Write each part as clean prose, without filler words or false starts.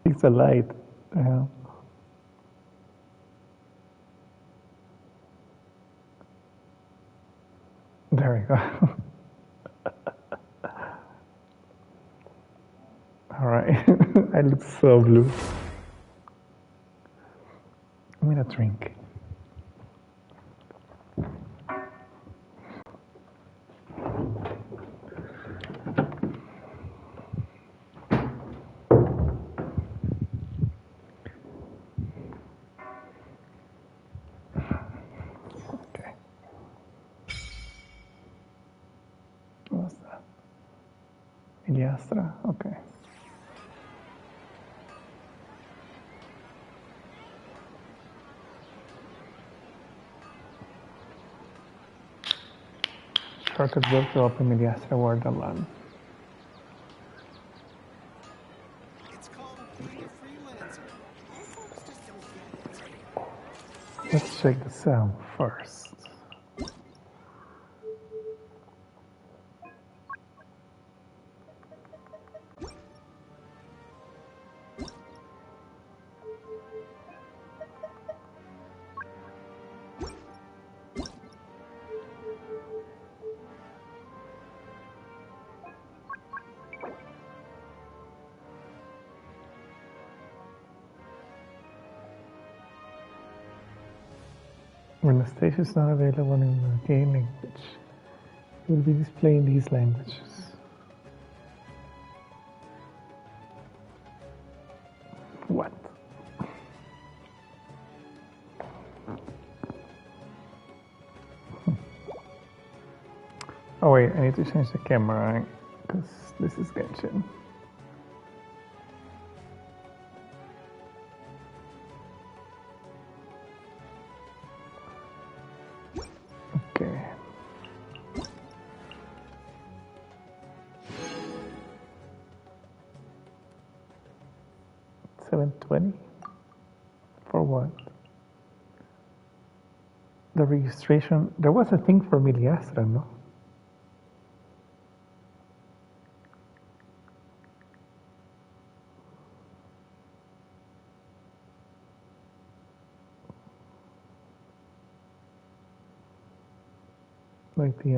It's a light. Yeah. There we go. All right. I look so blue. I'm gonna drink. Okay. What's that? Iliastra? Okay. Shortcut built to open Iliastra word alone. It's called Be a Freelancer. Let's check the sound first. When the stage is not available in the game language, it will be displaying these languages. What? Oh wait, I need to change the camera because this is Genshin. Okay. 720? For what? The registration, there was a thing for Miliastra, no? Like the,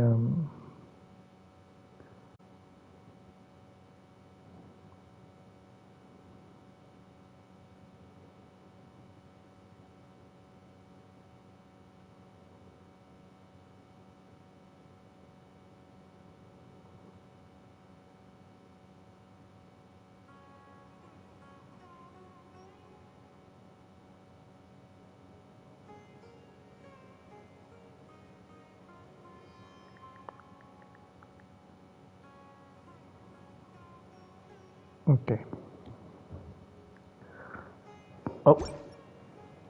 okay. Oh,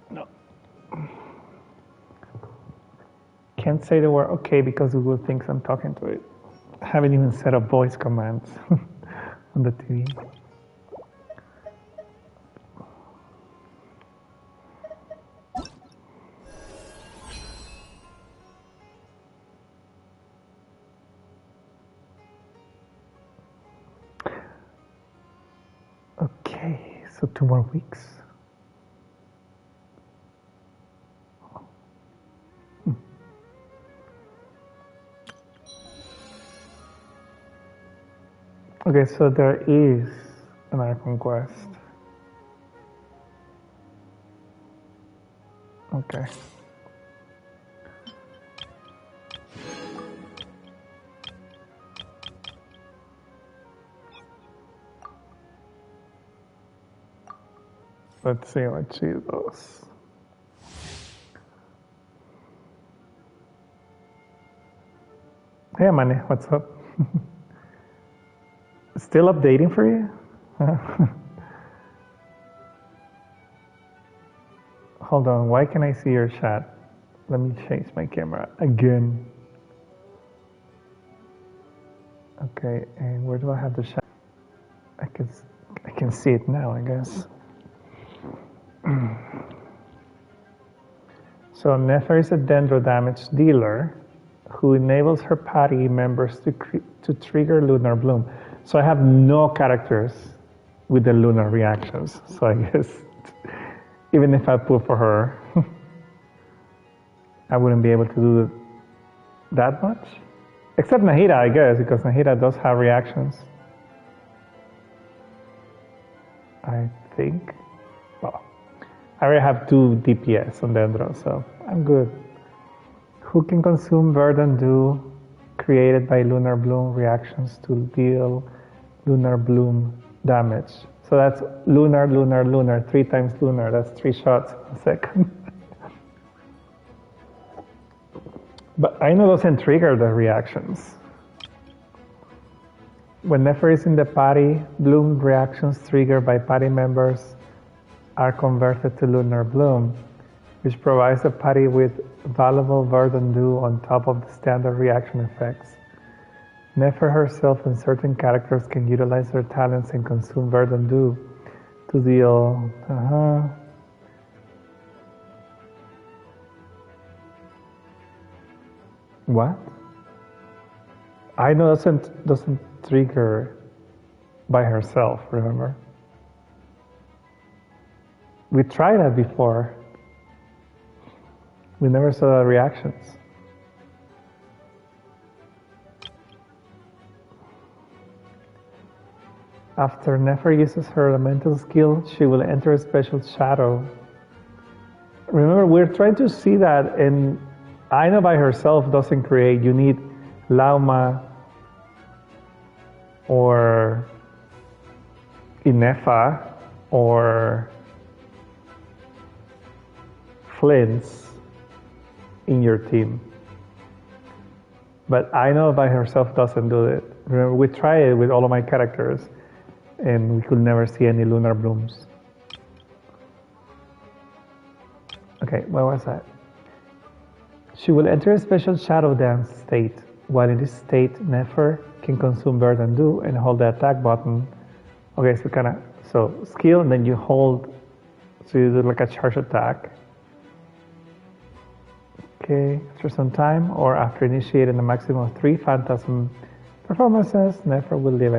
no. Can't say the word okay because Google thinks I'm talking to it. I haven't even set up voice commands on the TV. Okay, so 2 more weeks. Okay, so there is an Archon quest. Okay. Let's see what she does. Hey, Mane, what's up? Still updating for you? Hold on, why can I see your chat? Let me change my camera again. Okay, and where do I have the chat? I can see it now, I guess. So Nether is a Dendro damage dealer who enables her party members to trigger Lunar Bloom. So I have no characters with the lunar reactions. So I guess even if I pull for her, I wouldn't be able to do that much. Except Nahida, I guess, because Nahida does have reactions. I think. Well, I already have 2 DPS on Dendro, so I'm good. Who can consume Verdant Dew created by Lunar Bloom reactions to deal Lunar Bloom damage? So that's lunar, lunar, lunar, 3 times lunar. That's 3 shots in a second. But I know doesn't trigger the reactions. When Nefer is in the party, Bloom reactions triggered by party members are converted to Lunar Bloom, which provides the party with valuable Verdant Dew on top of the standard reaction effects. Nefer herself and certain characters can utilize their talents and consume Verdant Dew to deal. What? I know doesn't trigger by herself, remember? We tried that before. We never saw the reactions. After Nefer uses her elemental skill, she will enter a special shadow. Remember, we're trying to see that, and Aina by herself doesn't create. You need Lauma or Inefa or Flint's in your team. But Aina by herself doesn't do it. Remember, we tried it with all of my characters, and we could never see any lunar blooms. Okay, where was that? She will enter a special shadow dance state. While in this state, Nefer can consume Verdant Dew and hold the attack button. Okay, so skill, and then you hold, so you do like a charge attack. Okay, after some time, or after initiating a maximum of 3 Phantasm performances, Nefer will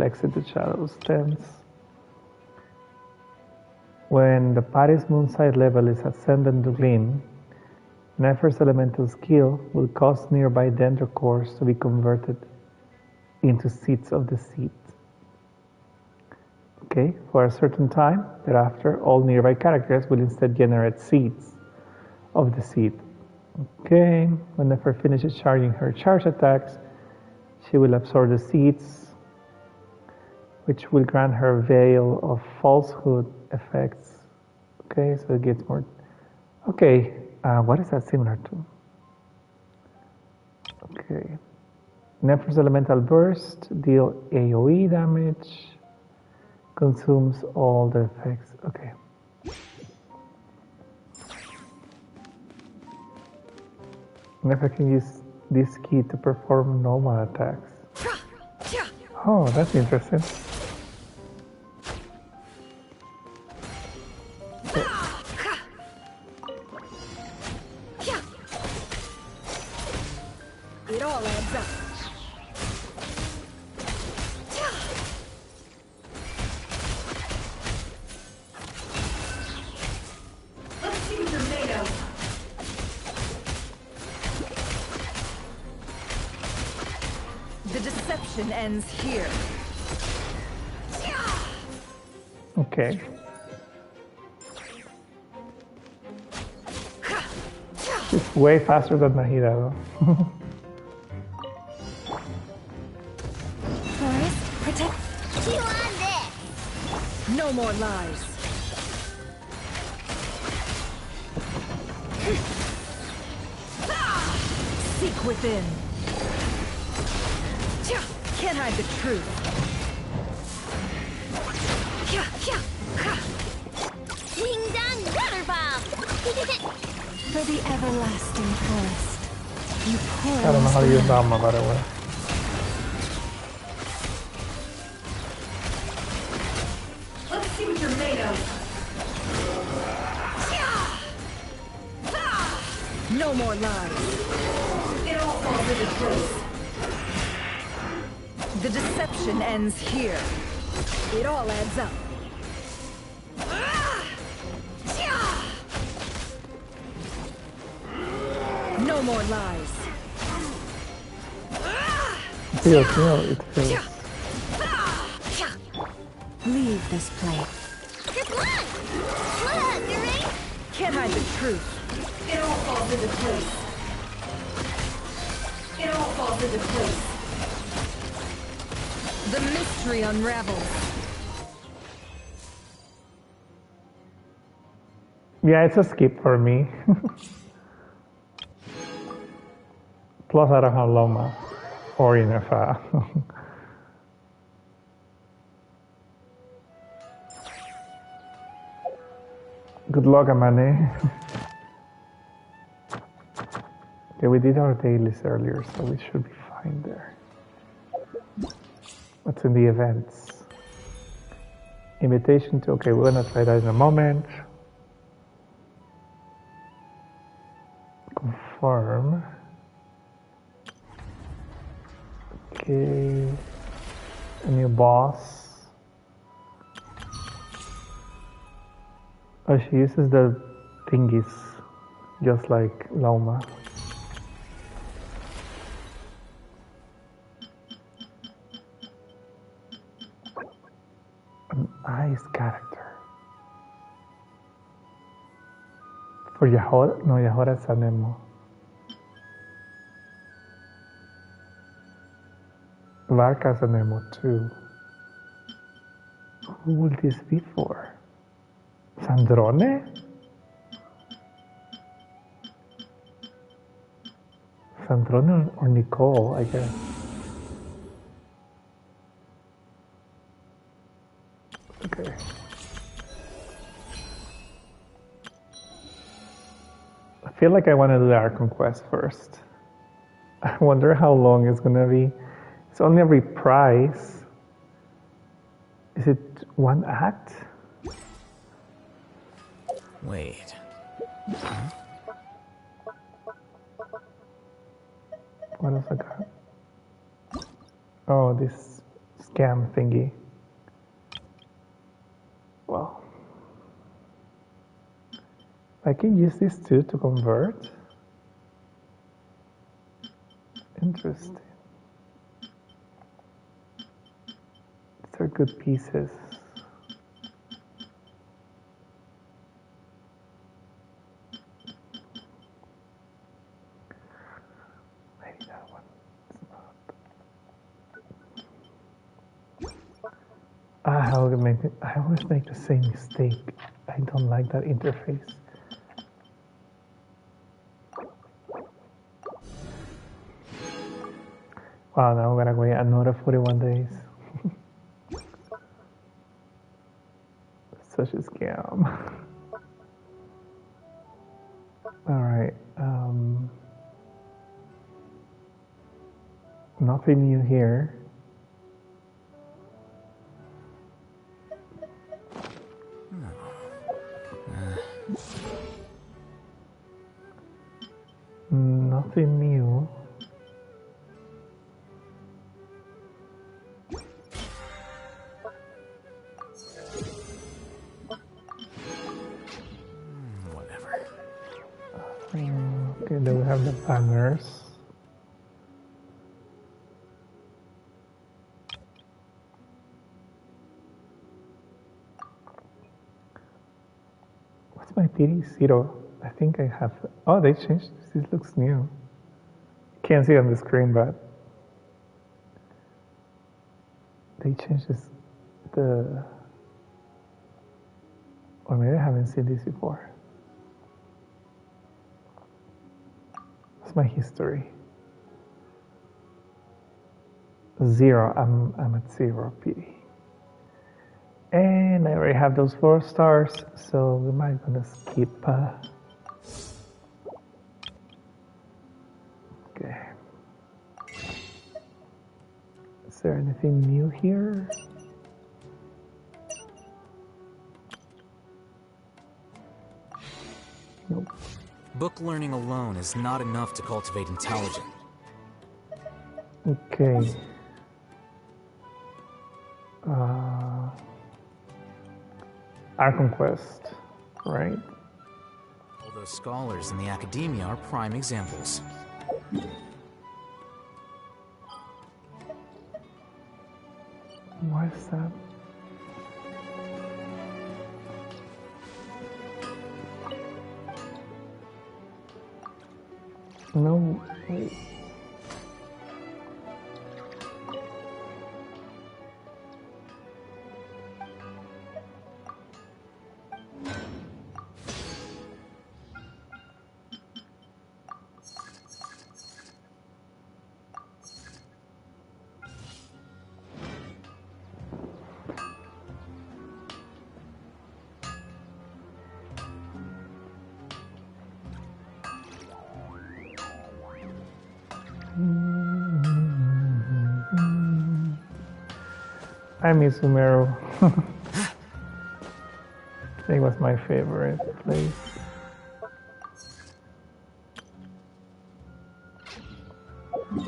exit the Shadow's dance. When the party's moonside level is ascendant to gleam, Nefer's elemental skill will cause nearby dendro cores to be converted into seeds of the seed. Okay, for a certain time, thereafter, all nearby characters will instead generate seeds of the seed. Okay, when Nefer finishes charging her charge attacks, she will absorb the seeds, which will grant her Veil of Falsehood effects. Okay, so it gets more. Okay, what is that similar to? Okay, Nefer's Elemental Burst deal AoE damage, consumes all the effects. Okay. Nefer can use this key to perform normal attacks. Oh, that's interesting. It all adds up. Let's see what you're made of. The deception ends here. Okay. It's way faster than Nahida, though. Protect. Chew on this. No more lies. Seek within. Can't hide the truth. Wing down water bomb. For the everlasting forest, you pour. I don't know how to use Dhamma, by the way. Let's see what you're made of. No more lies. It all falls into place. The deception ends here. It all adds up. No more lies. Dios mío, it feels. Leave this place. Good luck! Look, Gary! Can't hide the truth. It all falls into place. It all falls into place. The mystery unravels. Yeah, it's a skip for me. Plus, I don't have Loma or Inefa. Good luck, Amane. Okay, we did our dailies earlier, so we should be fine there. What's in the events? Invitation to, okay, we're gonna try that in a moment. Confirm. Okay, a new boss. Oh, she uses the thingies, just like Loma. An ice character. For Yahora? No, Yahora is Anemo. Varka's Anemo too. Who will this be for? Sandrone? Sandrone or Nicole, I guess. Okay. I feel like I want to do the Archon quest first. I wonder how long it's gonna be. It's only a reprise. Is it one act? Wait. What else I got? Oh, this scam thingy. Well, I can use this too to convert. Interesting. These are good pieces. Maybe that one is not. I always make the same mistake. I don't like that interface. Wow, now I'm gonna wait another 41 days. Such a scam. Alright, nothing new here. Nothing new. Whatever. Okay, then we have the banners. What's my PD? 0. I think I have. Oh, they changed this. This looks new. Can't see it on the screen, but they changed this. Or maybe I haven't seen this before. What's my history? 0. I'm at 0 PD. And I already have those 4 stars, so we might gonna skip. Okay. Is there anything new here? Nope. Book learning alone is not enough to cultivate intelligence. Okay. Archon quest, right? All those scholars in the academia are prime examples. What is that? No, wait. I miss Sumeru. It was my favorite place. I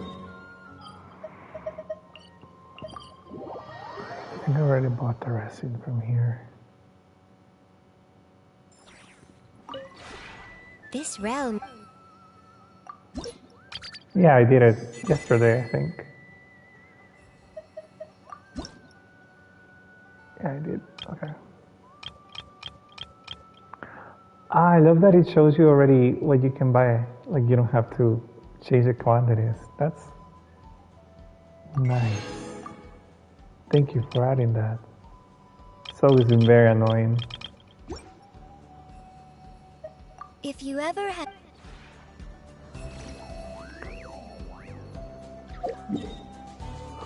think I already bought the resin from here. This realm. Yeah, I did it yesterday, I think. Yeah, I did. Okay. I love that it shows you already what you can buy. Like, you don't have to change the quantities. That's nice. Thank you for adding that. It's always been very annoying. If you ever had.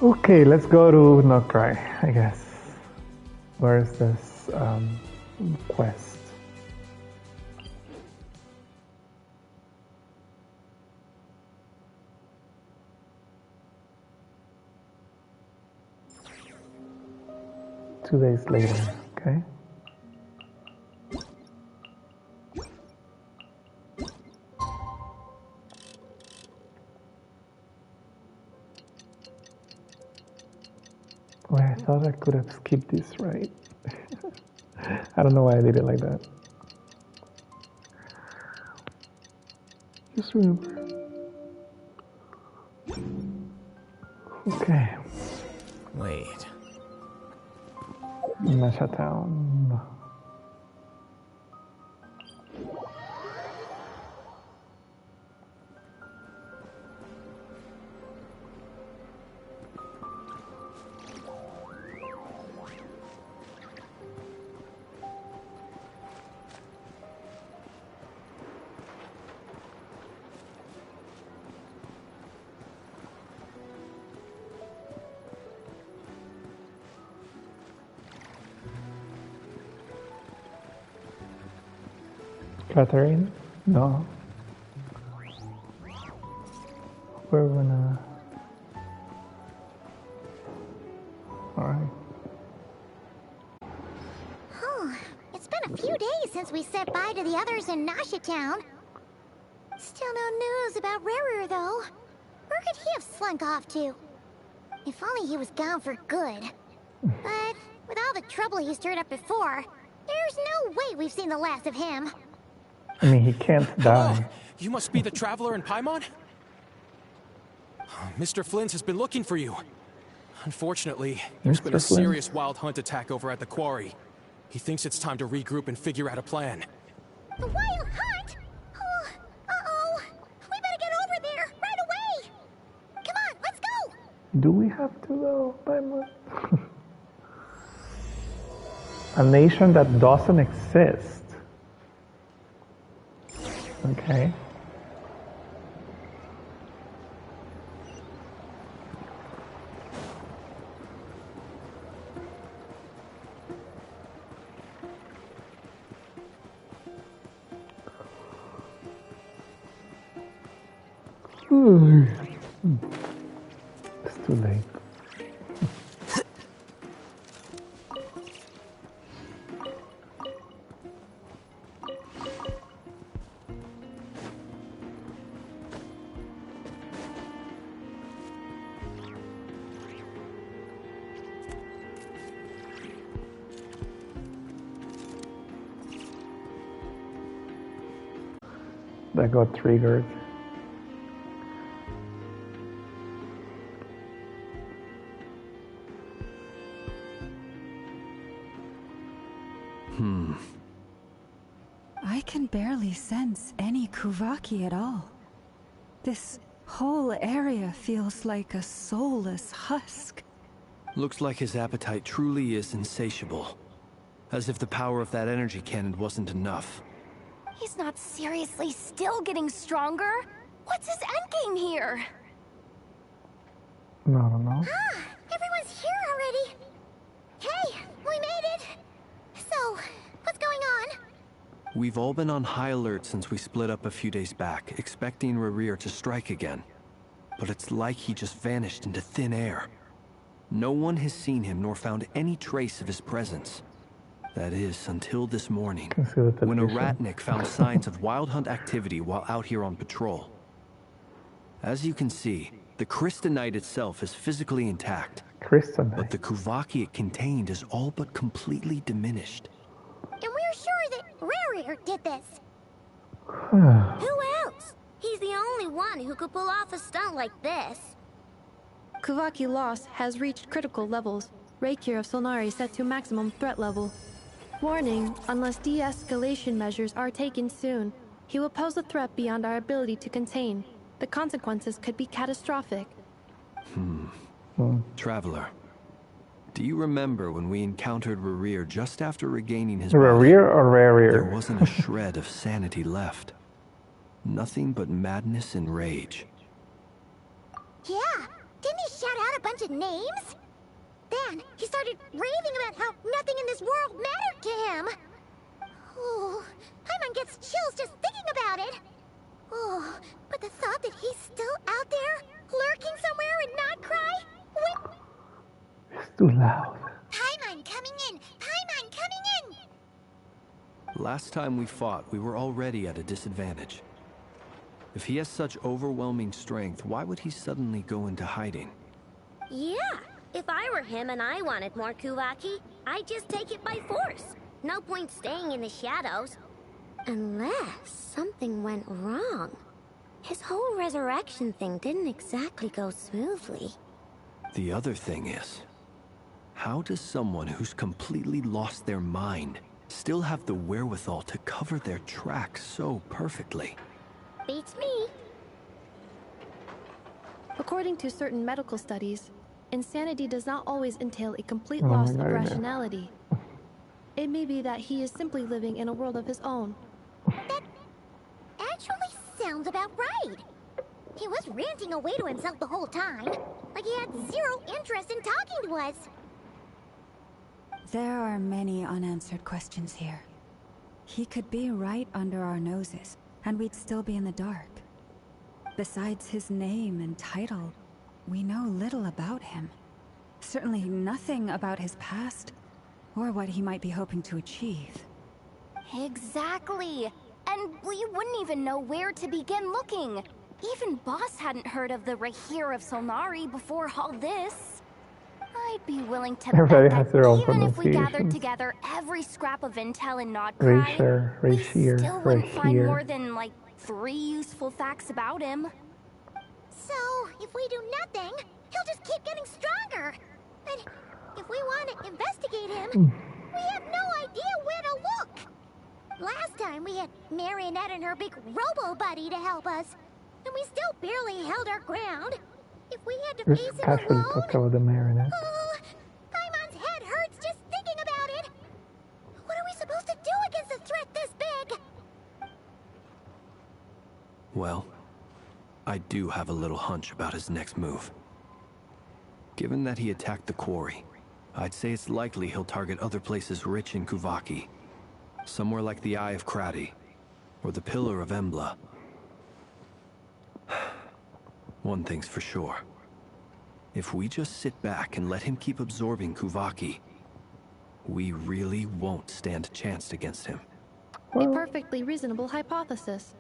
Okay, let's go to Nokrai, I guess. Where is this quest? Two days later, okay. Wait, I thought I could have skipped this, right? I don't know why I did it like that. Just remember. Okay. Wait. Masha Town. Catherine? No. We're gonna... Alright. It's been a few days since we said bye to the others in Nasha Town. Still no news about Rarer, though. Where could he have slunk off to? If only he was gone for good. But with all the trouble he stirred up before, there's no way we've seen the last of him. I mean, he can't die. Hello. You must be the traveler in Paimon? Mr. Flynn has been looking for you. Unfortunately, there's been a Mr. Flynn? serious wild hunt attack over at the quarry. He thinks it's time to regroup and figure out a plan. The wild hunt? Oh, uh-oh. We better get over there, right away. Come on, let's go. Do we have to though? Paimon? A nation that doesn't exist. Okay. It's too late. that got triggered. I can barely sense any Kuvaki at all. This whole area feels like a soulless husk. Looks like his appetite truly is insatiable. As if the power of that energy cannon wasn't enough. He's not seriously still getting stronger? What's his endgame here? No, no, no. Ah, everyone's here already. Hey, we made it. So, what's going on? We've all been on high alert since we split up a few days back, expecting Rerir to strike again. But it's like he just vanished into thin air. No one has seen him nor found any trace of his presence. That is, until this morning, when a ratnik found signs of wild hunt activity while out here on patrol. As you can see, the crystalite itself is physically intact, but the Kuvaki it contained is all but completely diminished. And we're sure that Rerir did this. Who else? He's the only one who could pull off a stunt like this. Kuvaki loss has reached critical levels. Reikir of Solnari set to maximum threat level. Warning, unless de-escalation measures are taken soon, he will pose a threat beyond our ability to contain. The consequences could be catastrophic. Traveler, do you remember when we encountered Rerir just after regaining his Rerir or Rerir? There wasn't a shred of sanity left. Nothing but madness and rage. Yeah, didn't he shout out a bunch of names? Then he started raving about how nothing in this world mattered to him. Oh, Paimon gets chills just thinking about it. Oh, but the thought that he's still out there, lurking somewhere and not cry, It's too loud. Paimon coming in! Paimon coming in! Last time we fought, we were already at a disadvantage. If he has such overwhelming strength, why would he suddenly go into hiding? Yeah, if I were him and I wanted more Kuvaki, I'd just take it by force. No point staying in the shadows. Unless something went wrong. His whole resurrection thing didn't exactly go smoothly. The other thing is, how does someone who's completely lost their mind still have the wherewithal to cover their tracks so perfectly? Beats me. According to certain medical studies, insanity does not always entail a complete loss of rationality. It may be that he is simply living in a world of his own. That actually sounds about right. He was ranting away to himself the whole time, like he had zero interest in talking to us. There are many unanswered questions here. He could be right under our noses, and we'd still be in the dark. Besides his name and title, we know little about him. Certainly nothing about his past, or what he might be hoping to achieve. Exactly. And we wouldn't even know where to begin looking. Even Boss hadn't heard of the Reikir of Solnari before all this. I'd be willing to Everybody bet has that their own even if we gathered pronunciations. together every scrap of intel in Nodcry, Reikir, we Reikir, still wouldn't find Reikir. more than, like, 3 useful facts about him. So, if we do nothing, he'll just keep getting stronger. But if we want to investigate him, we have no idea where to look. Last time we had Marionette and her big robo-buddy to help us, and we still barely held our ground. If we had to Just face him casually alone... talk about the marionette. Paimon's head hurts just thinking about it. What are we supposed to do against a threat this big? Well, I do have a little hunch about his next move. Given that he attacked the quarry, I'd say it's likely he'll target other places rich in Kuvaki. Somewhere like the Eye of Krati, or the Pillar of Embla. One thing's for sure. If we just sit back and let him keep absorbing Kuvaki, we really won't stand a chance against him. A perfectly reasonable hypothesis.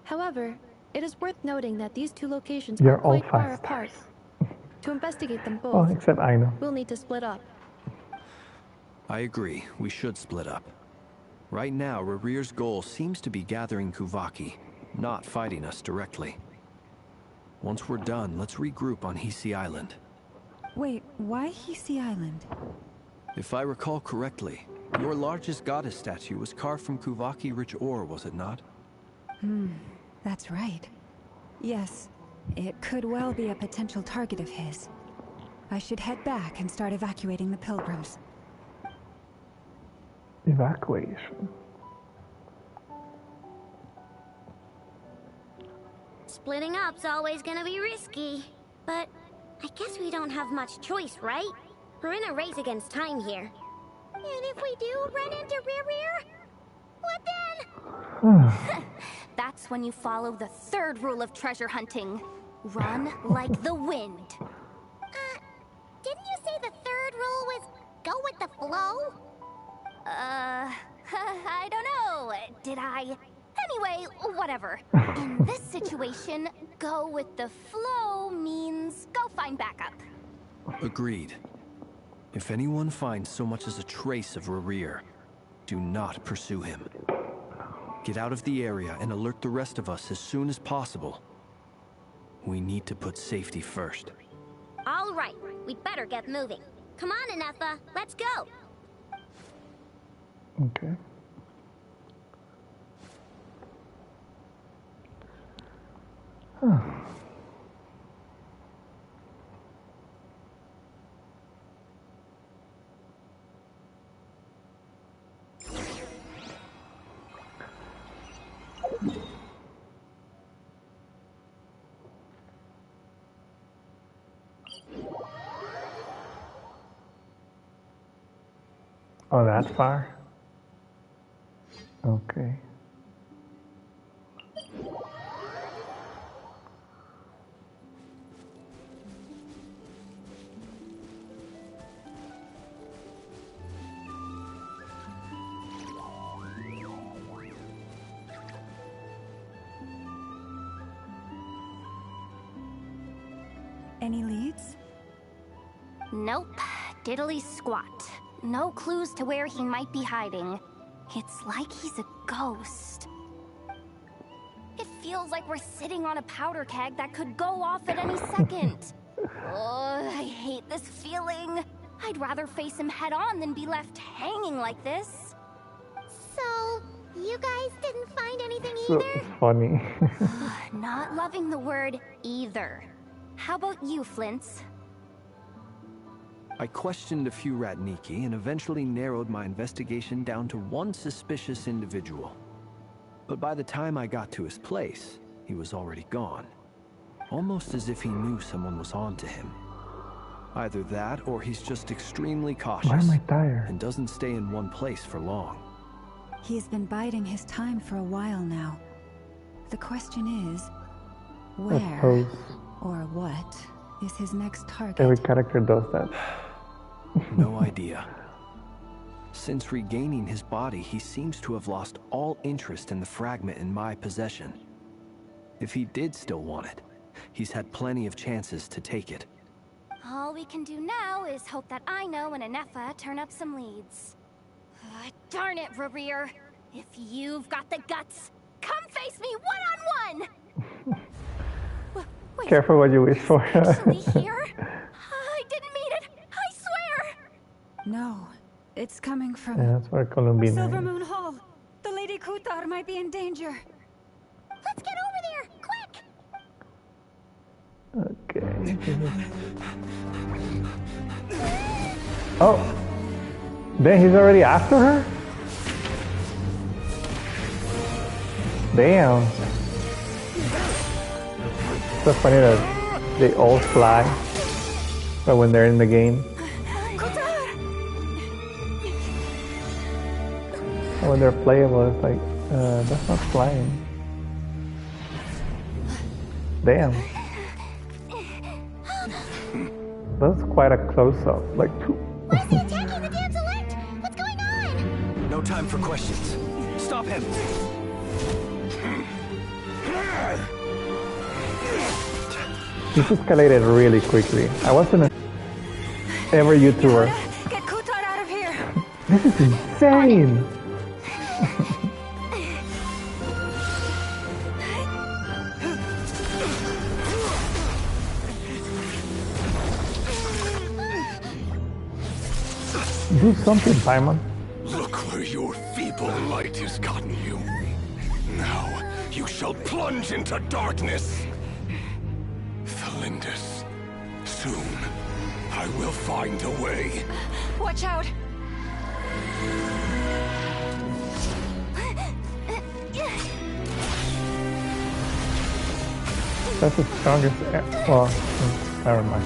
However, it is worth noting that these two locations You're are all quite far fast apart. To investigate them Well, both, except I know. we'll need to split up. I agree, we should split up. Right now, Rerir's goal seems to be gathering Kuvaki, not fighting us directly. Once we're done, let's regroup on Hisi Island. Wait, why Hisi Island? If I recall correctly, your largest goddess statue was carved from Kuvaki-rich ore, was it not? That's right. Yes, it could well be a potential target of his. I should head back and start evacuating the pilgrims. Evacuation. Splitting up's always gonna be risky. But I guess we don't have much choice, right? We're in a race against time here. And if we do run into Rear, what then? That's when you follow the third rule of treasure hunting. Run like the wind. Didn't you say the third rule was go with the flow? I don't know. Did I? Anyway, whatever. In this situation, go with the flow means go find backup. Agreed. If anyone finds so much as a trace of Rerir, do not pursue him. Get out of the area and alert the rest of us as soon as possible. We need to put safety first. All right, we'd better get moving. Come on, Anefa, let's go. Okay. Oh, that far? Okay. Any leads? Nope. Diddly squat. No clues to where he might be hiding. It's like he's a ghost. It feels like we're sitting on a powder keg that could go off at any second. Oh, I hate this feeling. I'd rather face him head on than be left hanging like this. So, you guys didn't find anything So either? funny. Not loving the word either. How about you, Flints? I questioned a few Ratniki and eventually narrowed my investigation down to one suspicious individual. But by the time I got to his place, he was already gone. Almost as if he knew someone was on to him. Either that, or he's just extremely cautious. Why am I tired? And doesn't stay in one place for long. He's been biding his time for a while now. The question is, where suppose or what is his next target? every character does that. No idea. Since regaining his body, he seems to have lost all interest in the fragment in my possession. If he did still want it, he's had plenty of chances to take it. All we can do now is hope that I know and Anefa turn up some leads. Darn it, Rerir. If you've got the guts, come face me one-on-one! Wait, Careful what you wish for. actually here? I didn't mean it, I swear! No, it's coming from Yeah, that's where Columbine Silver is. Moon Hall. The Lady Kutar might be in danger. Let's get over there, quick! Okay. Oh! Then he's already after her? Damn. So funny that they all fly, but when they're in the game. And when they're playable, it's like, that's not flying. Damn. That's quite a close-up. Like, Why is he attacking the damsel elect? What's going on? No time for questions. Stop him! this escalated really quickly. I wasn't ever YouTuber. Get Kutar out of here! This is insane! Do something, Simon. Look where your feeble light has gotten you. Now you shall plunge into darkness. Felindus, soon I will find a way. Watch out! That's the strongest. Well, never mind.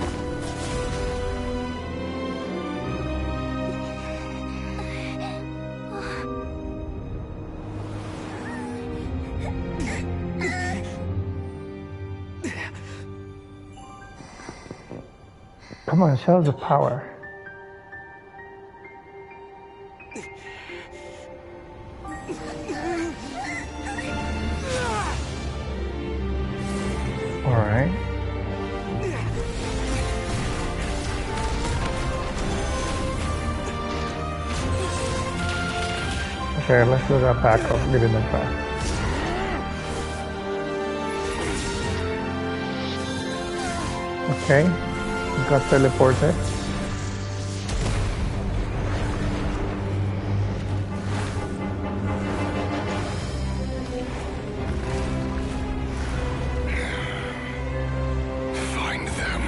Come on, show the power. All right. Okay, let's do that back up. Get in the track. Okay, got teleported. Find them,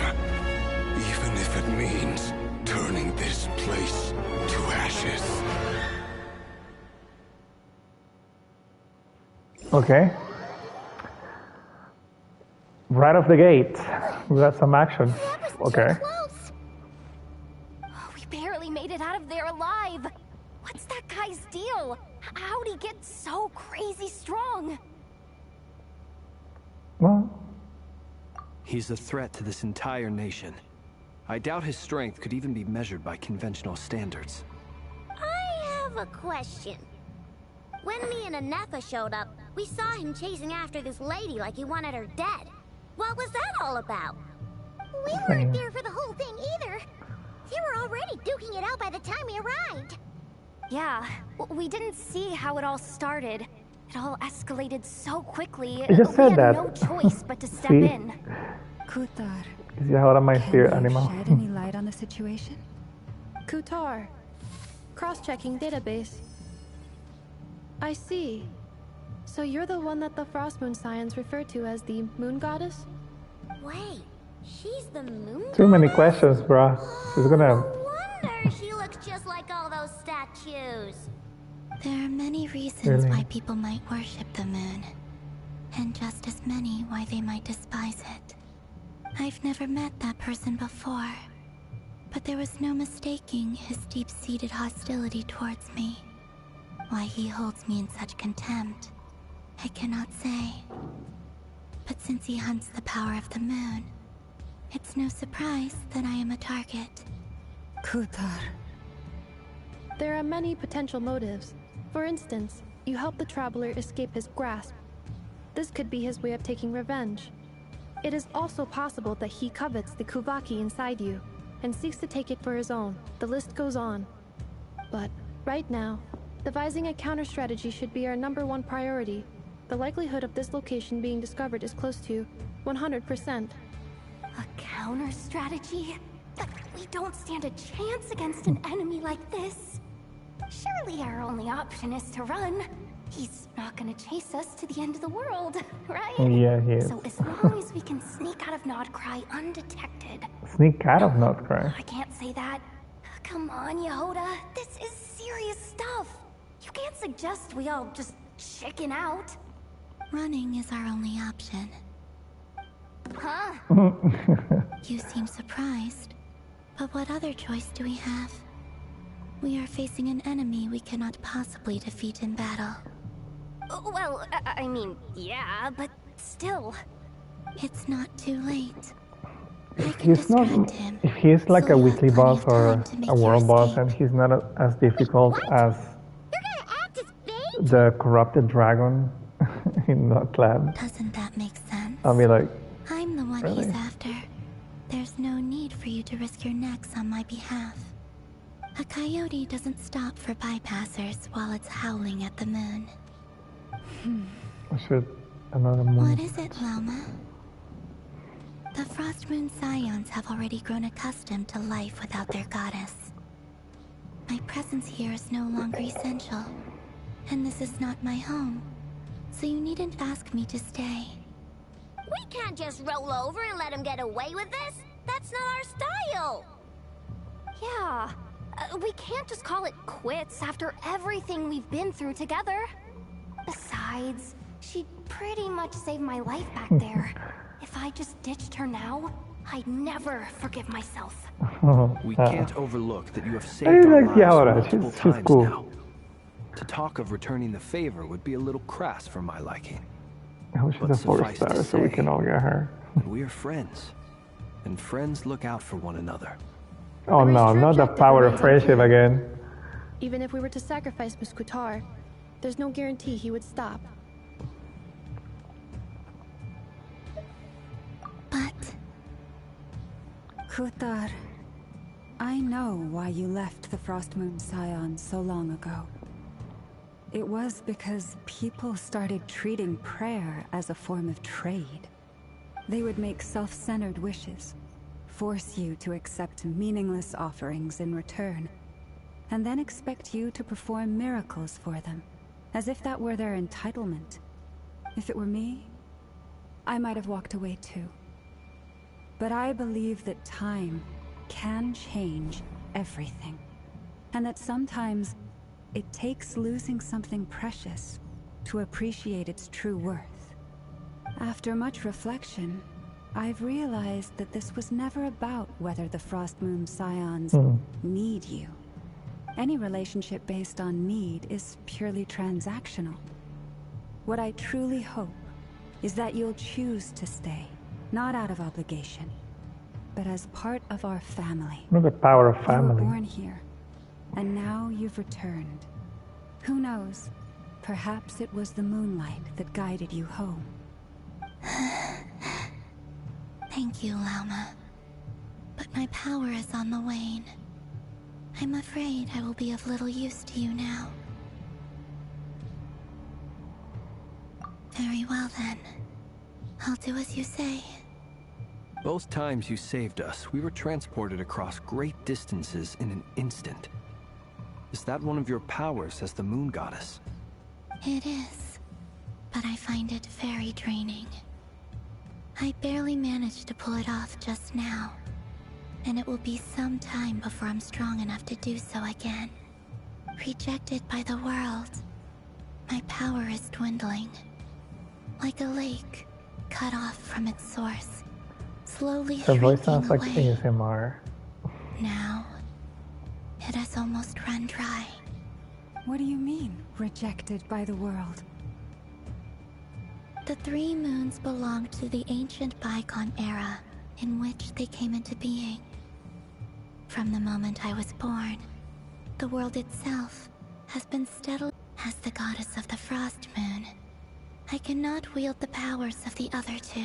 even if it means turning this place to ashes. Okay. Right off the gate, we got some action. Okay. We barely made it out of there alive. What's that guy's deal? How'd he get so crazy strong? Well, he's a threat to this entire nation. I doubt his strength could even be measured by conventional standards. I have a question. When me and Anefa showed up, we saw him chasing after this lady like he wanted her dead. What was that all about? We weren't there for the whole thing either. They were already duking it out by the time we arrived. Yeah, we didn't see how it all started. It all escalated so quickly. I just said we that. had no choice but to step See? in. Kutar, is he out of my spirit can you animal? shed any light on the situation? Kutar. Cross-checking database. I see. So you're the one that the Frost Moon Scions refer to as the Moon Goddess? Wait, she's the moon? Too many questions, bruh. She's gonna. No wonder she looks just like all those statues. There are many reasons Really? why people might worship the moon. And just as many why they might despise it. I've never met that person before. But there was no mistaking his deep-seated hostility towards me. Why he holds me in such contempt, I cannot say. But since he hunts the power of the moon, it's no surprise that I am a target. Kutar. There are many potential motives. For instance, you help the traveler escape his grasp. This could be his way of taking revenge. It is also possible that he covets the Kuvaki inside you and seeks to take it for his own. The list goes on. But right now, devising a counter-strategy should be our #1 priority. The likelihood of this location being discovered is close to 100%. A counter strategy? We don't stand a chance against an enemy like this. Surely our only option is to run. He's not gonna chase us to the end of the world, right? Yeah, he is. So as long as we can sneak out of Nodcry undetected. Sneak out of Nodcry. I can't say that. Come on, Yehoda. This is serious stuff. You can't suggest we all just chicken out. Running is our only option. Huh? You seem surprised. But what other choice do we have? We are facing an enemy we cannot possibly defeat in battle. Well, I mean, yeah, but still. It's not too late. If he's not, if he's like a weekly boss or a world boss, and he's not as difficult as the corrupted dragon in the clan, doesn't that make sense? I'll be like, I'm the one really? he's after. There's no need for you to risk your necks on my behalf. A coyote doesn't stop for bypassers while it's howling at the moon. I should another moon. What is it, Loma? The Frost Moon Scions have already grown accustomed to life without their goddess. My presence here is no longer essential. And this is not my home. So you needn't ask me to stay. We can't just roll over and let him get away with this. That's not our style. Yeah, we can't just call it quits after everything we've been through together. Besides, she pretty much saved my life back there. If I just ditched her now, I'd never forgive myself. We can't overlook that you have I saved our like Yaora. lives multiple She's times cool. now. To talk of returning the favor would be a little crass for my liking. Oh, she's But a 4 suffice to star, so we say, can all get her. we are friends. And friends look out for one another. Oh no, not the power of friendship again. Even if we were to sacrifice Muskutar, there's no guarantee he would stop. But... Kutar, I know why you left the Frostmoon Scion so long ago. It was because people started treating prayer as a form of trade. They would make self-centered wishes, force you to accept meaningless offerings in return, and then expect you to perform miracles for them, as if that were their entitlement. If it were me, I might have walked away too. But I believe that time can change everything, and that sometimes it takes losing something precious to appreciate its true worth. After much reflection, I've realized that this was never about whether the Frostmoon Scions need you. Any relationship based on need is purely transactional. What I truly hope is that you'll choose to stay, not out of obligation, but as part of our family. Not the power of You were family. born here, and now you've returned. Who knows? Perhaps it was the moonlight that guided you home. Thank you, Lauma. But my power is on the wane. I'm afraid I will be of little use to you now. Very well then. I'll do as you say. Both times you saved us, we were transported across great distances in an instant. Is that one of your powers as the Moon Goddess? It is, but I find it very draining. I barely managed to pull it off just now, and it will be some time before I'm strong enough to do so again. Rejected by the world, my power is dwindling. Like a lake, cut off from its source, slowly Her voice sounds like away. ASMR. Now, it has almost run dry. What do you mean, rejected by the world? The 3 moons belonged to the ancient bygone era in which they came into being. From the moment I was born, the world itself has been steadily. As the goddess of the Frost Moon, I cannot wield the powers of the other 2.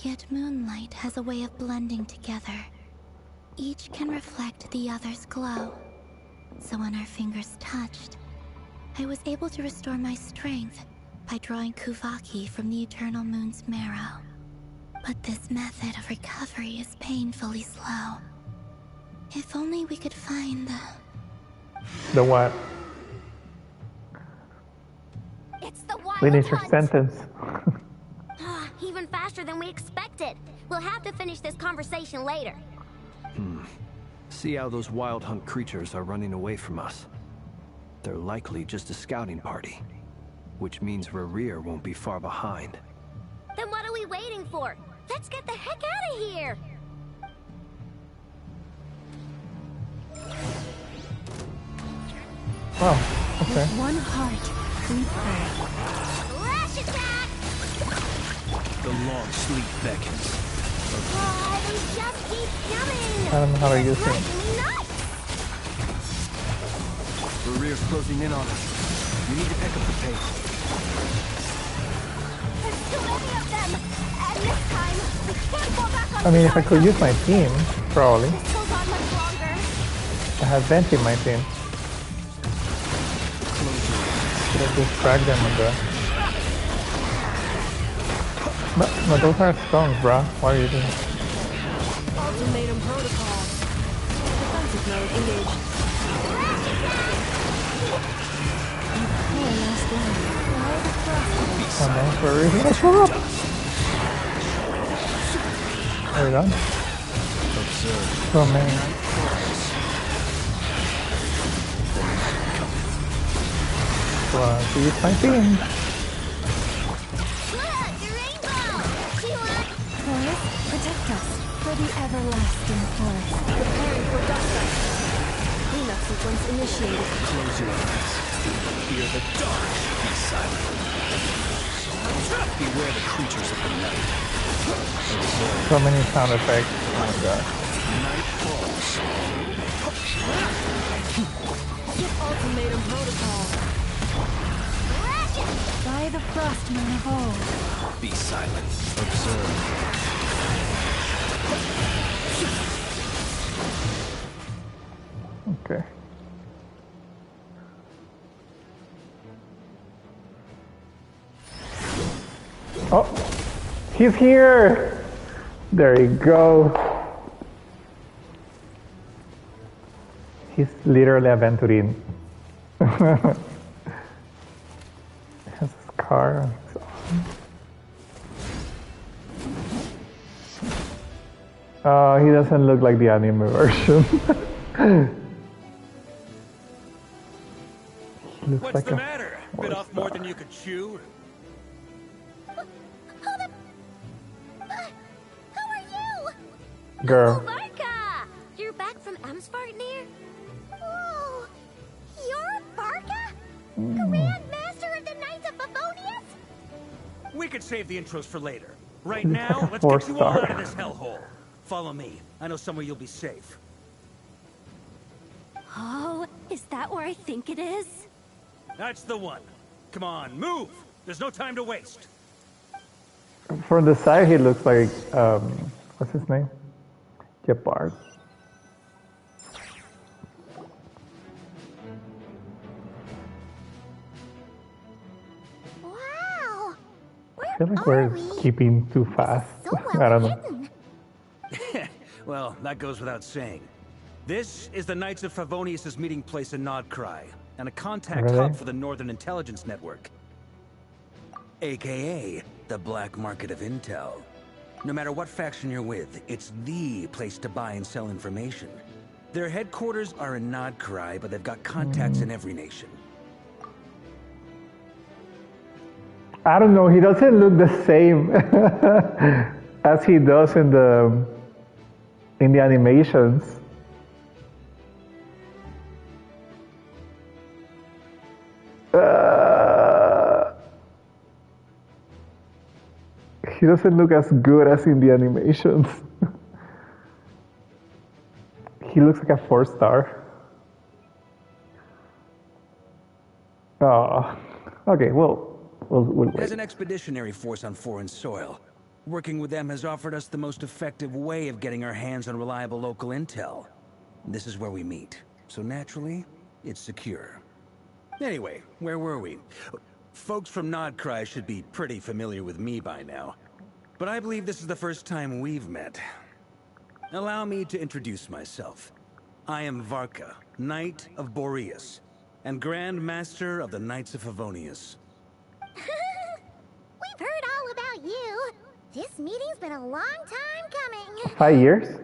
Yet moonlight has a way of blending together. Each can reflect the other's glow. So when our fingers touched, I was able to restore my strength by drawing Kuvaki from the eternal moon's marrow. But this method of recovery is painfully slow. If only we could find The what? It's the wild Finish your hunt. sentence. Even faster than we expected. We'll have to finish this conversation later. See how those wild hunt creatures are running away from us. They're likely just a scouting party, which means Rerir won't be far behind. Then what are we waiting for? Let's get the heck out of here! Oh, okay. With one heart, we pray. Lash attack! The long sleep beckons. Oh, they just keep coming! I don't know how to use it. Driving me nuts! Rerir's closing in on us. We need to pick up the pace. There's too many of them! And this time, we can't go back on I mean, if I could use my team, probably. This goes on much longer. I have Venti in my team. Should I just drag them on the... No, those are stones, bruh. Why are you doing that? Ultimatum protocol. Defensive mode engaged. Where are you gonna show up? Are you done? So many. Well, to use my team. Forest, protect us for the everlasting forest. Preparing for dust up. Cleanup sequence initiated. Close your eyes. Fear the dark. Be silent. Beware the creatures of the night. So many sound effects. Oh my god. Night falls. Ultimatum protocol. By the frostmoon of old. Be silent. Observe. Okay. Oh, he's here. There you go. He's literally aventurin. Has his car on his arm. He doesn't look like the anime version. He looks What's like the a matter? Bit off more than you could chew? Who are you? girl. Varka! You're back from Amsvartnir? Whoa! You're Varka? Grand Master of the Knights of Favonius? We could save the intros for later. Right now, let's Four get you all star. out of this hellhole. Follow me. I know somewhere you'll be safe. Oh, is that where I think it is? That's the one. Come on, move! There's no time to waste. From the side, he looks like what's his name? Gepard. Wow! I feel like we're keeping too fast. So I don't well know. hidden. Well, that goes without saying. This is the Knights of Favonius' meeting place in Nodcry, and a contact Really? hub for the Northern Intelligence Network. AKA, the black market of intel. No matter what faction you're with, it's the place to buy and sell information. Their headquarters are in Nodcry, but they've got contacts in every nation. I don't know. He doesn't look the same as he does in the animations. He doesn't look as good as in the animations. He looks like a 4-star. Oh, okay. Well, we'll As wait. an expeditionary force on foreign soil, working with them has offered us the most effective way of getting our hands on reliable local intel. This is where we meet, so naturally, it's secure. Anyway, where were we? Folks from Nodcry should be pretty familiar with me by now, but I believe this is the first time we've met. Allow me to introduce myself. I am Varka, Knight of Boreas, and Grand Master of the Knights of Favonius. We've heard all about you. This meeting's been a long time coming. 5 years?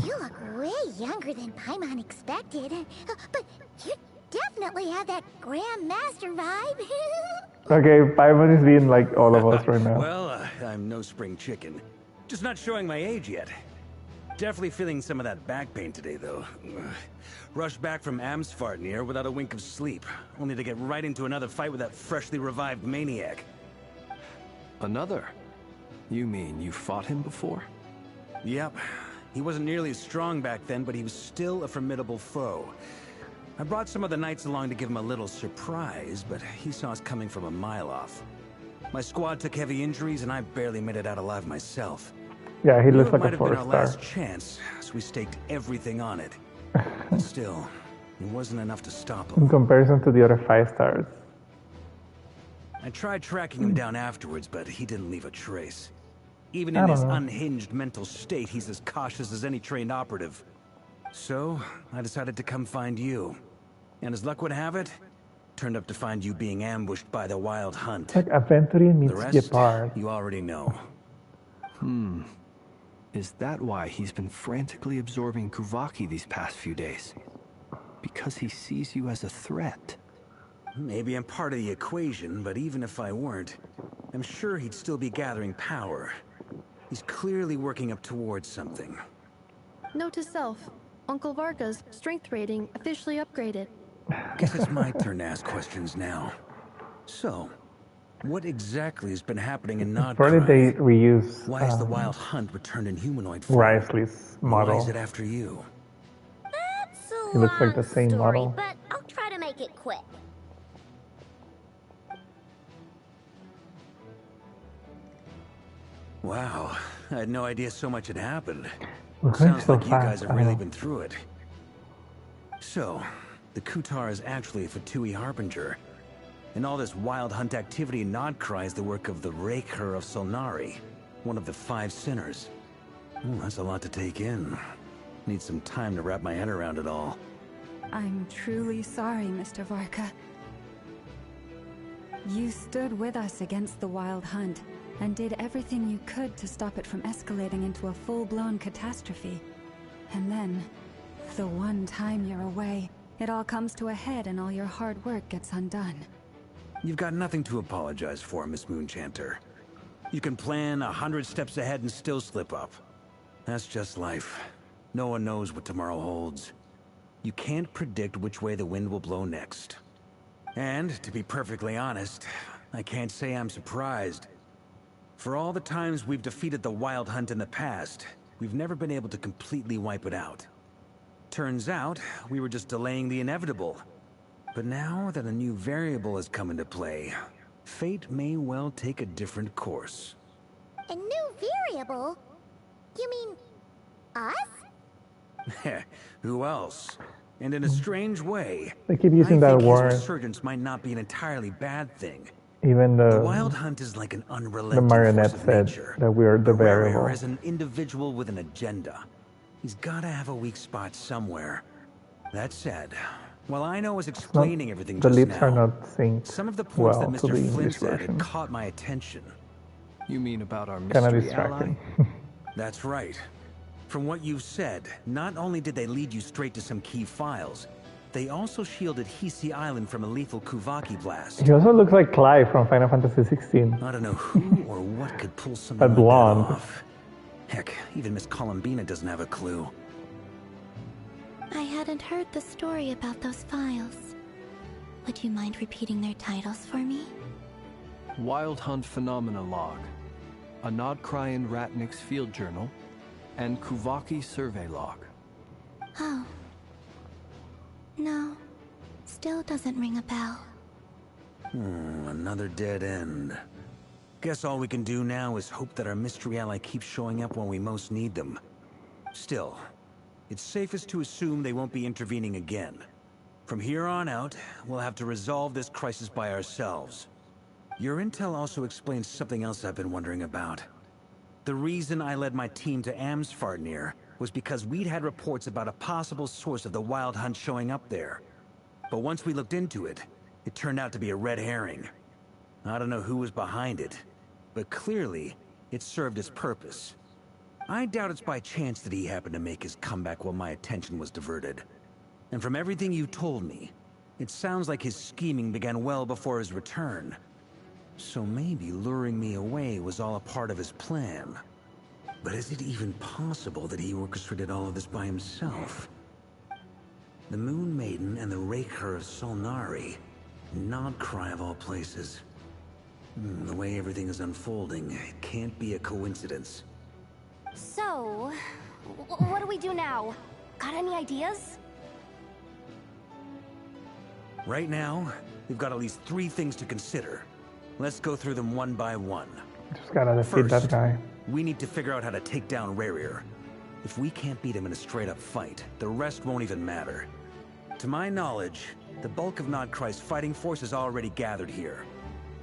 You look way younger than Paimon expected. But you definitely have that Grand Master vibe. Okay, Paimon is being like all of us right now. Well, I'm no spring chicken. Just not showing my age yet. Definitely feeling some of that back pain today, though. Rushed back from Amsvartnir without a wink of sleep, only to get right into another fight with that freshly revived maniac. Another? You mean you fought him before? Yep. He wasn't nearly as strong back then, but he was still a formidable foe. I brought some of the knights along to give him a little surprise, but he saw us coming from a mile off. My squad took heavy injuries, and I barely made it out alive myself. Yeah, he looks It like might a have been our 4-star. last chance, so we staked everything on it. But still, it wasn't enough to stop him. In comparison to the other 5-stars. I tried tracking him down afterwards, but he didn't leave a trace. Even I in don't his know. unhinged mental state, he's as cautious as any trained operative. So, I decided to come find you. And as luck would have it, Turned up to find you being ambushed by the Wild Hunt. It's like Aventurin meets The rest, Gepard. you already know. Is that why he's been frantically absorbing Kuvaki these past few days? Because he sees you as a threat? Maybe I'm part of the equation, but even if I weren't, I'm sure he'd still be gathering power. He's clearly working up towards something. Note to self, Uncle Varka's strength rating officially upgraded. Guess it's my turn to ask questions now. So, what exactly has been happening in Nodcry? Probably they reuse Why is the Wild Hunt returned in humanoid form? Risley's model. Why is it after you? That's a He looks like the long same story, model. but I'll try to make it quick. Wow, I had no idea so much had happened. We're going Sounds so like you guys fast, have really been through it. So, the Kutar is actually a Fatui Harbinger. And all this Wild Hunt activity in Nodcry is the work of the Raker of Solnari, one of the 5 sinners. Ooh, that's a lot to take in. Need some time to wrap my head around it all. I'm truly sorry, Mr. Varka. You stood with us against the Wild Hunt, and did everything you could to stop it from escalating into a full-blown catastrophe. And then, the one time you're away, it all comes to a head and all your hard work gets undone. You've got nothing to apologize for, Miss Moonchanter. You can plan 100 steps ahead and still slip up. That's just life. No one knows what tomorrow holds. You can't predict which way the wind will blow next. And, to be perfectly honest, I can't say I'm surprised. For all the times we've defeated the Wild Hunt in the past, we've never been able to completely wipe it out. Turns out, we were just delaying the inevitable. But now that a new variable has come into play, fate may well take a different course. A new variable? You mean us? Who else? And in a strange way, They keep using I that think his word. resurgence might not be an entirely bad thing. Even The Wild Hunt is like an the unrelenting marionette force of said nature. that we're the variable. Warrior is an individual with an agenda. He's gotta have a weak spot somewhere. That said, while I know I was explaining everything The just lips now, are not synced some of the points well that to Mr. the Flint English said version. had caught my attention. You mean about our Kind of mystery ally? distracting. That's right. From what you've said, not only did they lead you straight to some key files, they also shielded Hisi Island from a lethal Kuvaki blast. He also looks like Clive from Final Fantasy 16. I don't know who or what could pull something But like blonde. that off. Heck, even Miss Columbina doesn't have a clue. I hadn't heard the story about those files. Would you mind repeating their titles for me? Wild Hunt Phenomena Log, a Nodcryan Ratnik's Field Journal, and Kuvaki Survey Log. Oh. No. Still doesn't ring a bell. Another dead end. Guess all we can do now is hope that our mystery ally keeps showing up when we most need them. Still, it's safest to assume they won't be intervening again. From here on out, we'll have to resolve this crisis by ourselves. Your intel also explains something else I've been wondering about. The reason I led my team to Amsfarnir was because we'd had reports about a possible source of the Wild Hunt showing up there. But once we looked into it, it turned out to be a red herring. I don't know who was behind it, but clearly, it served its purpose. I doubt it's by chance that he happened to make his comeback while my attention was diverted. And from everything you told me, it sounds like his scheming began well before his return. So maybe luring me away was all a part of his plan. But is it even possible that he orchestrated all of this by himself? The Moon Maiden and the Raker of Solnari. Nodcry of all places. The way everything is unfolding, it can't be a coincidence. So, what do we do now? Got any ideas? Right now, we've got at least 3 things to consider. Let's go through them one by one. Just gotta defeat that guy. We need to figure out how to take down Rerir. If we can't beat him in a straight-up fight, the rest won't even matter. To my knowledge, the bulk of Nodcry's fighting force is already gathered here.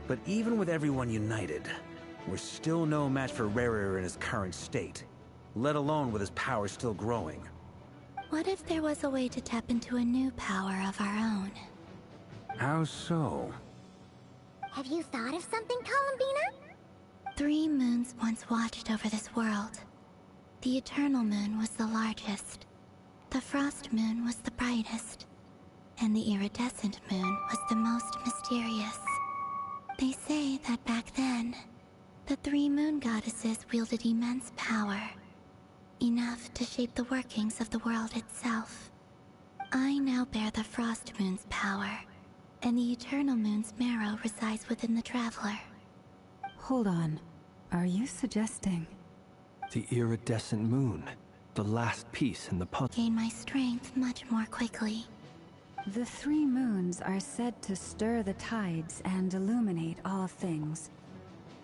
But even with everyone united, we're still no match for Rerir in his current state, let alone with his power still growing. What if there was a way to tap into a new power of our own? How so? Have you thought of something, Columbina? 3 moons once watched over this world. The Eternal Moon was the largest. The Frost Moon was the brightest. And the Iridescent Moon was the most mysterious. They say that back then, the 3 moon goddesses wielded immense power. Enough to shape the workings of the world itself. I now bear the Frost Moon's power, and the Eternal Moon's marrow resides within the Traveler. Hold on. Are you suggesting... The iridescent moon. The last piece in the puzzle. Gain my strength much more quickly. The 3 moons are said to stir the tides and illuminate all things.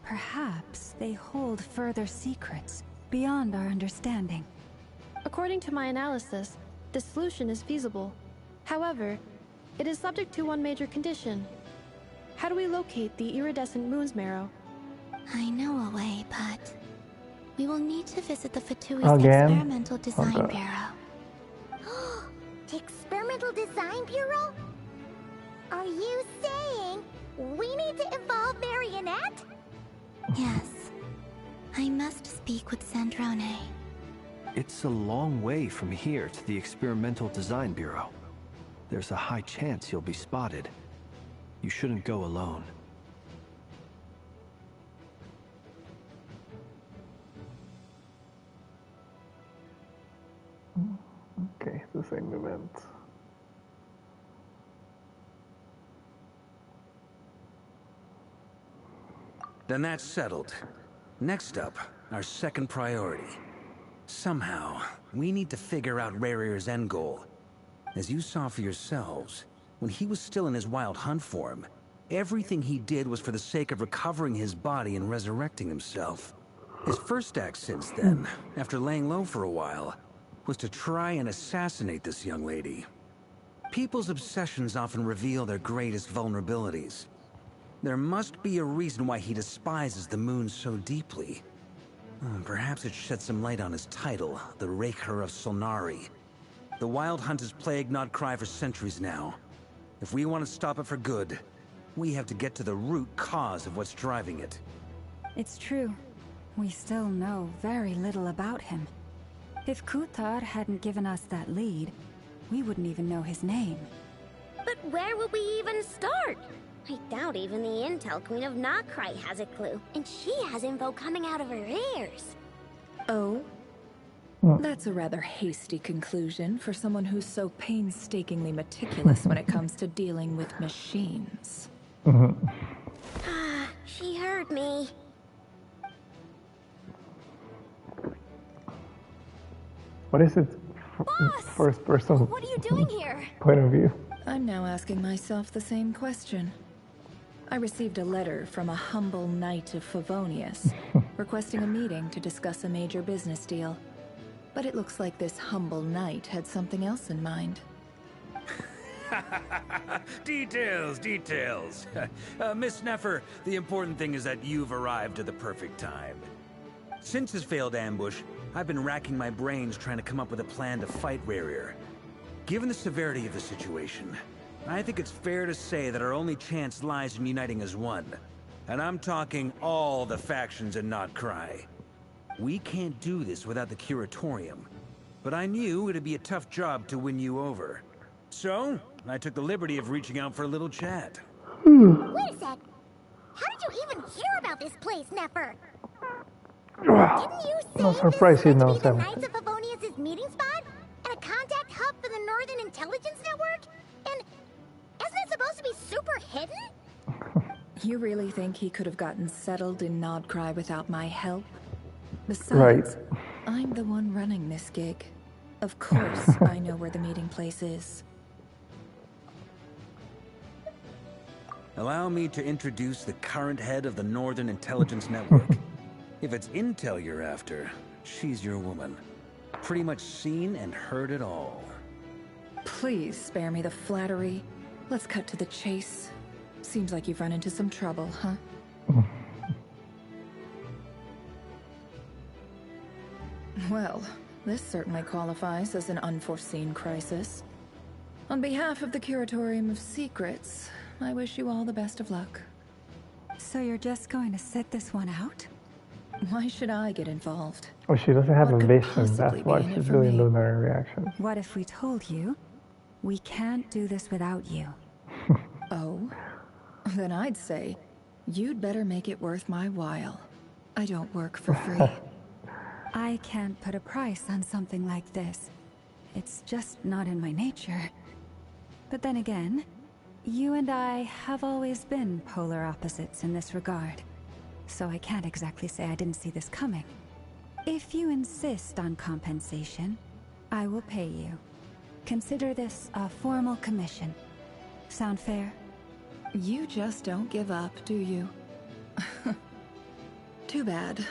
Perhaps they hold further secrets beyond our understanding. According to my analysis, the solution is feasible. However, it is subject to one major condition. How do we locate the iridescent moon's marrow? I know a way, but we will need to visit the Fatui's Again? Experimental Design Bureau. The Experimental Design Bureau? Are you saying we need to involve Marionette? Yes. I must speak with Sandrone. It's a long way from here to the Experimental Design Bureau. There's a high chance you'll be spotted. You shouldn't go alone. Okay, the same event. Then that's settled. Next up, our second priority. Somehow, we need to figure out Rarear's end goal. As you saw for yourselves, when he was still in his wild hunt form, everything he did was for the sake of recovering his body and resurrecting himself. His first act since then, after laying low for a while, was to try and assassinate this young lady. People's obsessions often reveal their greatest vulnerabilities. There must be a reason why he despises the moon so deeply. Perhaps it sheds some light on his title, the Raker of Solnari. The Wild Hunt has plagued Nodcry for centuries now. If we want to stop it for good, we have to get to the root cause of what's driving it. It's true. We still know very little about him. If Kuthar hadn't given us that lead, we wouldn't even know his name. But where would we even start? I doubt even the Intel Queen of Nodcry has a clue, and she has info coming out of her ears. Oh? That's a rather hasty conclusion for someone who's so painstakingly meticulous when it comes to dealing with machines. She heard me. What is it? First person. What are you doing here? Point of view. I'm now asking myself the same question. I received a letter from a humble knight of Favonius, requesting a meeting to discuss a major business deal. But it looks like this humble knight had something else in mind. Details. Miss Neffer, the important thing is that you've arrived at the perfect time. Since his failed ambush, I've been racking my brains trying to come up with a plan to fight Rarear. Given the severity of the situation, I think it's fair to say that our only chance lies in uniting as one. And I'm talking all the factions in Nodcry. We can't do this without the Curatorium, but I knew it'd be a tough job to win you over. So, I took the liberty of reaching out for a little chat. Wait a sec. How did you even hear about this place, Neffer? Didn't you say No surprise he this knows was the everything. Knights of Favonius' meeting spot? And a contact hub for the Northern Intelligence Network? And isn't it supposed to be super hidden? You really think he could have gotten settled in Nodcry without my help? Besides, Right. I'm the one running this gig. Of course, I know where the meeting place is. Allow me to introduce the current head of the Northern Intelligence Network. If it's intel you're after, she's your woman. Pretty much seen and heard it all. Please spare me the flattery. Let's cut to the chase. Seems like you've run into some trouble, huh? Well, this certainly qualifies as an unforeseen crisis. On behalf of the Curatorium of Secrets, I wish you all the best of luck. So you're just going to sit this one out? Why should I get involved? Oh, she doesn't have What a could vision. possibly That's why be in it she's for doing me? lunar reactions. What if we told you we can't do this without you? Oh? Then I'd say you'd better make it worth my while. I don't work for free. I can't put a price on something like this. It's just not in my nature. But then again, you and I have always been polar opposites in this regard. So I can't exactly say I didn't see this coming. If you insist on compensation, I will pay you. Consider this a formal commission. Sound fair? You just don't give up, do you? Too bad.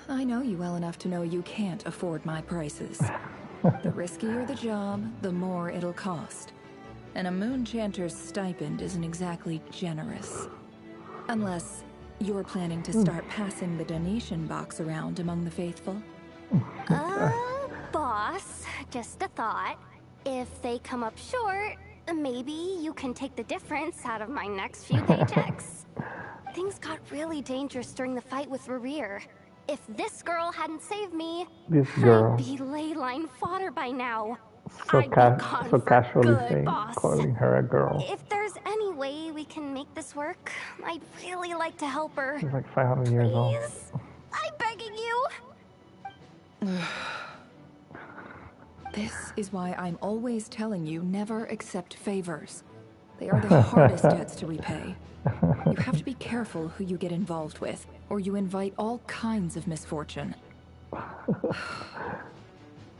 I know you well enough to know you can't afford my prices. The riskier the job, the more it'll cost. And a moon chanter's stipend isn't exactly generous. Unless you're planning to start passing the donation box around among the faithful. Boss, just a thought. If they come up short, maybe you can take the difference out of my next few paychecks. Things got really dangerous during the fight with Rerir. If this girl hadn't saved me, I'd be ley line fodder by now. So, I'd be gone so for casually good, saying, boss. calling her a girl. If there's any way we can make this work, I'd really like to help her. She's like 500 years old. Please? I'm begging you. This is why I'm always telling you never accept favors. They are the hardest debts to repay. You have to be careful who you get involved with, or you invite all kinds of misfortune.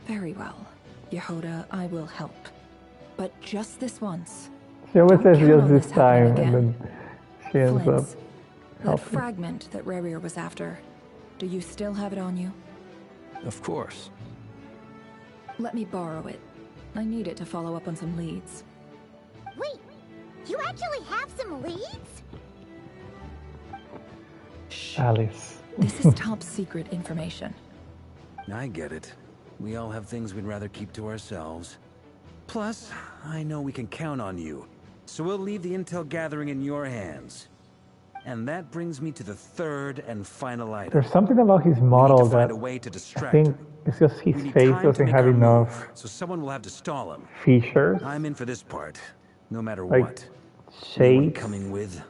Very well, Yehoda, I will help. But just this once. She always says Don't count just on this this time, happening and then she ends Flint, up that helping. fragment that Rerir was after, do you still have it on you? Of course. Let me borrow it. I need it to follow up on some leads. Wait, you actually have some leads? Alice. This is top secret information. I get it. We all have things we'd rather keep to ourselves. Plus, I know we can count on you. So we'll leave the intel gathering in your hands. And that brings me to the third and final item. There's something about his model that Find a way to I distract think him. it's just his We need face time to doesn't make have our enough move, so someone will have to stall him. features, I'm in for this part, no matter like what. shades. Anyone coming with?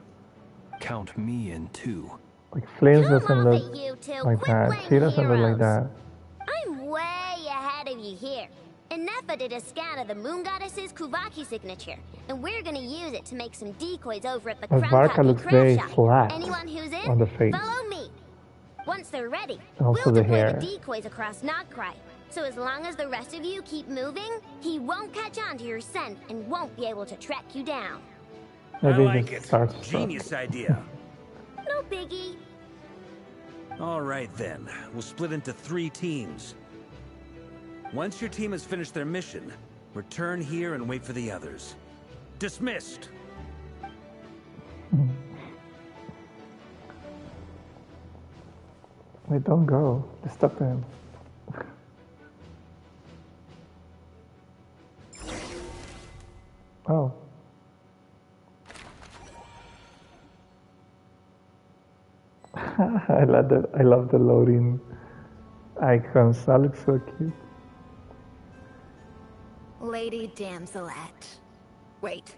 Count me in too. Like Flint doesn't Come look off it, you two. like Quit that. playing She doesn't look like heroes. that. I'm way ahead of you here. Nefa did a scan of the moon goddess's Kuvaki signature, and we're gonna use it to make some decoys over at the But Varka Kromkaki looks craft very shop. flat Anyone who's in, on the face. follow me. Once they're ready, Also we'll the deploy hair. the decoys across Nagkrai. So as long as the rest of you keep moving, he won't catch on to your scent and won't be able to track you down. Maybe I like just it. starts Genius idea. No biggie. All right then, we'll split into 3 teams. Once your team has finished their mission, return here and wait for the others. Dismissed! Wait, don't go. Just stop him. Oh. I love the loading icons. That looks so cute. Lady Damselette. Wait.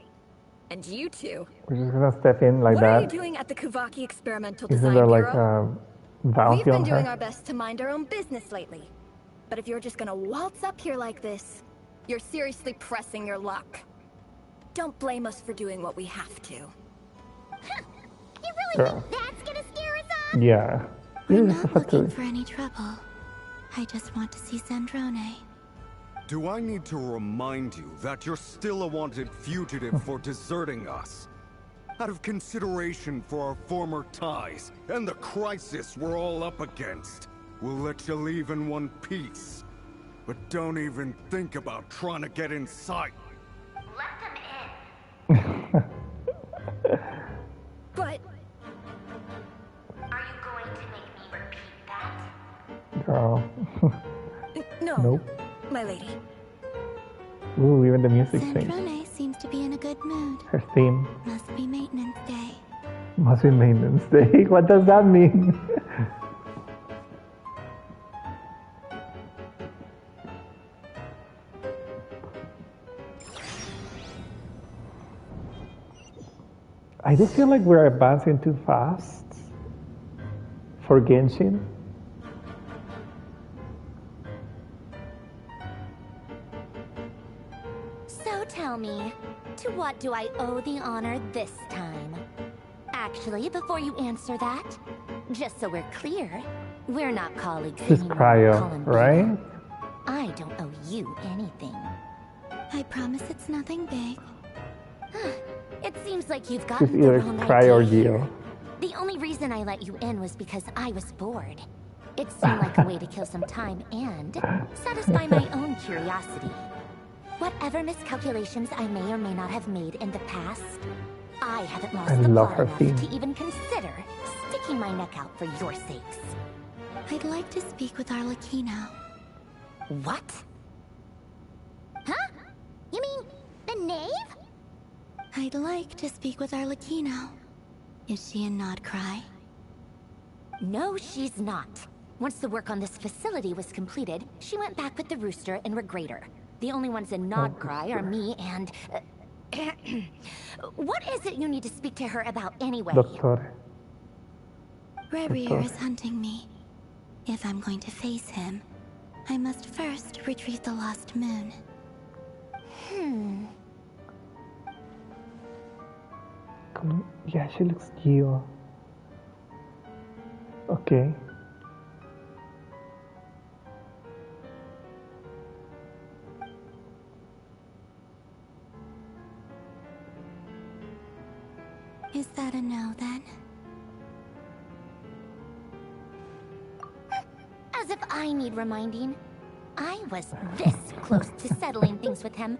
And you two? We're just gonna step in like What are you that. doing at the Kuvaki Experimental Isn't Design there like Bureau? a We've bounty been on doing her? our best to mind our own business lately. But if you're just gonna waltz up here like this, you're seriously pressing your luck. Don't blame us for doing what we have to. You really Girl. think that's gonna scare us off? Yeah. We're This is not so looking good. for any trouble. I just want to see Sandrone. Do I need to remind you that you're still a wanted fugitive for deserting us? Out of consideration for our former ties and the crisis we're all up against, we'll let you leave in one piece. But don't even think about trying to get inside. Let them in. But Are you going to make me repeat that? Girl. no, Nope. my lady. Ooh, even the music changes. Sandrone seems to be in a good mood. Her theme. Must be maintenance. Must be maintenance day. What does that mean? I do feel like we're advancing too fast for Genshin. So tell me, to what do I owe the honor this time? Actually, before you answer that, just so we're clear, we're not colleagues This is anymore, cryo, right? I don't owe you anything. I promise it's nothing big. It seems like you've It's gotten the either wrong cry or idea. deal. The only reason I let you in was because I was bored. It seemed like a way to kill some time and satisfy my own curiosity. Whatever miscalculations I may or may not have made in the past, I haven't lost I the love plot her enough theme. to even consider sticking my neck out for your sakes. I'd like to speak with Arlecchino. What? Huh? You mean the knave? I'd like to speak with Arlecchino. Is she a Nodcry? No, she's not. Once the work on this facility was completed, she went back with the rooster and Regrator. The only ones in Nodcry are me and... what is it you need to speak to her about anyway? Doctor. Rerir is hunting me. If I'm going to face him, I must first retrieve the lost moon. Yeah, she looks cute. Okay. Is that a no, then? As if I need reminding. I was this close to settling things with him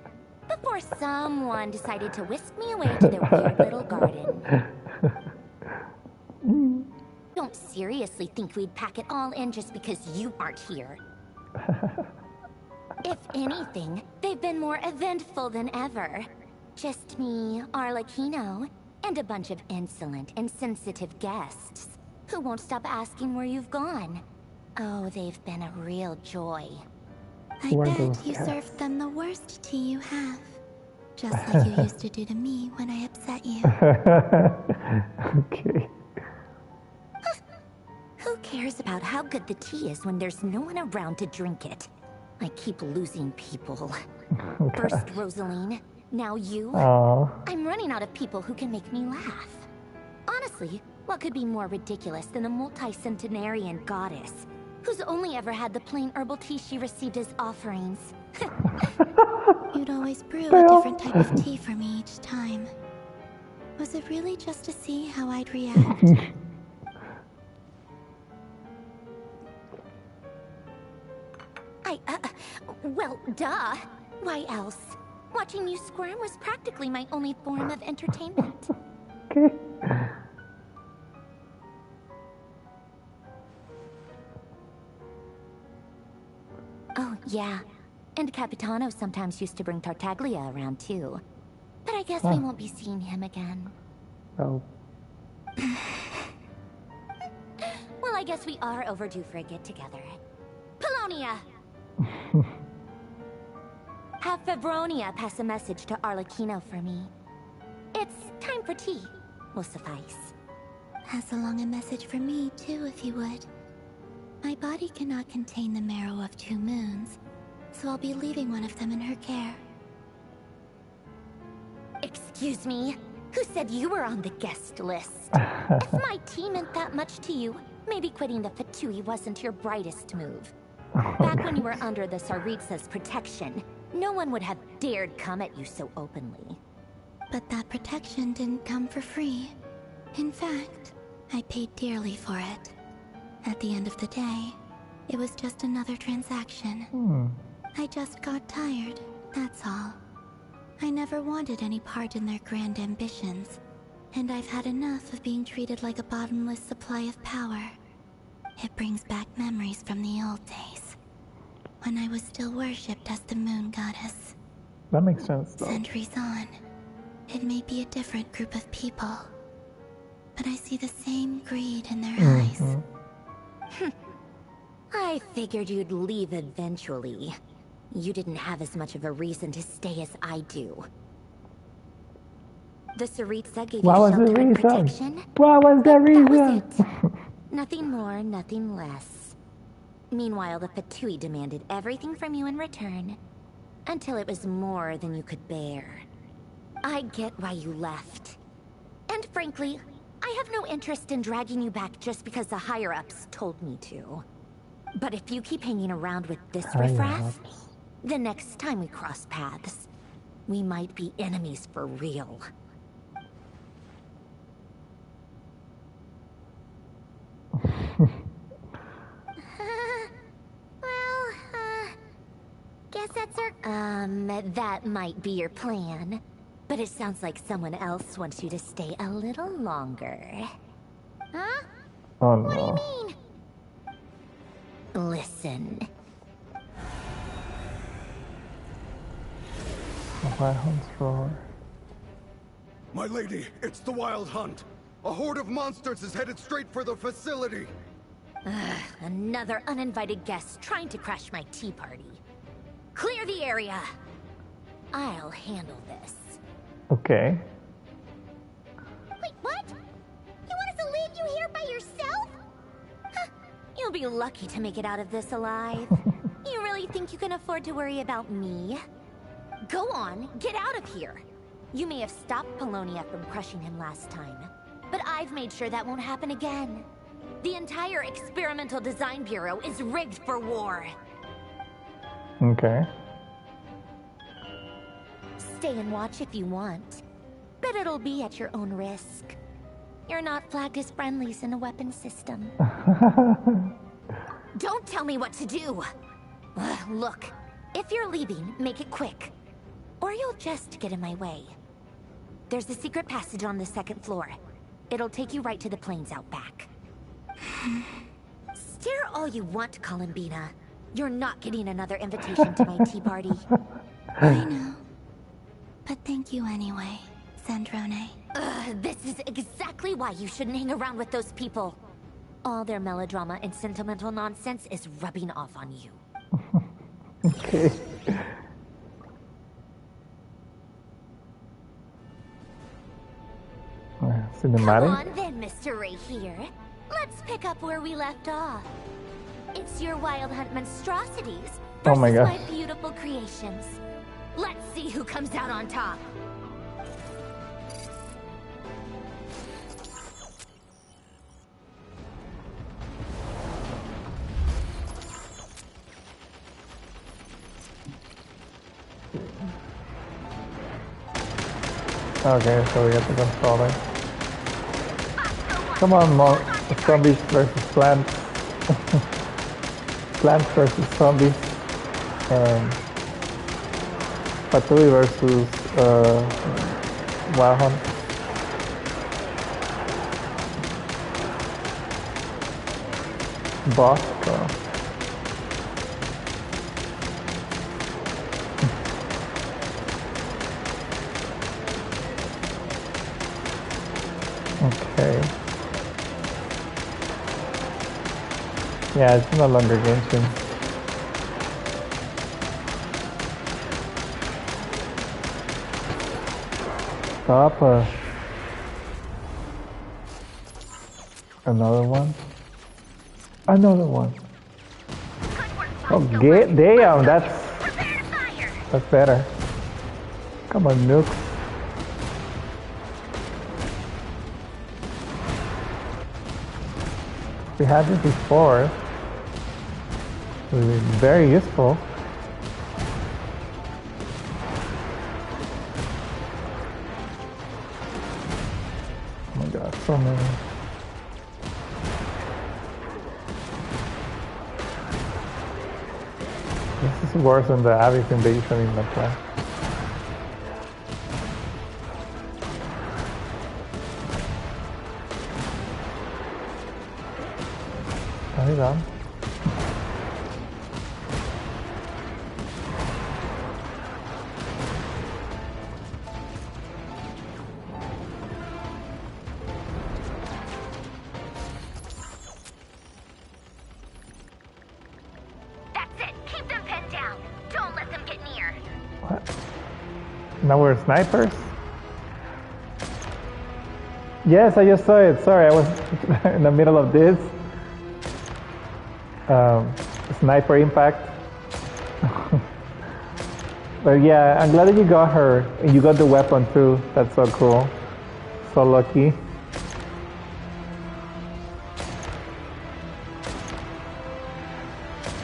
before someone decided to whisk me away to their weird little garden. Don't seriously think we'd pack it all in just because you aren't here. If anything, they've been more eventful than ever. Just me, Arlecchino, and a bunch of insolent and sensitive guests who won't stop asking where you've gone. Oh, they've been a real joy. I bet you served them the worst tea you have. Just like you used to do to me when I upset you. Okay. Who cares about how good the tea is when there's no one around to drink it? I keep losing people. First Rosaline, now you. Aww. I'm running out of people who can make me laugh. Honestly, what could be more ridiculous than a multi-centenarian goddess who's only ever had the plain herbal tea she received as offerings? You'd always brew a different type of tea for me each time. Was it really just to see how I'd react? Well, duh. Why else? Watching you squirm was practically my only form of entertainment. Okay. Oh, yeah. And Capitano sometimes used to bring Tartaglia around, too. But I guess we won't be seeing him again. Oh. Well, I guess we are overdue for a get-together. Polonia! Have Febronia pass a message to Arlecchino for me. It's time for tea. Will suffice. Pass along a message for me, too, if you would. My body cannot contain the marrow of 2 moons, so I'll be leaving one of them in her care. Excuse me? Who said you were on the guest list? If my tea meant that much to you, maybe quitting the Fatui wasn't your brightest move. Back when you were under the Tsaritsa's protection, no one would have dared come at you so openly. But that protection didn't come for free. In fact, I paid dearly for it. At the end of the day, it was just another transaction. I just got tired, that's all. I never wanted any part in their grand ambitions, and I've had enough of being treated like a bottomless supply of power. It brings back memories from the old days, when I was still worshipped as the moon goddess. That makes sense, though. Centuries on, it may be a different group of people, but I see the same greed in their eyes. I figured you'd leave eventually. You didn't have as much of a reason to stay as I do. The Saritsa gave you shelter and protection. What was the reason? That was it. Nothing more, nothing less. Meanwhile, the Fatui demanded everything from you in return, until it was more than you could bear. I get why you left. And frankly, I have no interest in dragging you back just because the higher-ups told me to. But if you keep hanging around with this riffraff, the next time we cross paths, we might be enemies for real. Guess that's our... That might be your plan. But it sounds like someone else wants you to stay a little longer. Huh? Oh What do no. you mean? Listen. The Wild Hunt's roar. My lady, it's the Wild Hunt. A horde of monsters is headed straight for the facility. Another uninvited guest trying to crash my tea party. Clear the area. I'll handle this. Okay. Wait, what? You want us to leave you here by yourself? You'll be lucky to make it out of this alive. You really think you can afford to worry about me? Go on, get out of here. You may have stopped Polonia from crushing him last time, but I've made sure that won't happen again. The entire Experimental Design Bureau is rigged for war. Okay. Stay and watch if you want, but it'll be at your own risk. You're not flagged as friendlies in the weapon system. Don't tell me what to do! Look, if you're leaving, make it quick. Or you'll just get in my way. There's a secret passage on the second floor. It'll take you right to the plains out back. Stare all you want, Columbina. You're not getting another invitation to my tea party. I know. But thank you anyway, Sandrone. This is exactly why you shouldn't hang around with those people. All their melodrama and sentimental nonsense is rubbing off on you. Okay. Cinematic? Come on then, Mr. Ray here. Let's pick up where we left off. It's your Wild Hunt monstrosities Oh my versus gosh. my beautiful creations. Let's see who comes out on top. Okay, so we get the controller. Come on, zombies versus plants. Plants versus zombies. Fatui versus Wild Hunt. Boss. Okay. Yeah, it's no longer Genshin. Stop. Another one. Another one. Oh, damn, that's better. Come on, Nook. We had this before. It was very useful. Oh my god, so many. This is worse than the Abyss invasion in the plan. Are you done? Now we're snipers? Yes, I just saw it. Sorry, I was in the middle of this. Sniper impact. But yeah, I'm glad that you got her. And you got the weapon too. That's so cool. So lucky.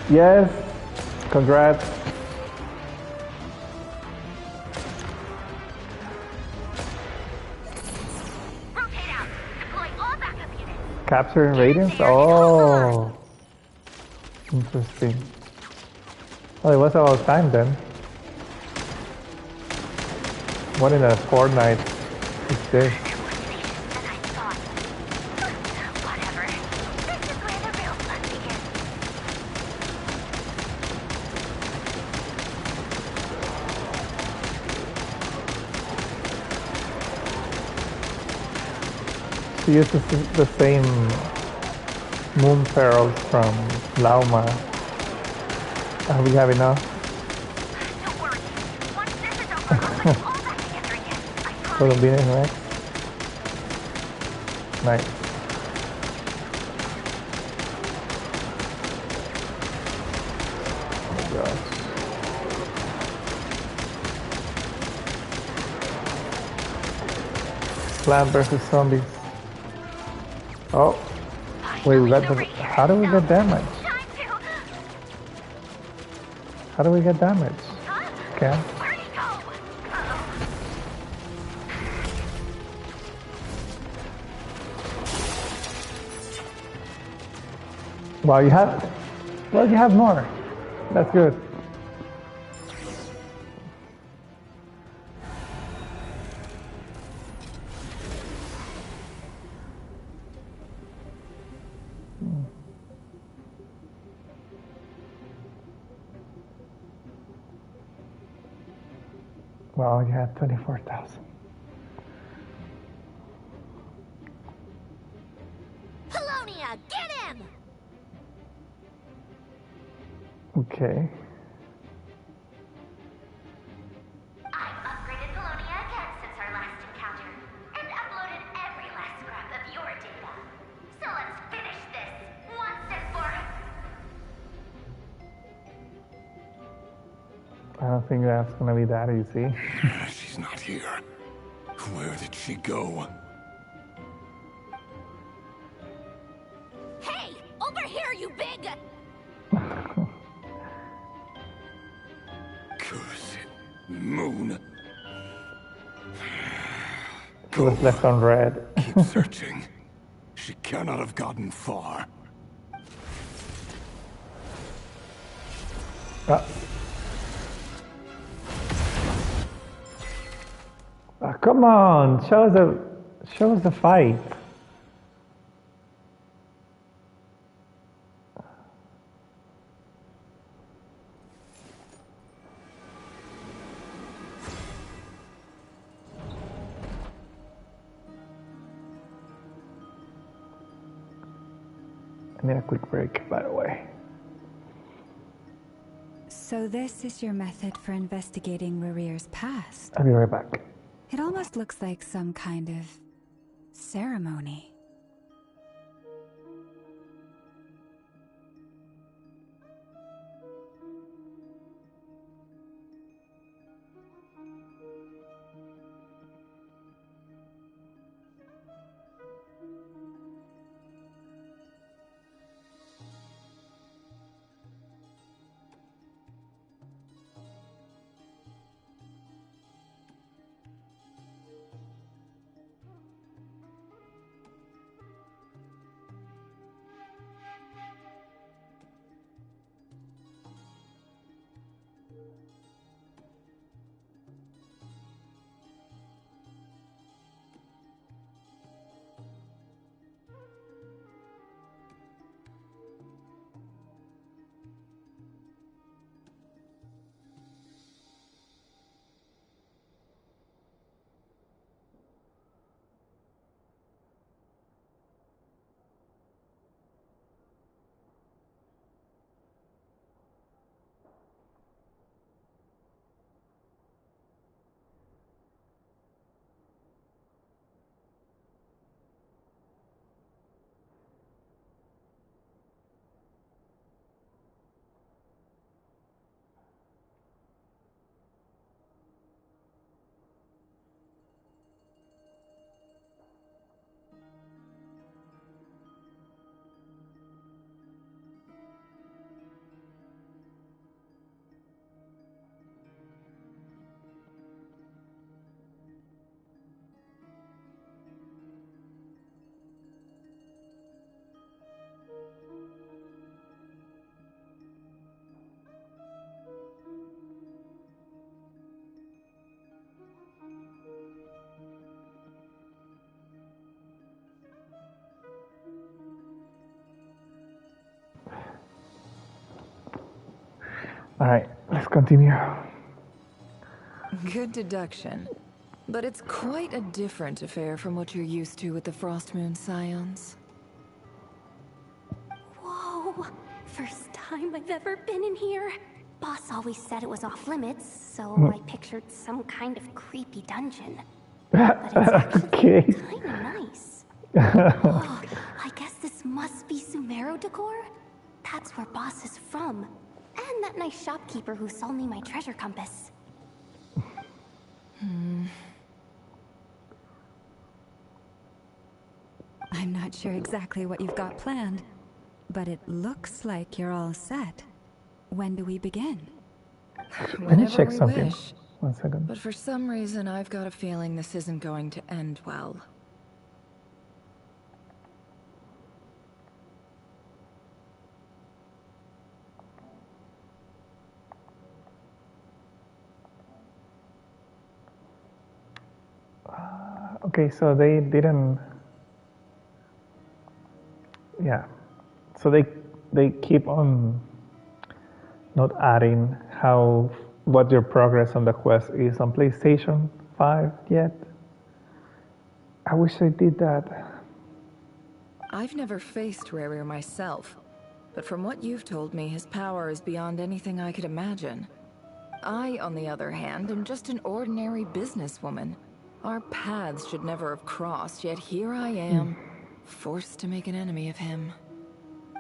Yes. Congrats. Capturing radiance? Oh. Interesting. Well, it was about time then. What in a fortnight is this? She uses the same moon perils from Lauma. We have enough. Columbine next. Nice. Oh my gosh. Plant versus zombies. Oh. Wait, we got the... How do we get damage? How do we get damage? Okay. Well, you have... Well, you have more. That's good. Well, you have 24,000. Polonia, get him! Okay. I've upgraded Polonia again since our last encounter, and uploaded every last scrap of your data. So let's finish this once and for all. I don't think that's gonna be that easy. She's not here. Where did she go? Hey! Over here, you big... Cursed moon. It was left on red. Keep searching. She cannot have gotten far. Come on, show us the fight. I need a quick break, by the way. So this is your method for investigating Rarir's past? I'll be right back. It almost looks like some kind of ceremony. All right, let's continue. Good deduction. But it's quite a different affair from what you're used to with the Frostmoon Scions. Whoa! First time I've ever been in here. Boss always said it was off limits, so I pictured some kind of creepy dungeon. But it's actually kind of nice. Oh, I guess this must be Sumero decor? That's where Boss is from. And that nice shopkeeper who sold me my treasure compass. I'm not sure exactly what you've got planned, but it looks like you're all set. When do we begin? Let me check something. Wish. 1 second. But for some reason, I've got a feeling this isn't going to end well. Okay, so they didn't. Yeah, so they keep on not adding what your progress on the quest is on PlayStation 5 yet. I wish I did that. I've never faced Rerir myself, but from what you've told me, his power is beyond anything I could imagine. I, on the other hand, am just an ordinary businesswoman. Our paths should never have crossed, yet here I am, forced to make an enemy of him.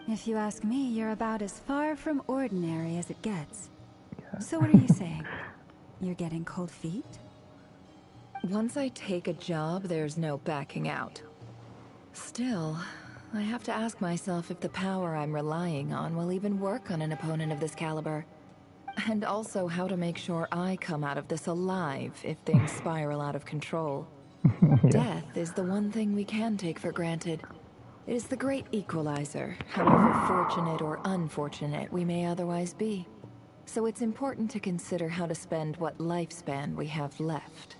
If you ask me, you're about as far from ordinary as it gets. Yeah. So what are you saying? You're getting cold feet? Once I take a job, there's no backing out. Still, I have to ask myself if the power I'm relying on will even work on an opponent of this caliber. And also how to make sure I come out of this alive if things spiral out of control. Yeah. Death is the one thing we can take for granted. It is the great equalizer, however fortunate or unfortunate we may otherwise be. So it's important to consider how to spend what lifespan we have left.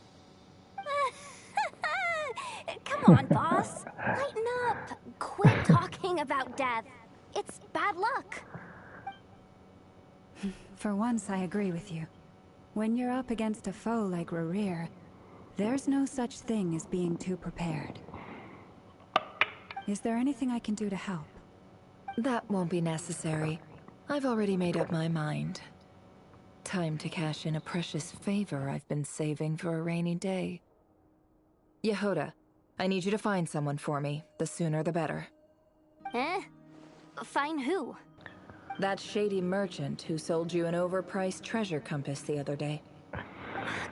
Come on, boss. Lighten up. Quit talking about death. It's bad luck. For once, I agree with you. When you're up against a foe like Rerir, there's no such thing as being too prepared. Is there anything I can do to help? That won't be necessary. I've already made up my mind. Time to cash in a precious favor I've been saving for a rainy day. Yehoda, I need you to find someone for me. The sooner the better. Find who? That shady merchant who sold you an overpriced treasure compass the other day.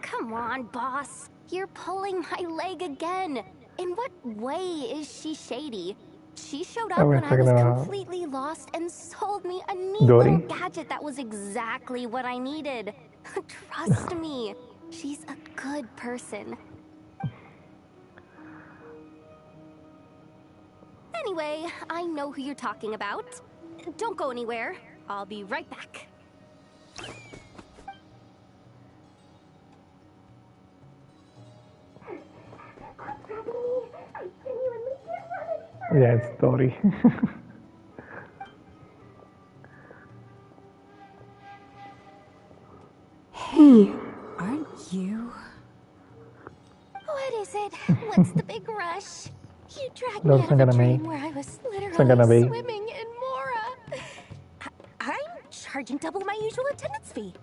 Come on, boss. You're pulling my leg again. In what way is she shady? She showed up when I was completely lost and sold me a neat little gadget that was exactly what I needed. Trust me, she's a good person. Anyway, I know who you're talking about. Don't go anywhere. I'll be right back. Yeah, it's Dory. Hey, aren't you? What is it? What's the big rush? You dragged me out of a dream where I was literally swimming in Mora. I'm charging double my usual attendance fee.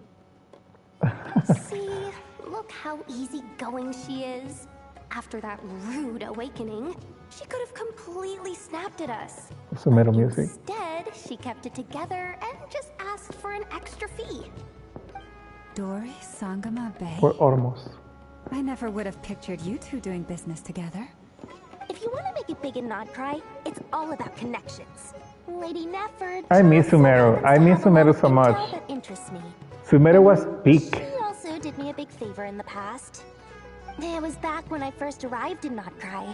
See, look how easygoing she is. After that rude awakening, she could have completely snapped at us. Sumero music. Instead, she kept it together and just asked for an extra fee. Dory, Sangama Bay? We're almost. I never would have pictured you two doing business together. If you want to make it big and not cry, it's all about connections. Lady Nefford. I miss Sumero. I miss Sumero so much. That interests me. Sumero was peak. She also did me a big favor in the past. It was back when I first arrived in Not Cry.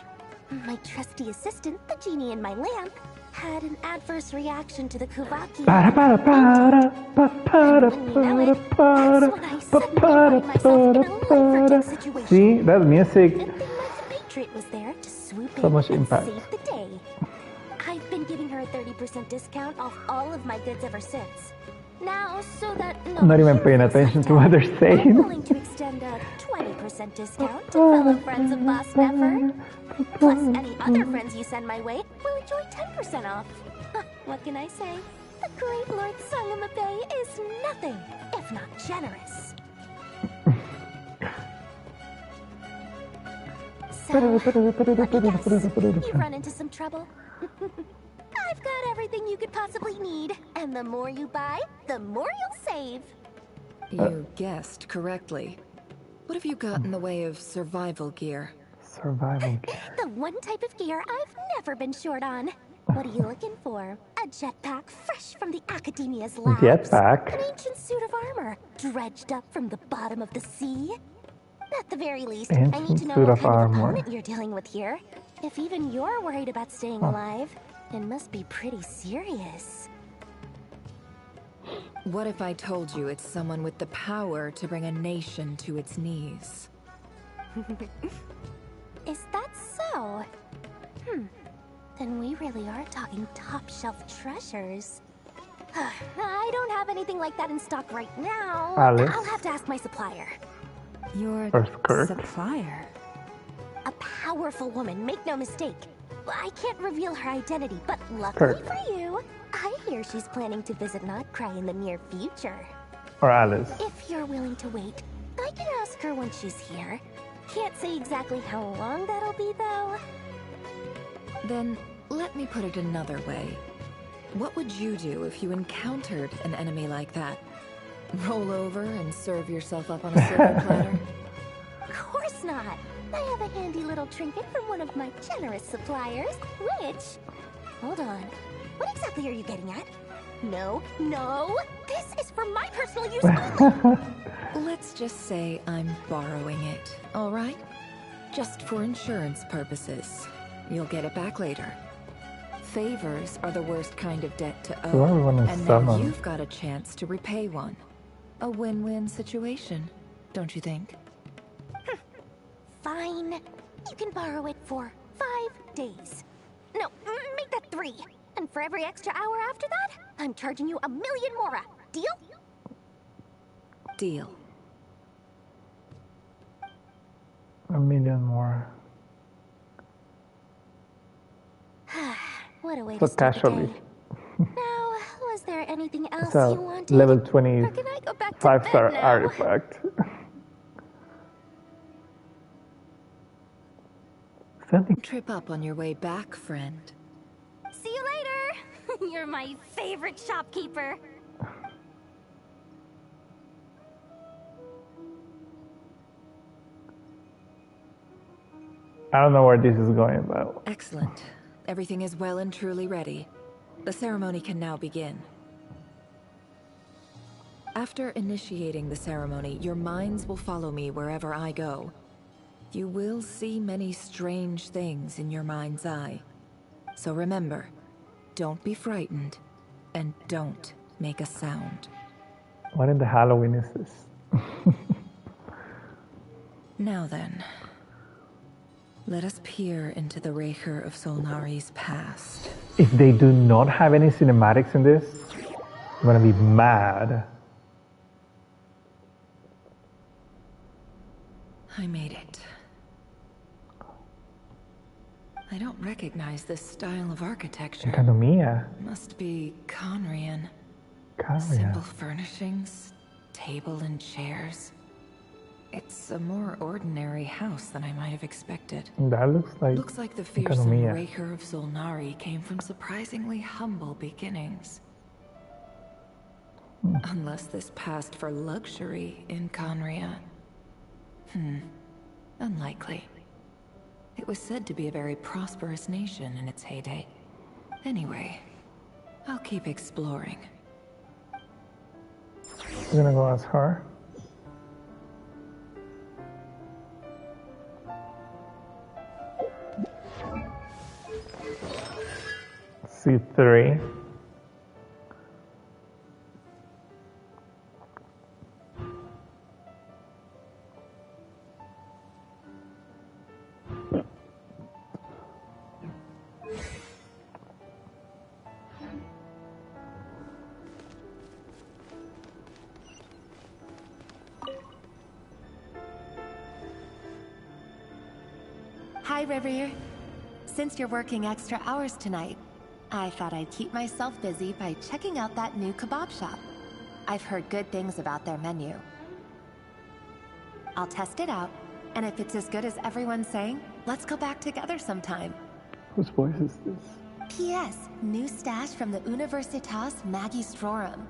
My trusty assistant, the genie in my lamp, had an adverse reaction to the Kuvaki. See, that music. Good thing my compatriot was there to swoop So in much and impact. save the day. I've been giving her a 30% discount off all of my goods ever since. Now, so that I'm not even paying attention to what they're I'm saying. willing to extend a 20% discount to fellow friends of Boss Never. Plus, any other friends you send my way will enjoy 10% off. What can I say? The great Lord Sangamabe is nothing if not generous. So, let me guess, you've run into some trouble? I've got everything you could possibly need, and the more you buy, the more you'll save. You guessed correctly. What have you got in the way of survival gear? Survival gear. The one type of gear I've never been short on. What are you looking for? A jetpack fresh from the Academia's labs? Jetpack? An ancient suit of armor dredged up from the bottom of the sea? At the very least, I Ancient need to know suit what of kind of armor. opponent you're dealing with here. If even you're worried about staying alive, it must be pretty serious. What if I told you it's someone with the power to bring a nation to its knees? Is that so? Then we really are talking top-shelf treasures. I don't have anything like that in stock right now. Alice. I'll have to ask my supplier. Your Skirt. supplier? A powerful woman, make no mistake. I can't reveal her identity, but luckily Kurt. for you, I hear she's planning to visit Notcry in the near future. Or Alice. If you're willing to wait, I can ask her when she's here. Can't say exactly how long that'll be, though. Then, let me put it another way. What would you do if you encountered an enemy like that? Roll over and serve yourself up on a silver platter? Of course not. I have a handy little trinket from one of my generous suppliers, which... Hold on. What exactly are you getting at? No, this is for my personal use only. Let's just say I'm borrowing it, all right? Just for insurance purposes. You'll get it back later. Favors are the worst kind of debt to So owe, everyone is and then summoned. you've got a chance to repay one. A win-win situation, don't you think? Fine. You can borrow it for 5 days. No, make that 3. And for every extra hour after that, I'm charging you 1,000,000 mora. Deal? Deal. 1,000,000 more. What a way So to start the casually. day. Now, was there anything else So you wanted? level Or can I go back to 25-star bed now? artifact. Something. Trip up on your way back, friend. See you later. You're my favorite shopkeeper. I don't know where this is going, but Excellent. Everything is well and truly ready. The ceremony can now begin. After initiating the ceremony, your minds will follow me wherever I go. You will see many strange things in your mind's eye. So remember, don't be frightened, and don't make a sound. what in the Halloween is this? Now then, let us peer into the Raker of Solnari's past. If they do not have any cinematics in this, I'm gonna be mad. I made it. I don't recognize this style of architecture. Economia. Must be Conrian. Conrian. Simple furnishings, table and chairs. It's a more ordinary house than I might have expected. That Looks like the fearsome Economia. Raker of Solnari came from surprisingly humble beginnings. Unless this passed for luxury in Conria. Unlikely. It was said to be a very prosperous nation in its heyday. Anyway, I'll keep exploring. We're gonna go ask her. C3. Hi, River. Since you're working extra hours tonight, I thought I'd keep myself busy by checking out that new kebab shop. I've heard good things about their menu. I'll test it out, and if it's as good as everyone's saying, let's go back together sometime. Whose voice is this? P.S. New stash from the Universitas Magistrorum.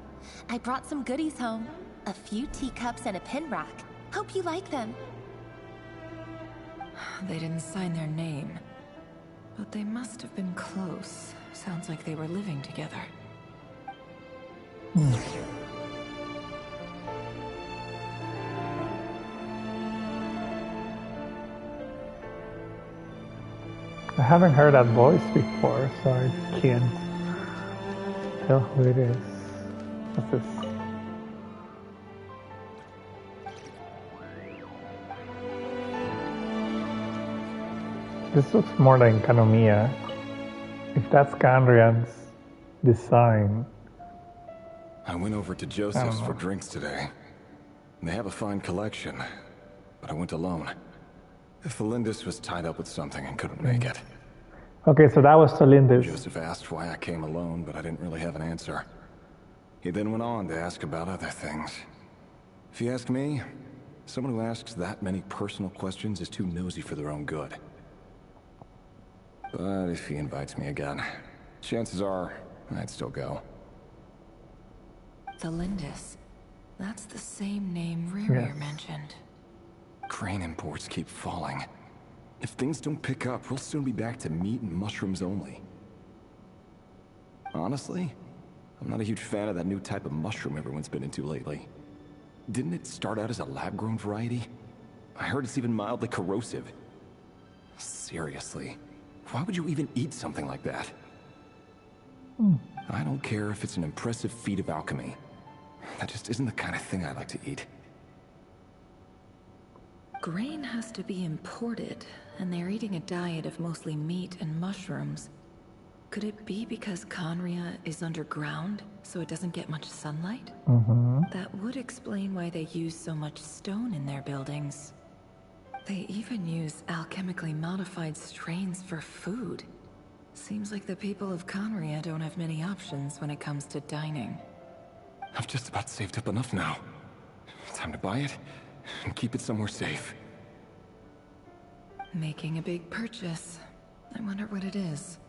I brought some goodies home. A few teacups and a pin rack. Hope you like them. They didn't sign their name. But they must have been close. Sounds like they were living together. I haven't heard that voice before, so I can't tell who it is. What's this? This looks more like Kanomiya. If that's Gandrian's design. I went over to Joseph's for drinks today. They have a fine collection, but I went alone. Felindus was tied up with something and couldn't make it. Okay, so that was Felindus. Joseph asked why I came alone, but I didn't really have an answer. He then went on to ask about other things. If you ask me, someone who asks that many personal questions is too nosy for their own good. But if he invites me again, chances are I'd still go. Felindus. That's the same name Rerir mentioned. Grain imports keep falling. If things don't pick up, we'll soon be back to meat and mushrooms only. Honestly, I'm not a huge fan of that new type of mushroom everyone's been into lately. Didn't it start out as a lab-grown variety? I heard it's even mildly corrosive. Seriously, why would you even eat something like that? I don't care if it's an impressive feat of alchemy. That just isn't the kind of thing I like to eat. Grain has to be imported, and they're eating a diet of mostly meat and mushrooms. Could it be because Conria is underground, so it doesn't get much sunlight? That would explain why they use so much stone in their buildings. They even use alchemically modified strains for food. Seems like the people of Conria don't have many options when it comes to dining. I've just about saved up enough now. Time to buy it and keep it somewhere safe. Making a big purchase. I wonder what it is.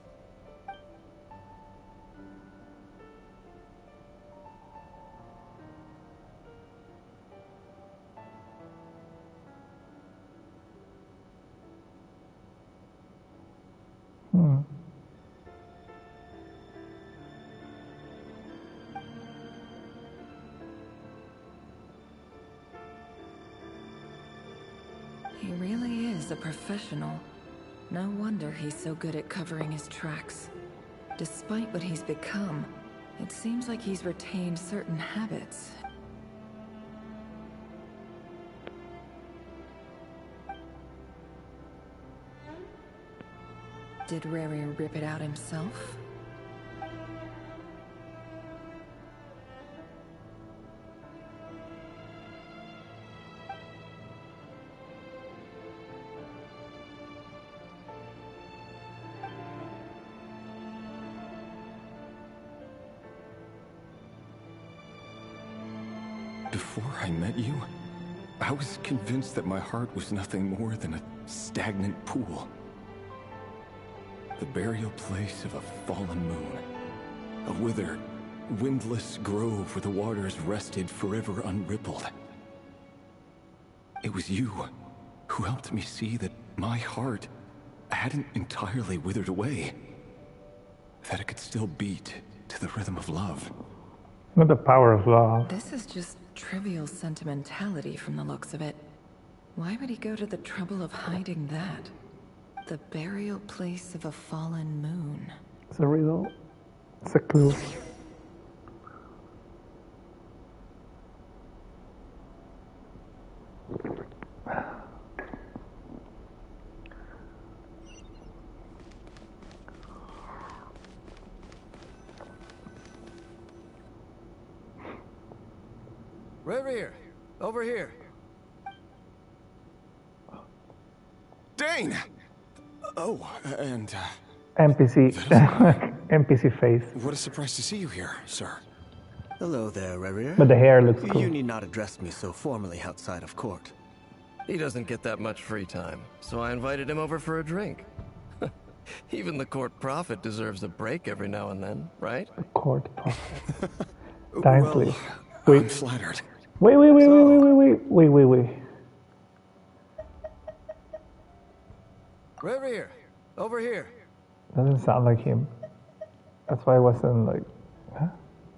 He really is a professional. No wonder he's so good at covering his tracks. Despite what he's become, it seems like he's retained certain habits. Did Rerir rip it out himself? Before I met you, I was convinced that my heart was nothing more than a stagnant pool. The burial place of a fallen moon. A withered, windless grove where the waters rested forever unrippled. It was you who helped me see that my heart hadn't entirely withered away. That it could still beat to the rhythm of love. Not the power of love. This is just trivial sentimentality from the looks of it. Why would he go to the trouble of hiding that? The burial place of a fallen moon. It's a riddle. It's a clue. Rerir, over here. Dane! Oh, and, NPC. NPC face. what a surprise to see you here, sir. Hello there, Rerir. But the hair looks cool. You need not address me so formally outside of court. He doesn't get that much free time, so I invited him over for a drink. Even the court prophet deserves a break every now and then, right? The court prophet. Time, Well, please. I'm flattered. Wait. Rerir, over here. Doesn't sound like him. That's why I wasn't like, huh?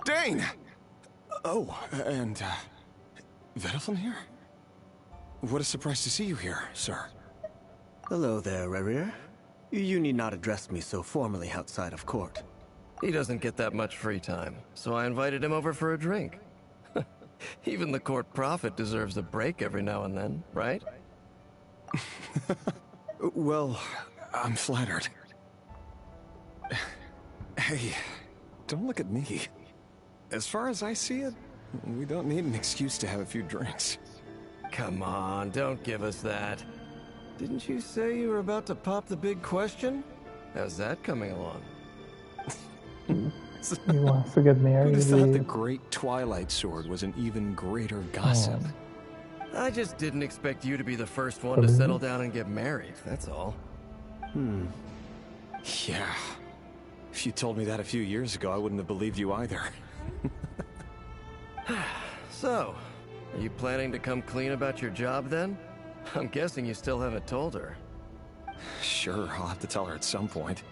Dane! Oh, and, Vediflin here? What a surprise to see you here, sir. Hello there, Rerir. You need not address me so formally outside of court. He doesn't get that much free time, so I invited him over for a drink. Even the court prophet deserves a break every now and then, right? Well, I'm flattered. Hey, don't look at me. As far as I see it, we don't need an excuse to have a few drinks. Come on, don't give us that. Didn't you say you were about to pop the big question? How's that coming along? He wants to get married. Who'd have thought the great Twilight Sword was an even greater gossip? I just didn't expect you to be the first one to settle down and get married, that's all. Yeah. If you told me that a few years ago, I wouldn't have believed you either. So, are you planning to come clean about your job then? I'm guessing you still haven't told her. Sure, I'll have to tell her at some point.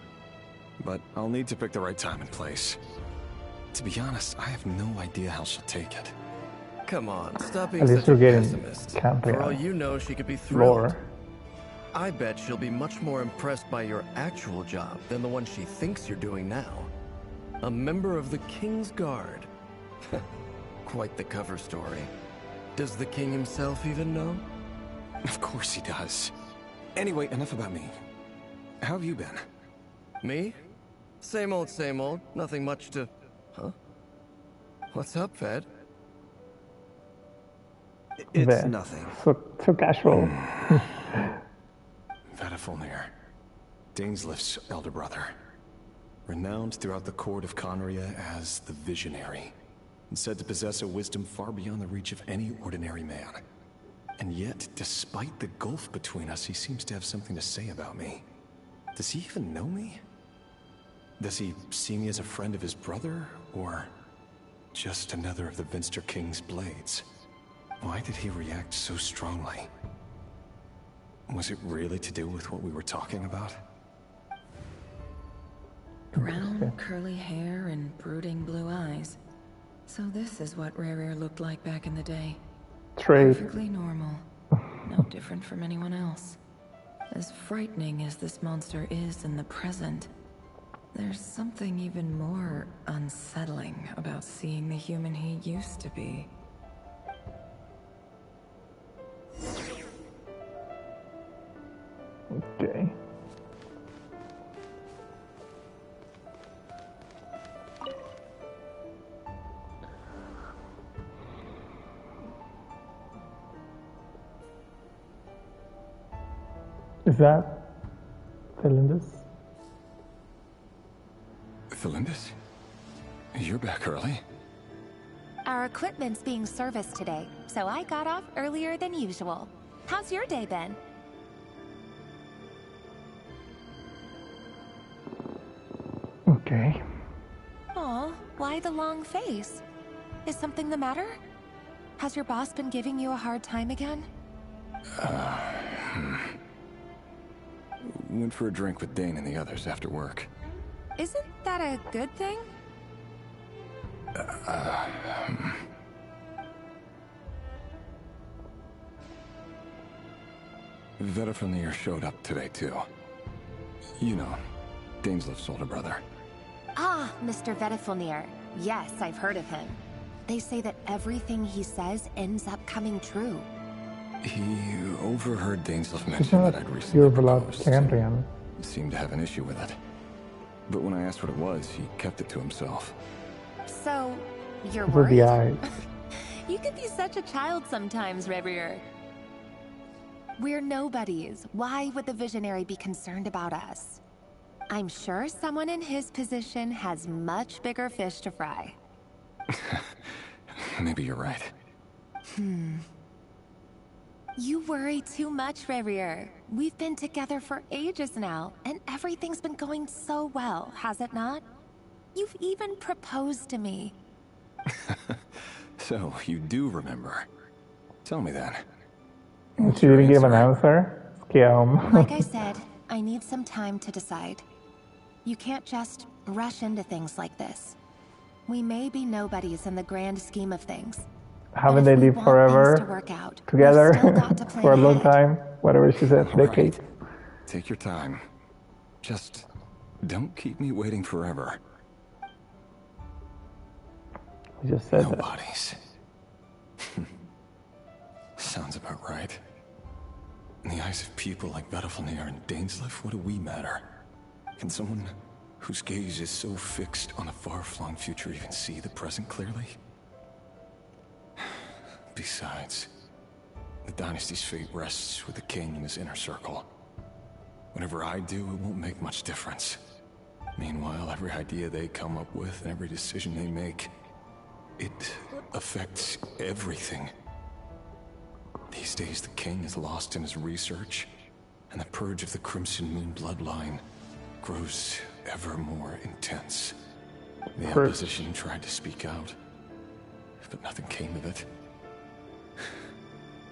But I'll need to pick the right time and place. To be honest, I have no idea how she'll take it. Come on, stop being At least such a we're getting pessimist. camping For all out. you know, she could be thrilled. Lore. I bet she'll be much more impressed by your actual job than the one she thinks you're doing now. A member of the King's Guard. Quite the cover story. Does the king himself even know? Of course he does. Anyway, enough about me. How have you been? Me? Same old, same old. Nothing much to... Huh? What's up, Ved? It's nothing. So casual. Vediflin, Dainslift's elder brother. Renowned throughout the court of Conria as the Visionary, and said to possess a wisdom far beyond the reach of any ordinary man. And yet, despite the gulf between us, he seems to have something to say about me. Does he even know me? Does he see me as a friend of his brother, or just another of the Vinster King's blades? Why did he react so strongly? Was it really to do with what we were talking about? Brown, curly hair and brooding blue eyes. So this is what Rerir looked like back in the day. Trade. Perfectly normal. No different from anyone else. As frightening as this monster is in the present, there's something even more unsettling about seeing the human he used to be. Okay. Is that Felindus? Felindus? You're back early. Our equipment's being serviced today, so I got off earlier than usual. How's your day been? Okay. Aw, why the long face? Is something the matter? Has your boss been giving you a hard time again? Went for a drink with Dane and the others after work. Isn't that a good thing? Vediflin showed up today too. You know, Dainslift's older brother. Ah, Mr. Vediflin. Yes, I've heard of him. They say that everything he says ends up coming true. He overheard Dainslift It's mention not that I'd recently your blood proposed. Cambrian. He seemed to have an issue with it. But when I asked what it was, he kept it to himself. So, you're With the worried? eyes. You can be such a child sometimes, Revier. We're nobodies. Why would the Visionary be concerned about us? I'm sure someone in his position has much bigger fish to fry. Maybe you're right. You worry too much, Rarier. We've been together for ages now, and everything's been going so well, has it not? You've even proposed to me. So, you do remember. Tell me then. She didn't give an answer. Like I said, I need some time to decide. You can't just rush into things like this. We may be nobodies in the grand scheme of things. Haven't they lived forever together for a long time? Whatever she said, decades. Right. Take your time. Just don't keep me waiting forever. You just said Nobodies. Sounds about right. In the eyes of people like Vedalfnir and Dainsleif, what do we matter? Can someone whose gaze is so fixed on a far-flung future even see the present clearly? Besides, the dynasty's fate rests with the king and his inner circle. Whatever I do, it won't make much difference. Meanwhile, every idea they come up with and every decision they make, it affects everything. These days, the king is lost in his research, and the purge of the Crimson Moon bloodline grows ever more intense. The opposition tried to speak out, but nothing came of it.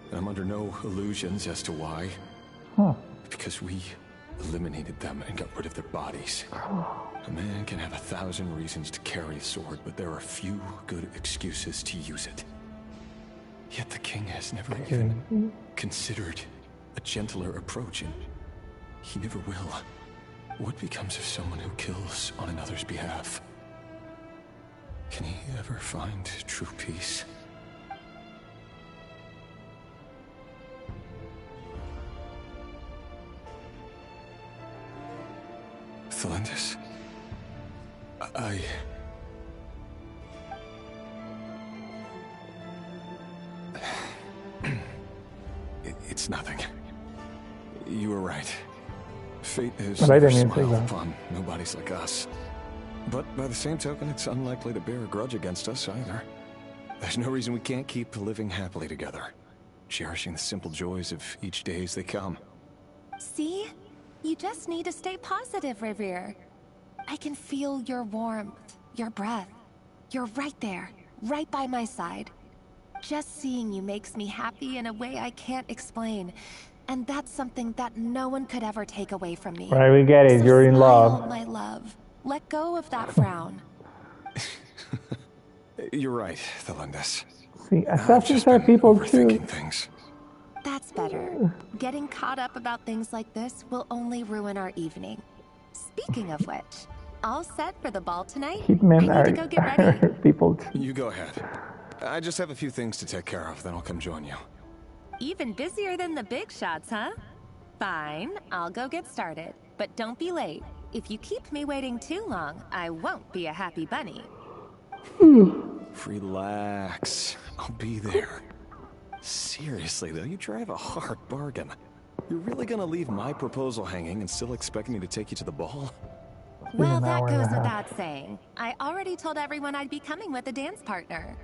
And I'm under no illusions as to why. Because we eliminated them and got rid of their bodies. A man can have 1,000 reasons to carry a sword, but there are few good excuses to use it. Yet the king has never even considered a gentler approach, and he never will. What becomes of someone who kills on another's behalf? Can he ever find true peace? Thelindis? It's nothing. You were right. Fate has never smiled upon nobodies like us. But by the same token, it's unlikely to bear a grudge against us either. There's no reason we can't keep living happily together, cherishing the simple joys of each day as they come. See? You just need to stay positive, Revere. I can feel your warmth, your breath. You're right there, right by my side. Just seeing you makes me happy in a way I can't explain. And that's something that no one could ever take away from me. Right, we get it. So You're in smile, love. my love. Let go of that frown. You're right, Thelindis. See, assassins are people too. Things. That's better. Getting caught up about things like this will only ruin our evening. Speaking of which, all set for the ball tonight? Hitmen I need to go get ready. are people too. You go ahead. I just have a few things to take care of, then I'll come join you. Even busier than the big shots, huh? Fine, I'll go get started. But don't be late. If you keep me waiting too long, I won't be a happy bunny. Relax. I'll be there. Seriously, though, you drive a hard bargain. You're really gonna leave my proposal hanging and still expect me to take you to the ball? Well, that goes without saying. I already told everyone I'd be coming with a dance partner.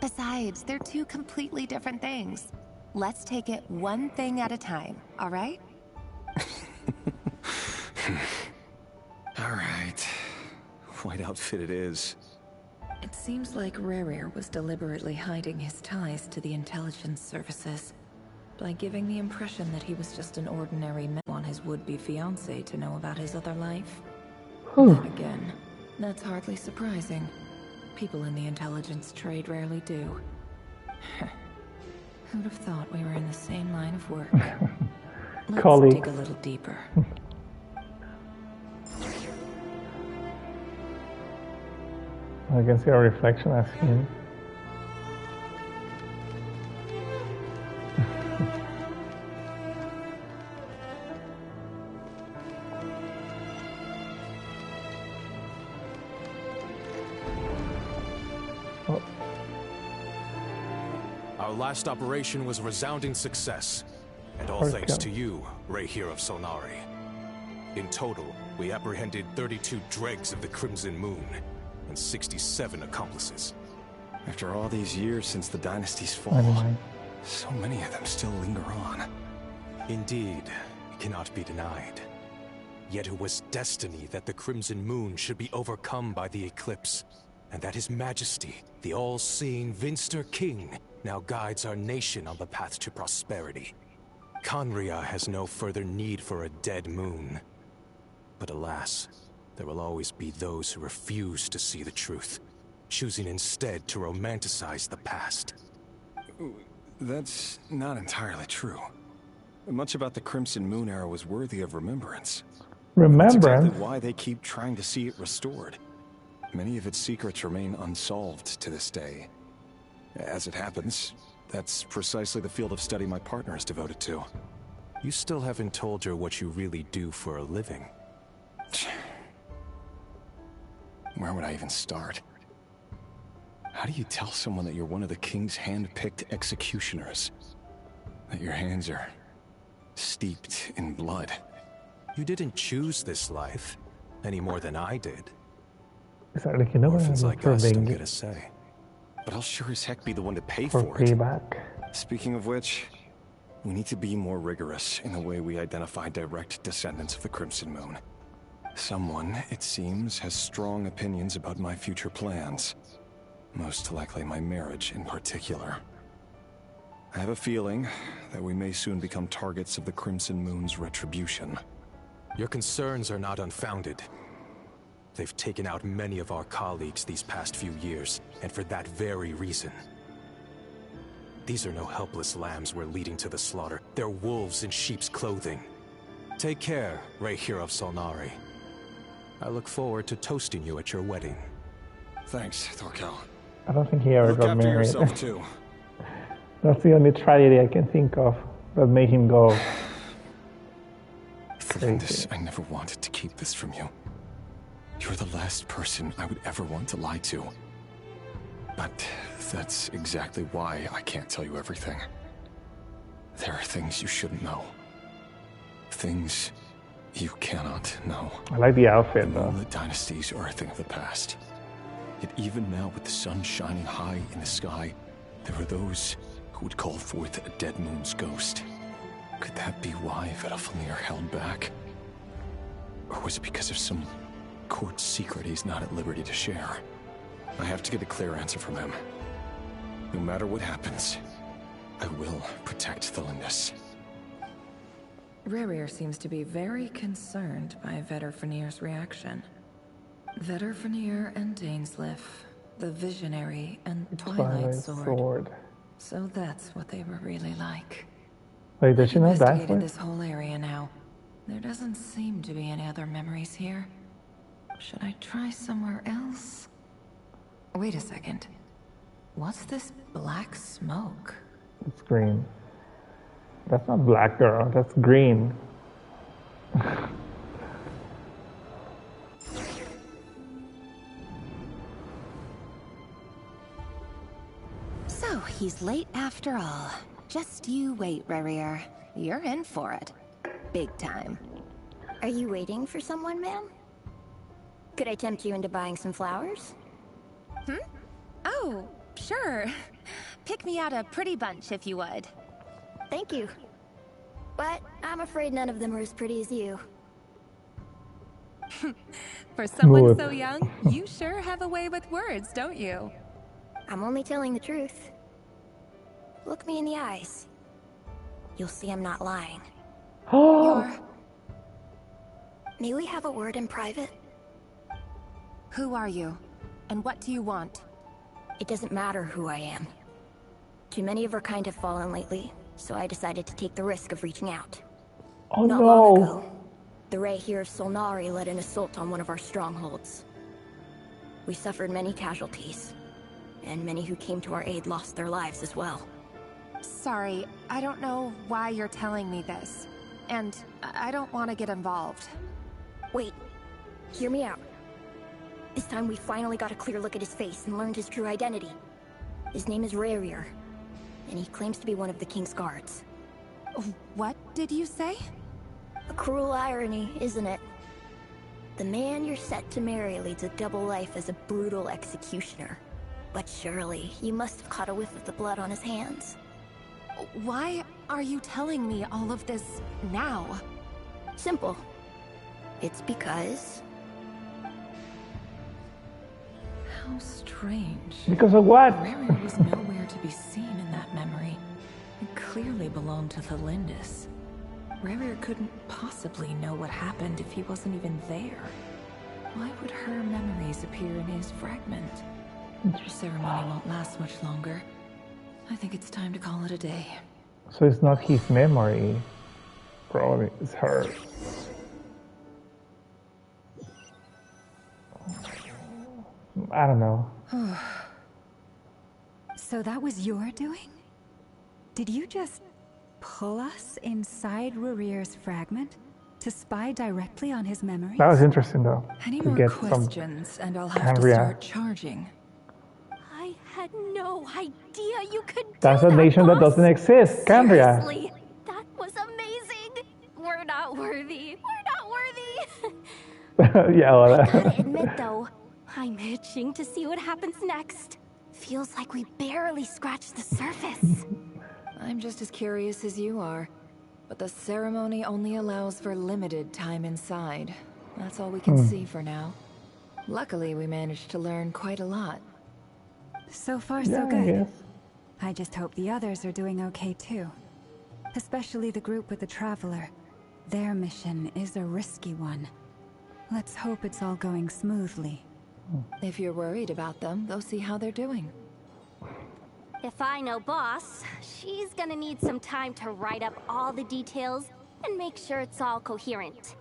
Besides, they're two completely different things. Let's take it one thing at a time, all right? All right. White outfit it is. It seems like Rerir was deliberately hiding his ties to the intelligence services by giving the impression that he was just an ordinary man on his would-be fiancé to know about his other life. Then again, that's hardly surprising. People in the intelligence trade rarely do. Who'd have thought we were in the same line of work? Let's dig a little deeper. I can see our reflection as him. Our last operation was a resounding success. And all thanks to you, Rayhir of Solnari. In total, we apprehended 32 dregs of the Crimson Moon, and 67 accomplices. After all these years since the dynasty's fall, so many of them still linger on. Indeed, it cannot be denied. Yet it was destiny that the Crimson Moon should be overcome by the eclipse, and that His Majesty, the all-seeing Vinster King, now guides our nation on the path to prosperity. Conria has no further need for a dead moon. But alas, there will always be those who refuse to see the truth, choosing instead to romanticize the past. That's not entirely true. Much about the Crimson Moon era was worthy of remembrance. That's exactly why they keep trying to see it restored. Many of its secrets remain unsolved to this day. As it happens, that's precisely the field of study my partner is devoted to. You still haven't told her what you really do for a living. Where would I even start? How do you tell someone that you're one of the King's hand-picked executioners? That your hands are steeped in blood? You didn't choose this life, any more than I did. Orphans like us don't get a say. But I'll sure as heck be the one to pay for it. Payback. Speaking of which, we need to be more rigorous in the way we identify direct descendants of the Crimson Moon. Someone, it seems, has strong opinions about my future plans. Most likely my marriage in particular. I have a feeling that we may soon become targets of the Crimson Moon's retribution. Your concerns are not unfounded. They've taken out many of our colleagues these past few years, and for that very reason. These are no helpless lambs we're leading to the slaughter. They're wolves in sheep's clothing. Take care, Rayhir of Solnari. I look forward to toasting you at your wedding. Thanks, Thorkel. I don't think he ever got married. Yourself too. That's the only tragedy I can think of that made him go. Felindis, I never wanted to keep this from you. You're the last person I would ever want to lie to. But that's exactly why I can't tell you everything. There are things you shouldn't know. Things you cannot know. I like the outfit, though. The dynasties are a thing of the past. Yet even now, with the sun shining high in the sky, there are those who would call forth a dead moon's ghost. Could that be why Vedalfnir held back? Or was it because of some court secret he's not at liberty to share? I have to get a clear answer from him. No matter what happens, I will protect Felindis. Rerir seems to be very concerned by Vedalfnir's reaction. Vedalfnir and Dainsleif, the Visionary and Twilight Sword. So that's what they were really like. Wait, does she know that? Investigated this whole area now. There doesn't seem to be any other memories here. Should I try somewhere else? Wait a second. What's this black smoke? It's green. That's not black, girl. That's green. So, he's late after all. Just you wait, Rerir. You're in for it. Big time. Are you waiting for someone, ma'am? Could I tempt you into buying some flowers? Oh, sure. Pick me out a pretty bunch if you would. Thank you. But I'm afraid none of them are as pretty as you. For someone so young, you sure have a way with words, don't you? I'm only telling the truth. Look me in the eyes. You'll see I'm not lying. May we have a word in private? Who are you? And what do you want? It doesn't matter who I am. Too many of our kind have fallen lately, so I decided to take the risk of reaching out. Oh Not no! long ago, the Rayhir of Solnari led an assault on one of our strongholds. We suffered many casualties, and many who came to our aid lost their lives as well. Sorry, I don't know why you're telling me this. And I don't want to get involved. Wait, hear me out. This time we finally got a clear look at his face and learned his true identity. His name is Rerir, and he claims to be one of the King's guards. What did you say? A cruel irony, isn't it? The man you're set to marry leads a double life as a brutal executioner. But surely, you must have caught a whiff of the blood on his hands. Why are you telling me all of this now? Simple. It's because... How strange. Because of what? Rary was nowhere to be seen in that memory. It clearly belonged to the Lindis. Rary couldn't possibly know what happened if he wasn't even there. Why would her memories appear in his fragment? The ceremony won't last much longer. I think it's time to call it a day. So it's not his memory. Probably it's hers. I don't know. So that was your doing? Did you just pull us inside Rurir's fragment to spy directly on his memories? That was interesting, though. Any to more get questions, and I'll have to Cambria. start charging. I had no idea you could do That's a that, nation that boss. doesn't exist, Cambria. Seriously, that was amazing. We're not worthy. We're not worthy. Yeah, well, I gotta admit, though, I'm itching to see what happens next. Feels like we barely scratched the surface. I'm just as curious as you are. But the ceremony only allows for limited time inside. That's all we can see for now. Luckily, we managed to learn quite a lot. So far, Yeah, so I good. guess. I just hope the others are doing okay too. Especially the group with the Traveler. Their mission is a risky one. Let's hope it's all going smoothly. If you're worried about them, go see how they're doing. If I know Boss, she's gonna need some time to write up all the details and make sure it's all coherent.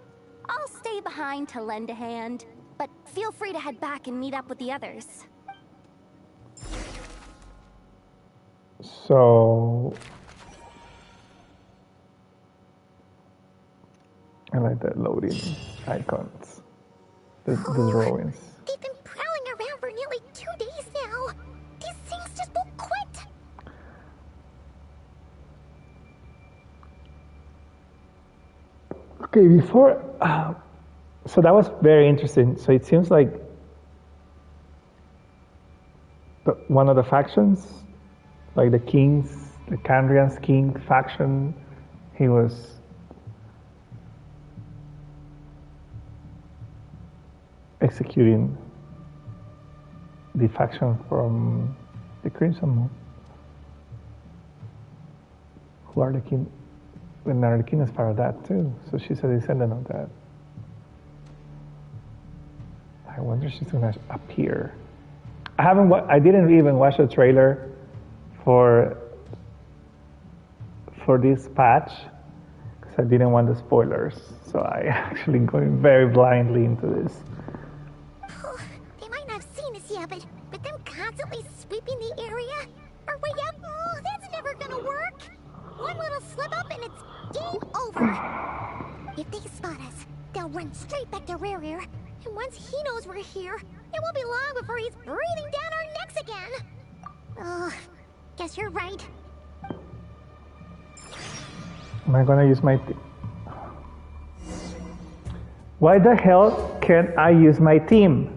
I'll stay behind to lend a hand, but feel free to head back and meet up with the others. So I like that loading icons. The drawings. They've been prowling around for nearly 2 days now. These things just won't quit. Okay, before, so that was very interesting. So it seems like one of the factions, like the Kings, the Kandrian's King faction, he was executing the faction from the Crimson Moon, who are the king. And Archon is part of that too, so she's a descendant of that. I wonder if she's gonna appear. I didn't even watch the trailer for this patch because I didn't want the spoilers. So I actually going very blindly into this. They might not have seen us yet, but them constantly sweeping the area? Our way out? Oh, that's never gonna work. One little slip up and it's game over. If they spot us, they'll run straight back to Rare. And once he knows we're here, it won't be long before he's breathing down our necks again. Oh, guess you're right. Am I gonna use my Why the hell can't I use my team?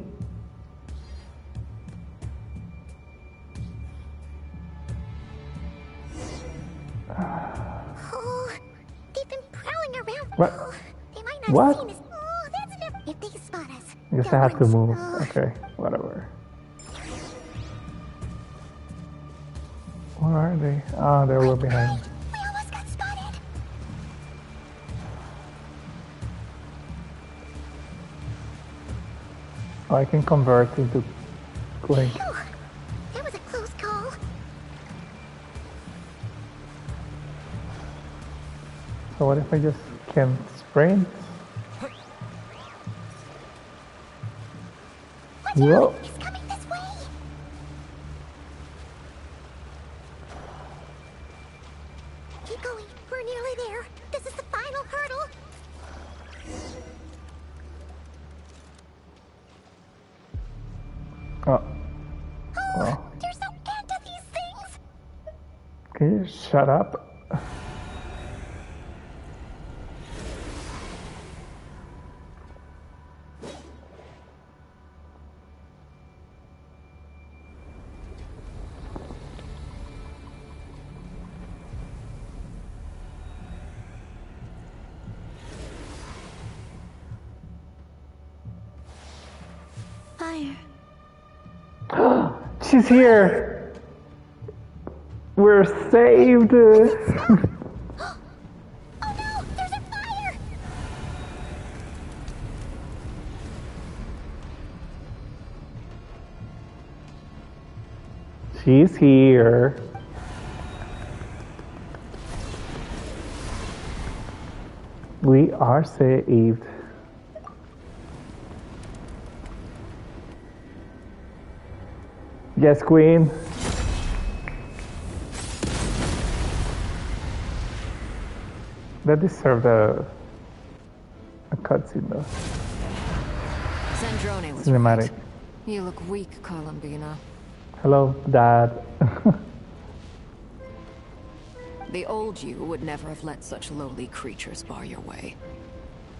Oh, they've been prowling around. What? Oh, they might not have What? seen us. Oh, that's never. If they spot us, I guess they'll I have to run move. Okay, whatever. Where are they? Ah, they were behind. We almost got spotted. Oh, I can convert into going. Phew, that was a close call. So what if I just can sprint? Whoa. He's coming this way. Keep going. We're nearly there. This is the final hurdle. Oh. Well, There's no end to these things. can you shut up? fire. She's here! We're saved! She's here. We are saved. Yes, Queen. That deserved a cutscene though. Sandrone was Cinematic. right. You look weak, Columbina. Hello, Dad. The old you would never have let such lowly creatures bar your way.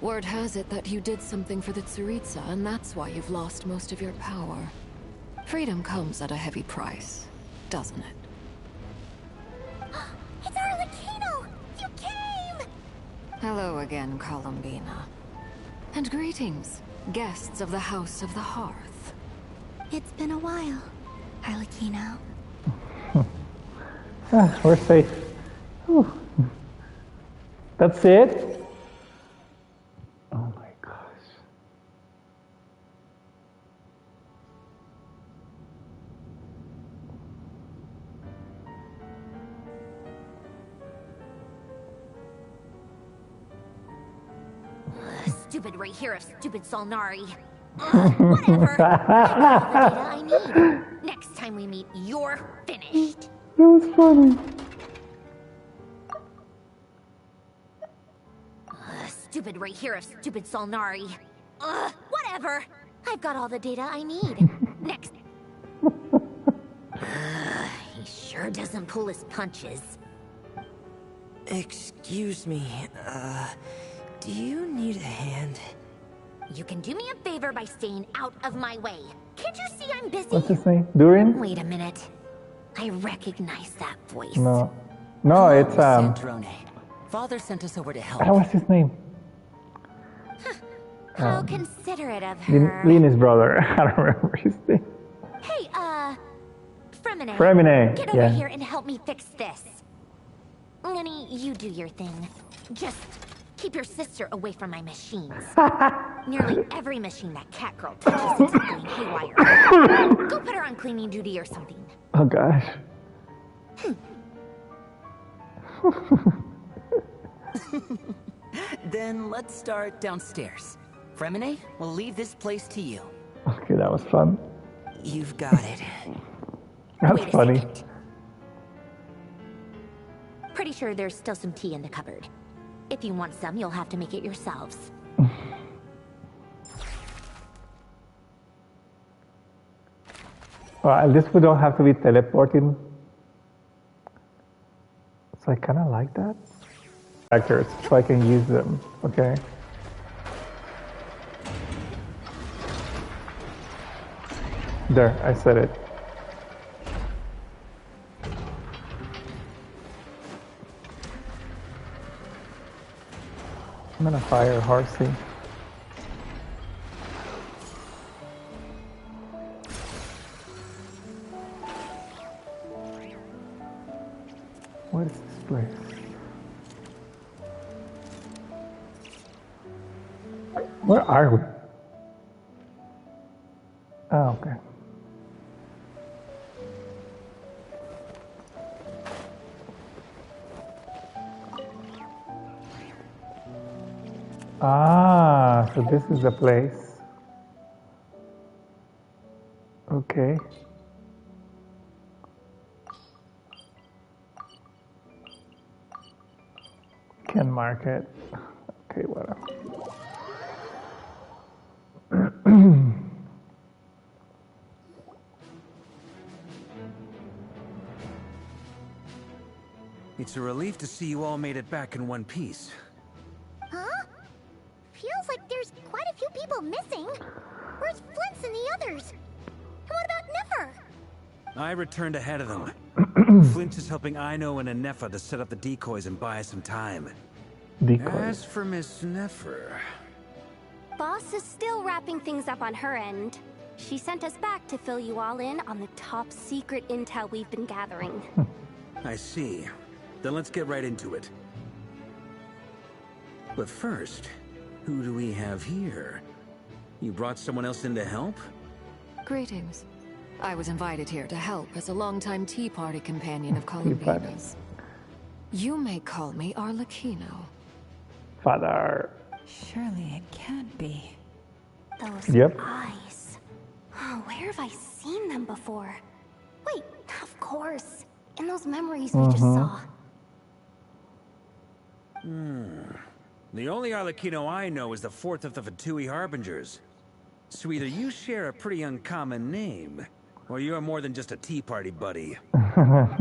Word has it that you did something for the Tsaritsa, and that's why you've lost most of your power. Freedom comes at a heavy price, doesn't it? It's Arlecchino! You came! Hello again, Columbina. And greetings, guests of the House of the Hearth. It's been a while, Arlecchino. We're safe. Whew. That's it? Oh my gosh. Stupid right here of stupid Solnari. Whatever. I have all the data I need. Next time we meet, you're finished. That was funny. Stupid right here of stupid Solnari. Whatever. I've got all the data I need. Next. He sure doesn't pull his punches. Excuse me, do you need a hand? You can do me a favor by staying out of my way. Can't you see I'm busy? What's his name? Durin? Wait a minute. I recognize that voice. No. No, it's Sandrone. Father sent us over to help. What's his name? How considerate of her. Lina's brother. I don't remember his name. Hey, Fremine. Fremine, Get over yeah. here and help me fix this. Lenny, you do your thing. Just keep your sister away from my machines. Nearly every machine that cat girl touches is going haywire. Go put her on cleaning duty or something. Oh gosh. Then let's start downstairs. Fremine, we'll leave this place to you. Okay, that was fun. You've got it. That's funny. Pretty sure there's still some tea in the cupboard. If you want some, you'll have to make it yourselves. Well, at least we don't have to be teleporting. So I kind of like that. Actors, so I can use them, okay? There, I said it. I'm gonna fire Horsey. What is this place? Where are we? Oh, okay. Ah, so this is the place. Okay. Can mark it. Okay, whatever. It's a relief to see you all made it back in one piece. Huh? Feels like there's quite a few people missing. Where's Flint's and the others? And what about Nefer? I returned ahead of them. Flint is helping Ino and Anefa to set up the decoys and buy us some time. Decoys. As for Miss Nefer... Boss is still wrapping things up on her end. She sent us back to fill you all in on the top secret intel we've been gathering. I see. Then let's get right into it. But first, who do we have here? You brought someone else in to help? Greetings. I was invited here to help as a longtime Tea Party companion of Columbina's. You may call me Arlecchino. Father. Surely it can't be. Those Yep. eyes. Oh, where have I seen them before? Wait, of course. In those memories we just saw. The only Arlecchino I know is the fourth of the Fatui Harbingers. So either you share a pretty uncommon name, or you're more than just a Tea Party buddy.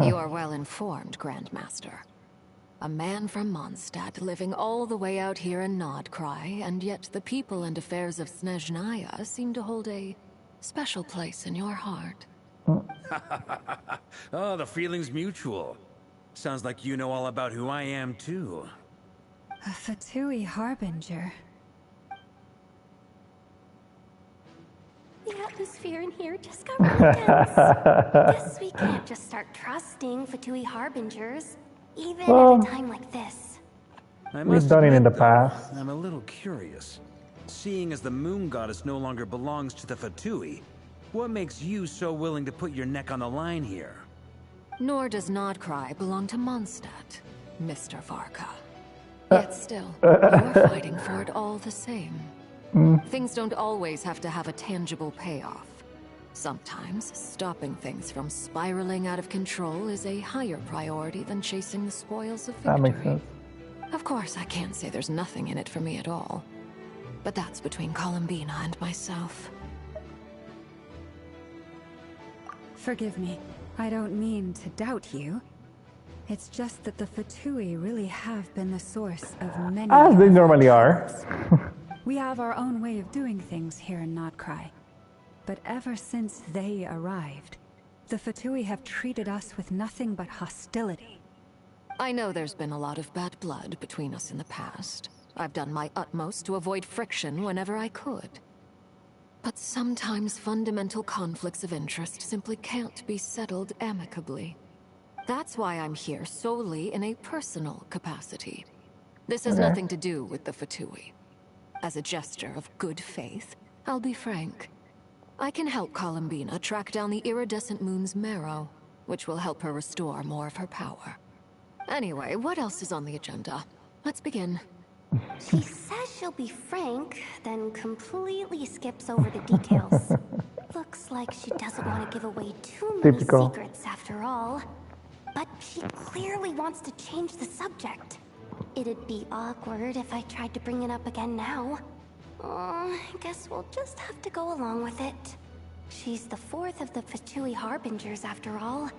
You are well informed, Grandmaster. A man from Mondstadt living all the way out here in Nodcry, and yet the people and affairs of Snezhnaya seem to hold a special place in your heart. Oh, the feeling's mutual. Sounds like you know all about who I am, too. A Fatui Harbinger. The atmosphere in here just got really tense. Guess we can't just start trusting Fatui Harbingers, even at a time like this. We've done it in the past. I'm a little curious. Seeing as the moon goddess no longer belongs to the Fatui, what makes you so willing to put your neck on the line here? Nor does Nodcry belong to Mondstadt, Mr. Varka. Yet still, you're fighting for it all the same. Things don't always have to have a tangible payoff. Sometimes, stopping things from spiraling out of control is a higher priority than chasing the spoils of victory. That makes sense. Of course, I can't say there's nothing in it for me at all. But that's between Columbina and myself. Forgive me. I don't mean to doubt you. It's just that the Fatui really have been the source of many... As they normally are. We have our own way of doing things here in Nodcry. But ever since they arrived, the Fatui have treated us with nothing but hostility. I know there's been a lot of bad blood between us in the past. I've done my utmost to avoid friction whenever I could. But sometimes fundamental conflicts of interest simply can't be settled amicably. That's why I'm here solely in a personal capacity. This has nothing to do with the Fatui. As a gesture of good faith, I'll be frank. I can help Columbina track down the iridescent moon's marrow, which will help her restore more of her power. Anyway, what else is on the agenda? Let's begin. She says she'll be frank, then completely skips over the details. Looks like she doesn't want to give away too many secrets after all. But she clearly wants to change the subject. It'd be awkward if I tried to bring it up again now. I guess we'll just have to go along with it. She's the fourth of the Fatui Harbingers after all.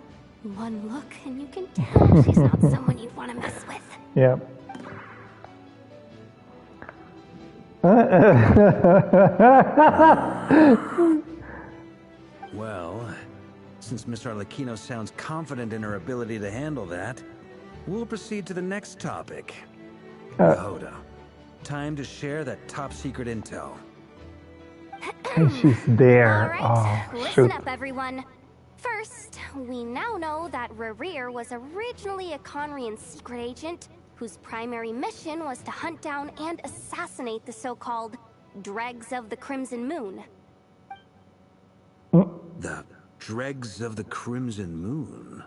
One look and you can tell she's not someone you'd want to mess with. Yep. Well, since Miss Arlecchino sounds confident in her ability to handle that, we'll proceed to the next topic. Yehuda, time to share that top secret intel. And she's there. Alright, Oh, listen shoot. up everyone. First, we now know that Rerir was originally a Conrian secret agent whose primary mission was to hunt down and assassinate the so-called Dregs of the Crimson Moon. The Dregs of the Crimson Moon?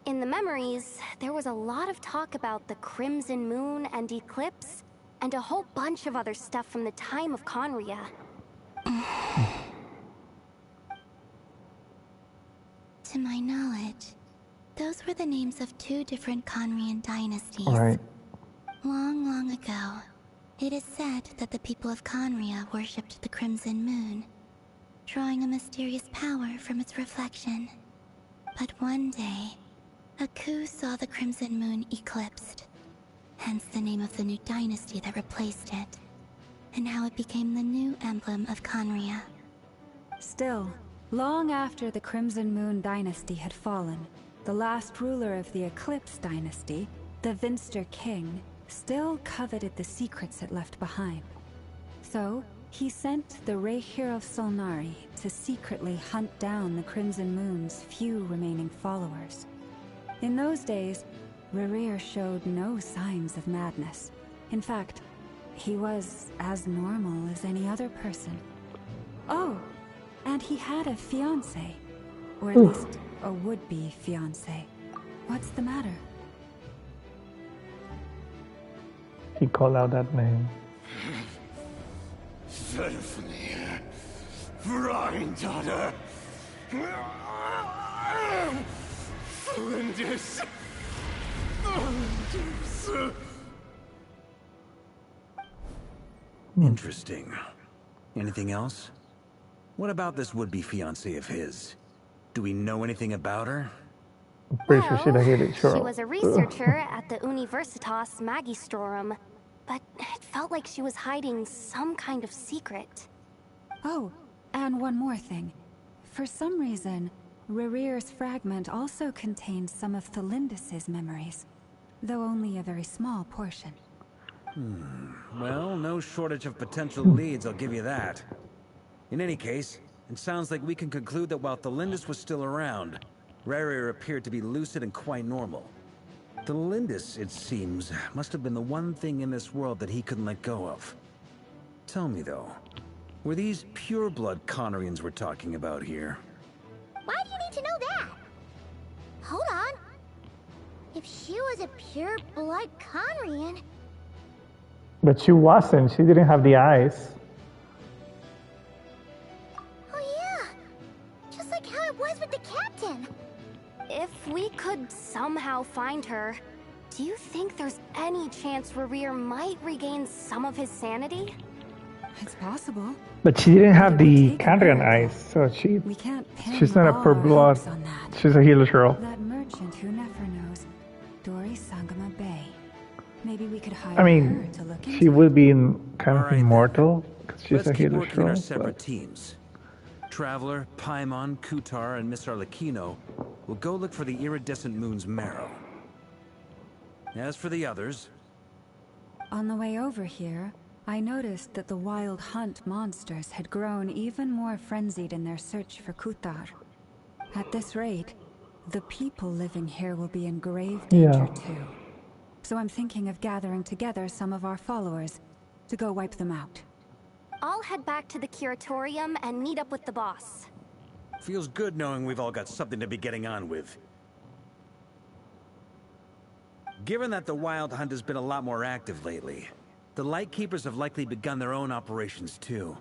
In the memories, there was a lot of talk about the Crimson Moon and Eclipse, and a whole bunch of other stuff from the time of Conria. To my knowledge, those were the names of two different Conrian dynasties. Right. Long, long ago, it is said that the people of Conria worshipped the Crimson Moon, drawing a mysterious power from its reflection. But one day, a coup saw the Crimson Moon eclipsed, hence the name of the new dynasty that replaced it, and how it became the new emblem of Conria. Still, long after the Crimson Moon dynasty had fallen, the last ruler of the Eclipse dynasty, the Vinster King, still coveted the secrets it left behind. So, He sent the Raihir of Solnari to secretly hunt down the Crimson Moon's few remaining followers. In those days, Rerir showed no signs of madness. In fact, he was as normal as any other person. Oh, and he had a fiancé, or at least a would-be fiancé. What's the matter? He called out that name. Verfnir, Rheindotter, Flinders. Interesting. Anything else? What about this would-be fiancée of his? Do we know anything about her? I'm pretty sure she'd have hit it, She was a researcher at the Universitas Magistrorum, but it felt like she was hiding some kind of secret. Oh, and one more thing. For some reason, Rerir's fragment also contains some of Thelindis' memories, though only a very small portion. Well, no shortage of potential leads, I'll give you that. In any case, it sounds like we can conclude that while Thelindis was still around, Rerir appeared to be lucid and quite normal. Thelindis, it seems, must have been the one thing in this world that he couldn't let go of. Tell me, though, were these pure-blood Conorians we're talking about here? Why do you need to know that? Hold on. If she was a pure-blood Conrian... But she wasn't. She didn't have the eyes. Oh yeah! Just like how it was with the captain. If we could somehow find her, do you think there's any chance Rerir might regain some of his sanity? It's possible. But she didn't have the Kandrian eyes, so she's not a pure blood. She's a healer girl. That merchant who never knows, Dori Sangama Bay. Maybe we could hire I mean, her to look into she would be kind of immortal because she's Let's a keep healer working our girl. separate teams. Traveler, Paimon, Kutar, and Miss Arlecchino will go look for the iridescent moon's marrow. As for the others... On the way over here, I noticed that the Wild Hunt monsters had grown even more frenzied in their search for Kutar. At this rate, the people living here will be in grave danger too. So I'm thinking of gathering together some of our followers to go wipe them out. I'll head back to the curatorium and meet up with the boss. Feels good knowing we've all got something to be getting on with. Given that the Wild Hunt has been a lot more active lately, the Lightkeepers have likely begun their own operations too.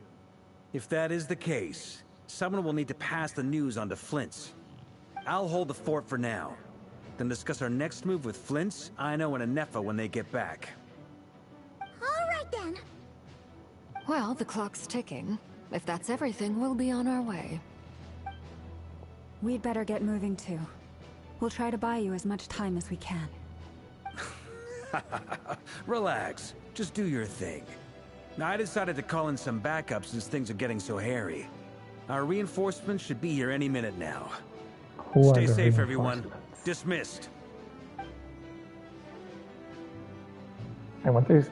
If that is the case, someone will need to pass the news on to Flint's. I'll hold the fort for now, then discuss our next move with Flint's, Ino, and Anefa when they get back. All right then. Well, the clock's ticking. If that's everything, we'll be on our way. We'd better get moving too. We'll try to buy you as much time as we can. Relax. Just do your thing. Now, I decided to call in some backup since things are getting so hairy. Our reinforcements should be here any minute now. Stay safe, everyone. Dismissed. I want this.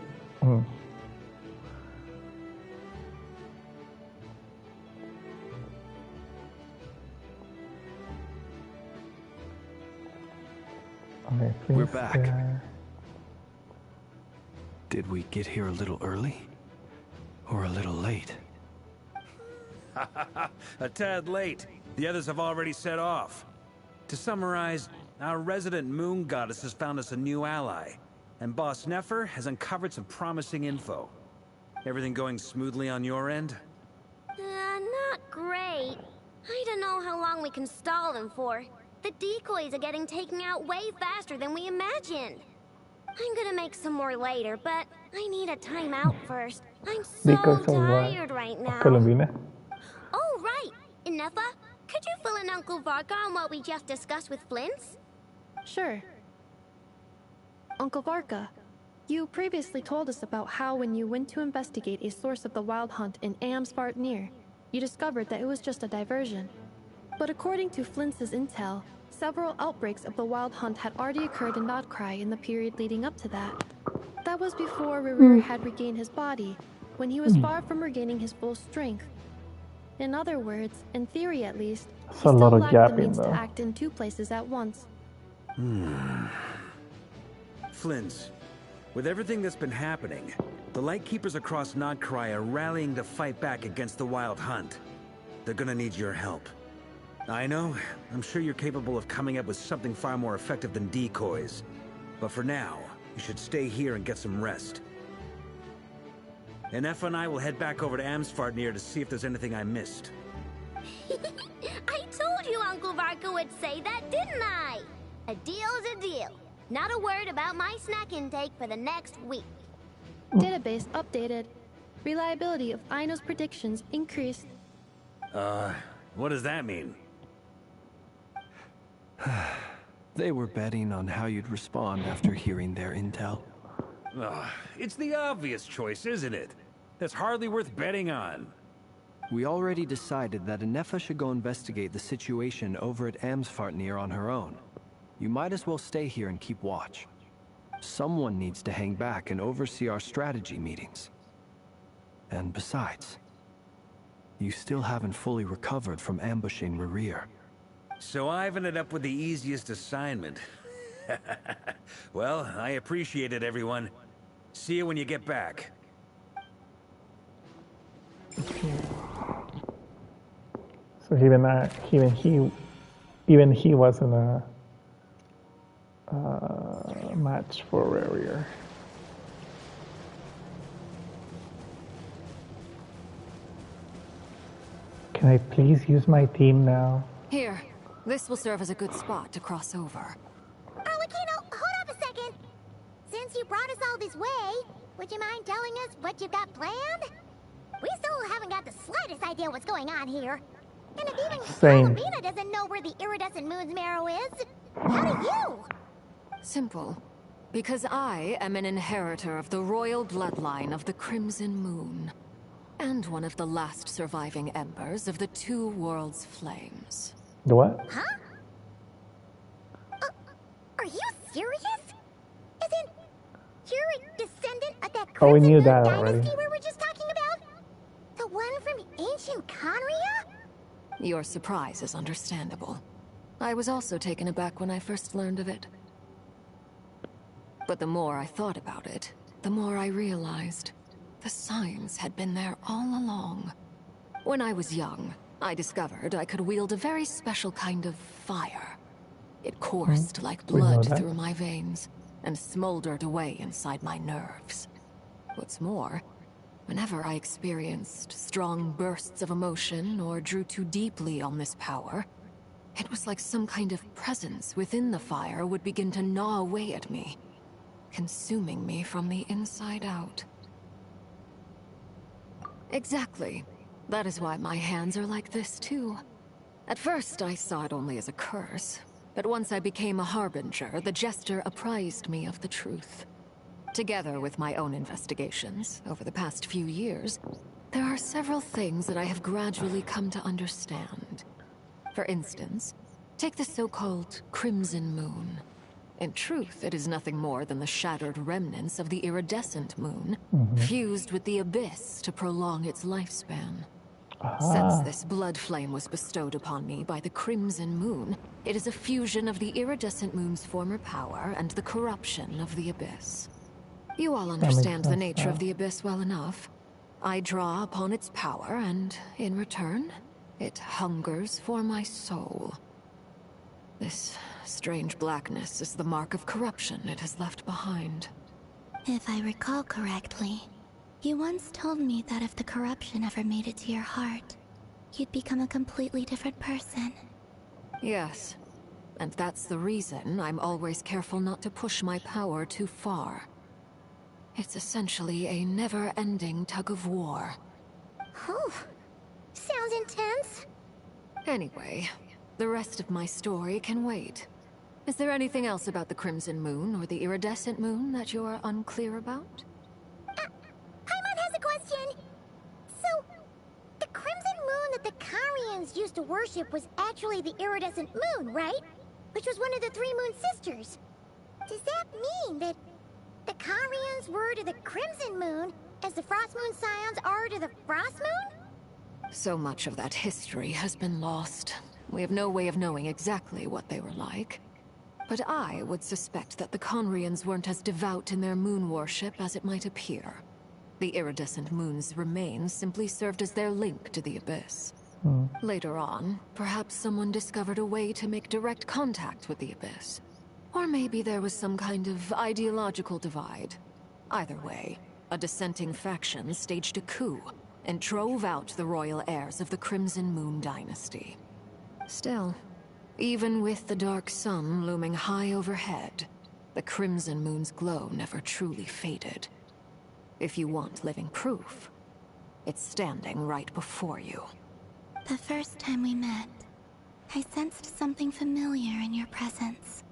Okay, We're back. there. Did we get here a little early? Or a little late? A tad late. The others have already set off. To summarize, our resident moon goddess has found us a new ally, and Boss Nefer has uncovered some promising info. Everything going smoothly on your end? Not great. I don't know how long we can stall them for. The decoys are getting taken out way faster than we imagined. I'm gonna make some more later, but I need a timeout first. I'm so tired right now. Colombina. Oh, right. Inefa, could you fill in Uncle Varka on what we just discussed with Flint's? Sure. Uncle Varka, you previously told us about how when you went to investigate a source of the Wild Hunt in Amsvartnir, you discovered that it was just a diversion. But according to Flint's intel, several outbreaks of the Wild Hunt had already occurred in Nodcry in the period leading up to that. That was before Rerir had regained his body, when he was far from regaining his full strength. In other words, in theory at least, he It's a lot still of lacked the gapping, means to though. act in two places at once. Flins, with everything that's been happening, the Lightkeepers across Nodcry are rallying to fight back against the Wild Hunt. They're gonna need your help. I know, I'm sure you're capable of coming up with something far more effective than decoys. But for now, you should stay here and get some rest. And Effa and I will head back over to Amsfartnir to see if there's anything I missed. I told you Uncle Varka would say that, didn't I? A deal's a deal. Not a word about my snack intake for the next week. Database updated. Reliability of Aino's predictions increased. What does that mean? They were betting on how you'd respond after hearing their intel. It's the obvious choice, isn't it? That's hardly worth betting on. We already decided that Anefa should go investigate the situation over at Amsfartnir on her own. You might as well stay here and keep watch. Someone needs to hang back and oversee our strategy meetings. And besides, you still haven't fully recovered from ambushing Rerir. So I've ended up with the easiest assignment. Well, I appreciate it, everyone. See you when you get back. So even he wasn't a match for Rerir. Can I please use my team now? Here, this will serve as a good spot to cross over. Arlecchino, hold up a second. Since you brought us all this way, would you mind telling us what you've got planned? We still haven't got the slightest idea what's going on here. And if even Same. Salamina doesn't know where the iridescent moon's marrow is, how do you? Simple. Because I am an inheritor of the royal bloodline of the Crimson Moon. And one of the last surviving embers of the Two Worlds' flames. The what? Huh? Are you serious? Isn't you're a descendant of that Oh, we Crimson knew Moon that dynasty already. we were just talking about? The one from ancient Conria? Your surprise is understandable. I was also taken aback when I first learned of it. But the more I thought about it, the more I realized the signs had been there all along. When I was young, I discovered I could wield a very special kind of fire. It coursed like We know blood that. through my veins and smoldered away inside my nerves. What's more, whenever I experienced strong bursts of emotion or drew too deeply on this power, it was like some kind of presence within the fire would begin to gnaw away at me, consuming me from the inside out. Exactly. That is why my hands are like this, too. At first, I saw it only as a curse, but once I became a harbinger, the Jester apprised me of the truth. Together with my own investigations, over the past few years, there are several things that I have gradually come to understand. For instance, take the so-called Crimson Moon. In truth, it is nothing more than the shattered remnants of the iridescent moon, fused with the abyss to prolong its lifespan. Since this blood flame was bestowed upon me by the Crimson Moon, it is a fusion of the iridescent moon's former power and the corruption of the abyss. You all understand the sense nature now. of the abyss well enough. I draw upon its power, and in return, it hungers for my soul. This strange blackness is the mark of corruption it has left behind. If I recall correctly, you once told me that if the corruption ever made it to your heart, you'd become a completely different person. Yes, and that's the reason I'm always careful not to push my power too far. It's essentially a never-ending tug of war. Oh, sounds intense. Anyway, the rest of my story can wait. Is there anything else about the Crimson Moon or the Iridescent Moon that you're unclear about? Paimon has a question. So, the Crimson Moon that the Carians used to worship was actually the Iridescent Moon, right? Which was one of the three Moon Sisters. Does that mean that the Carians were to the Crimson Moon as the Frost Moon Scions are to the Frost Moon? So much of that history has been lost. We have no way of knowing exactly what they were like. But I would suspect that the Conrians weren't as devout in their moon worship as it might appear. The iridescent moon's remains simply served as their link to the Abyss. Later on, perhaps someone discovered a way to make direct contact with the Abyss. Or maybe there was some kind of ideological divide. Either way, a dissenting faction staged a coup and drove out the royal heirs of the Crimson Moon dynasty. Still, even with the dark sun looming high overhead, the Crimson Moon's glow never truly faded. If you want living proof, it's standing right before you. The first time we met, I sensed something familiar in your presence.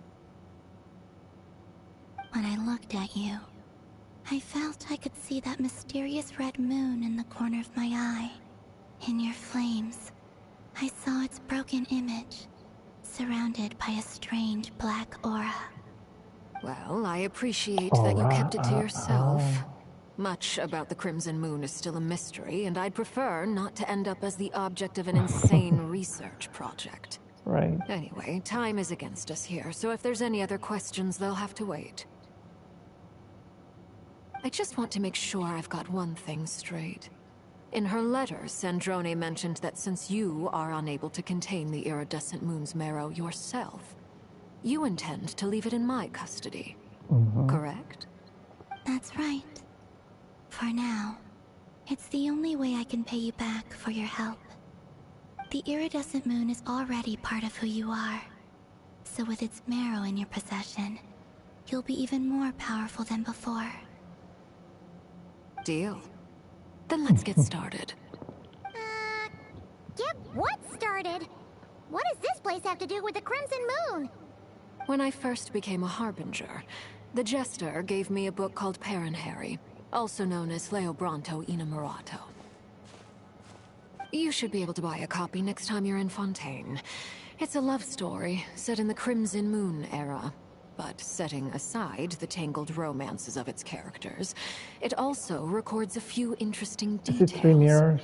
When I looked at you, I felt I could see that mysterious red moon in the corner of my eye. In your flames, I saw its broken image, surrounded by a strange black aura. Well, I appreciate that you kept it to yourself. Much about the Crimson Moon is still a mystery, and I'd prefer not to end up as the object of an insane research project. Right. Anyway, time is against us here, so if there's any other questions, they'll have to wait. I just want to make sure I've got one thing straight. In her letter, Sandrone mentioned that since you are unable to contain the iridescent moon's marrow yourself, you intend to leave it in my custody. Correct? That's right. For now, it's the only way I can pay you back for your help. The iridescent moon is already part of who you are. So with its marrow in your possession, you'll be even more powerful than before. Deal. Then let's get started. Get what started? What does this place have to do with the Crimson Moon? When I first became a Harbinger, the Jester gave me a book called Paranhari, also known as Leobranto Inamorato. You should be able to buy a copy next time you're in Fontaine. It's a love story set in the Crimson Moon era. But setting aside the tangled romances of its characters, it also records a few interesting details. Is it 3 mirrors?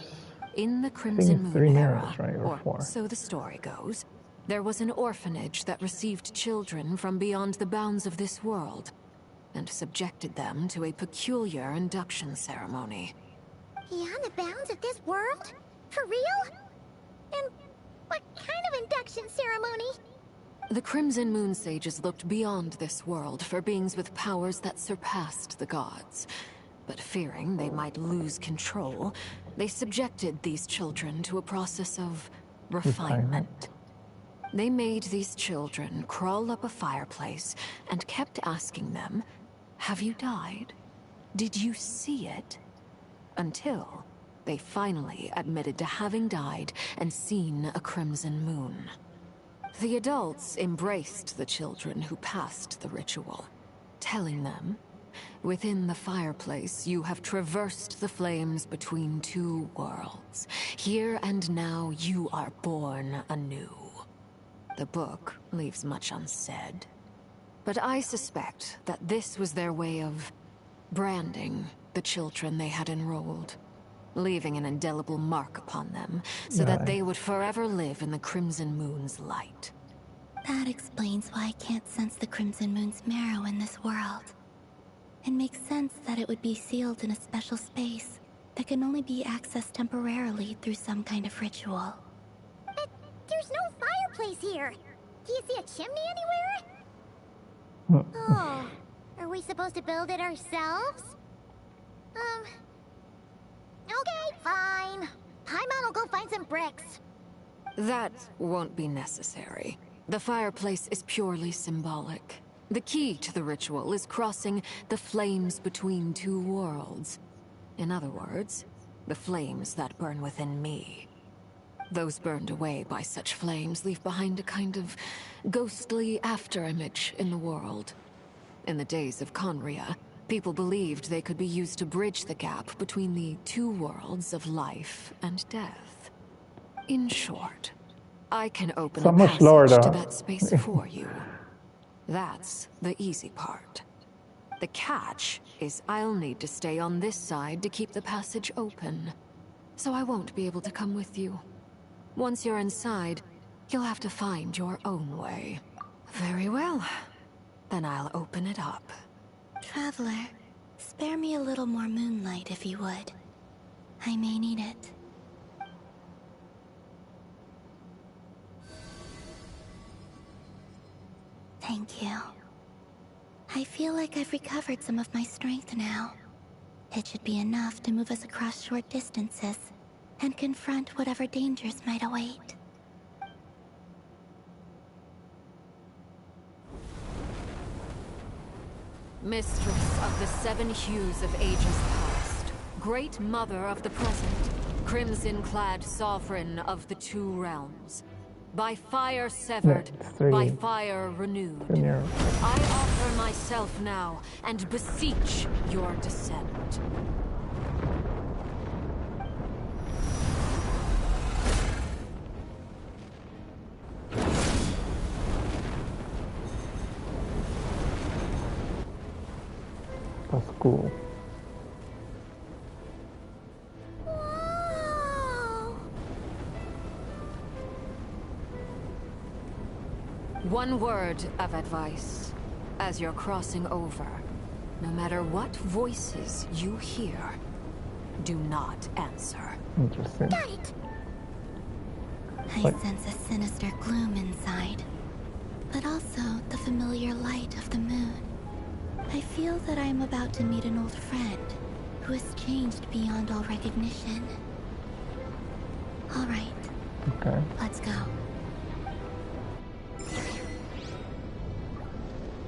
In the Crimson Moon 3 era, mirrors, right, or 4. so the story goes, there was an orphanage that received children from beyond the bounds of this world, and subjected them to a peculiar induction ceremony. Beyond the bounds of this world? For real? And what kind of induction ceremony? The Crimson Moon sages looked beyond this world for beings with powers that surpassed the gods. But fearing they might lose control, they subjected these children to a process of refinement. They made these children crawl up a fireplace and kept asking them, "Have you died? Did you see it?" Until they finally admitted to having died and seen a crimson moon. The adults embraced the children who passed the ritual, telling them, "Within the fireplace, you have traversed the flames between 2 worlds. Here and now, you are born anew." The book leaves much unsaid, but I suspect that this was their way of branding the children they had enrolled, leaving an indelible mark upon them so that they would forever live in the Crimson Moon's light. That explains why I can't sense the Crimson Moon's marrow in this world. It makes sense that it would be sealed in a special space that can only be accessed temporarily through some kind of ritual. But there's no fireplace here. Do you see a chimney anywhere? Oh, are we supposed to build it ourselves? Okay, fine. Paimon will go find some bricks. That won't be necessary. The fireplace is purely symbolic. The key to the ritual is crossing the flames between 2 worlds. In other words, the flames that burn within me. Those burned away by such flames leave behind a kind of ghostly afterimage in the world. In the days of Conria, people believed they could be used to bridge the gap between the 2 worlds of life and death. In short, I can open a passage to that space for you. That's the easy part. The catch is I'll need to stay on this side to keep the passage open. So I won't be able to come with you. Once you're inside, you'll have to find your own way. Very well. Then I'll open it up. Traveler, spare me a little more moonlight if you would. I may need it. Thank you. I feel like I've recovered some of my strength now. It should be enough to move us across short distances and confront whatever dangers might await. Mistress of the seven hues of ages past, Great Mother of the present, crimson-clad sovereign of the two realms. By fire severed, by fire renewed. I offer myself now, and beseech your descent. That's cool. One word of advice. As you're crossing over, no matter what voices you hear, do not answer. Interesting. Got it! I sense a sinister gloom inside, but also the familiar light of the moon. I feel that I am about to meet an old friend who has changed beyond all recognition. All right. Okay. Let's go.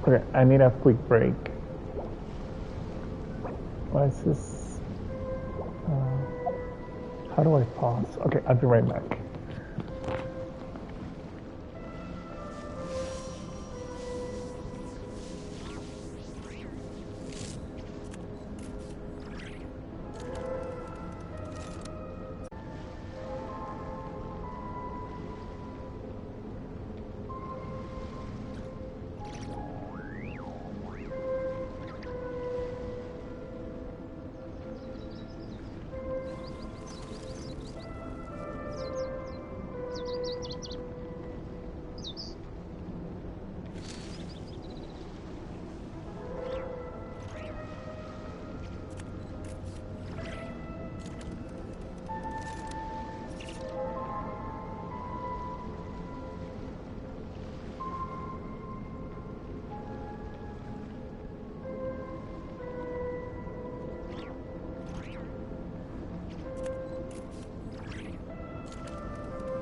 Okay, I need a quick break. What is this? How do I pause? Okay, I'll be right back.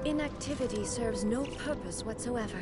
Inactivity serves no purpose whatsoever.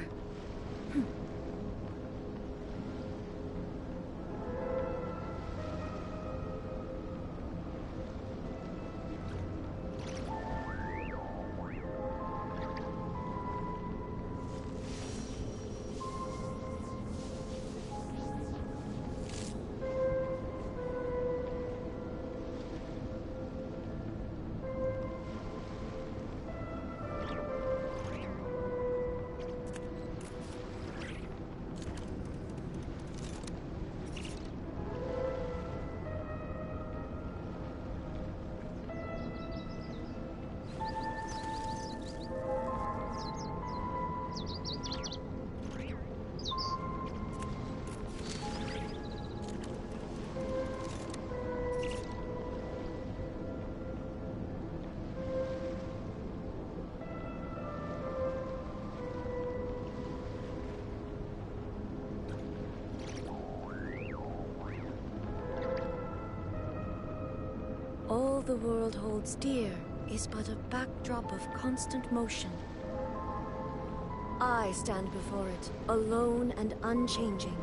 All the world holds dear is but a backdrop of constant motion. I stand before it, alone and unchanging.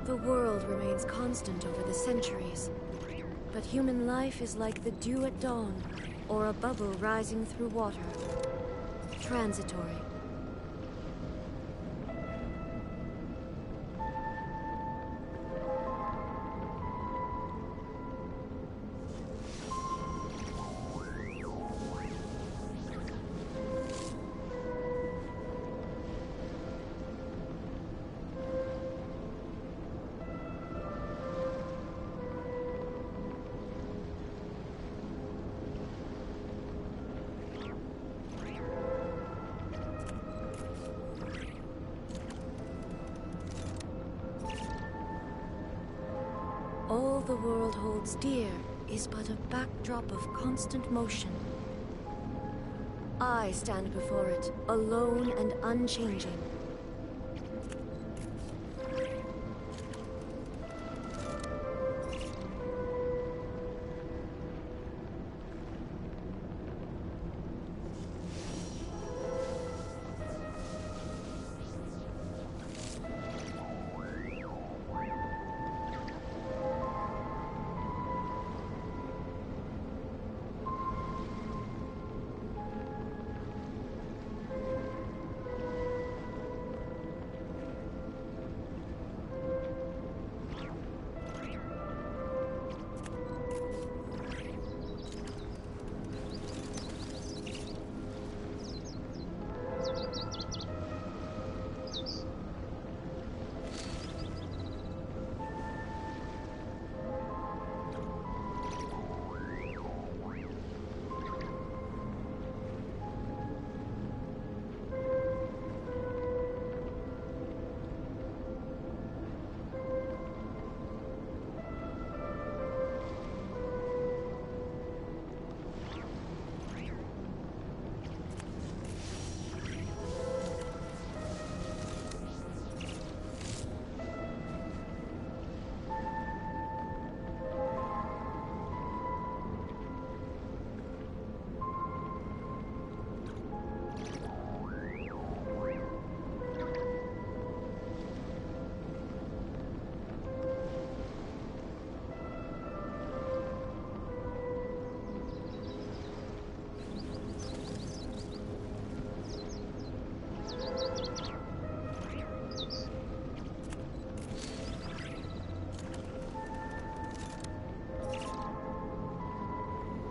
The world remains constant over the centuries, but human life is like the dew at dawn, or a bubble rising through water. Transitory. All the world holds dear is but a backdrop of constant motion. I stand before it, alone and unchanging.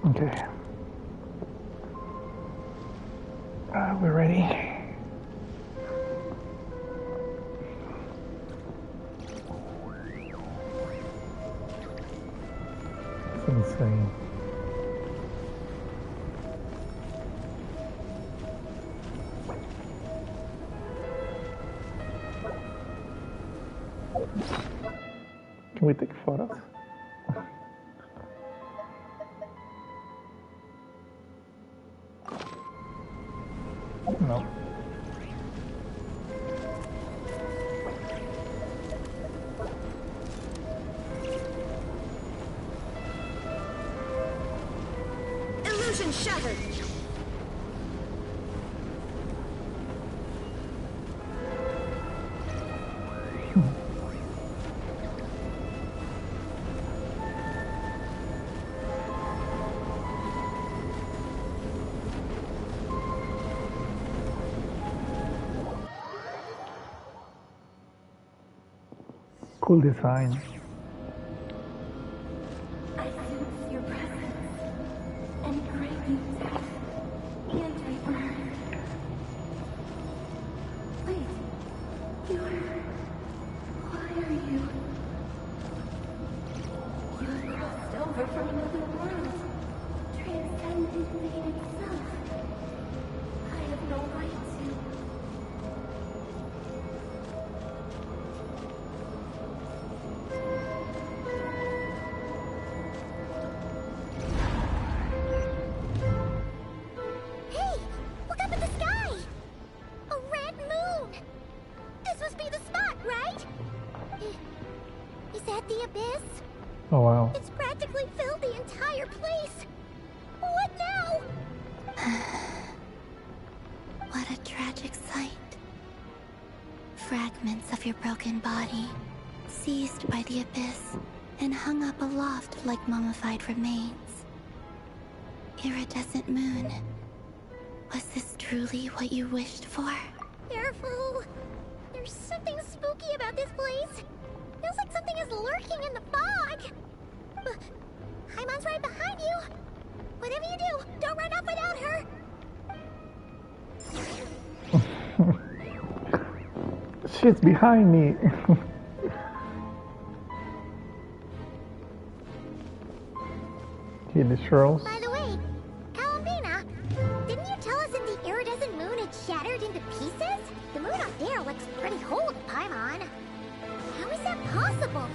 Okay. We're ready. It's insane. Can we take photos? No. Illusion shattered! Cool design. I sense your presence and crave you death and rebirth. Wait, why are you? You have crossed over from another world, transcended fate itself. I have no right to. Hey! Look up at the sky! A red moon! This must be the spot, right? Is that the abyss? Oh wow. It's practically filled the entire place! What now? What a tragic sight. Fragments of your broken body, seized by the abyss and hung up aloft like mummified remains. Iridescent moon. Was this truly what you wished for? Careful! There's something spooky about this place. Feels like something is lurking in the fog. Haimon's right behind you. Whatever you do, don't run off without her. She's behind me. Here the shrulls. By the way, Columbina, didn't you tell us that the iridescent moon had shattered into pieces? The moon up there looks pretty whole to Paimon. How is that possible?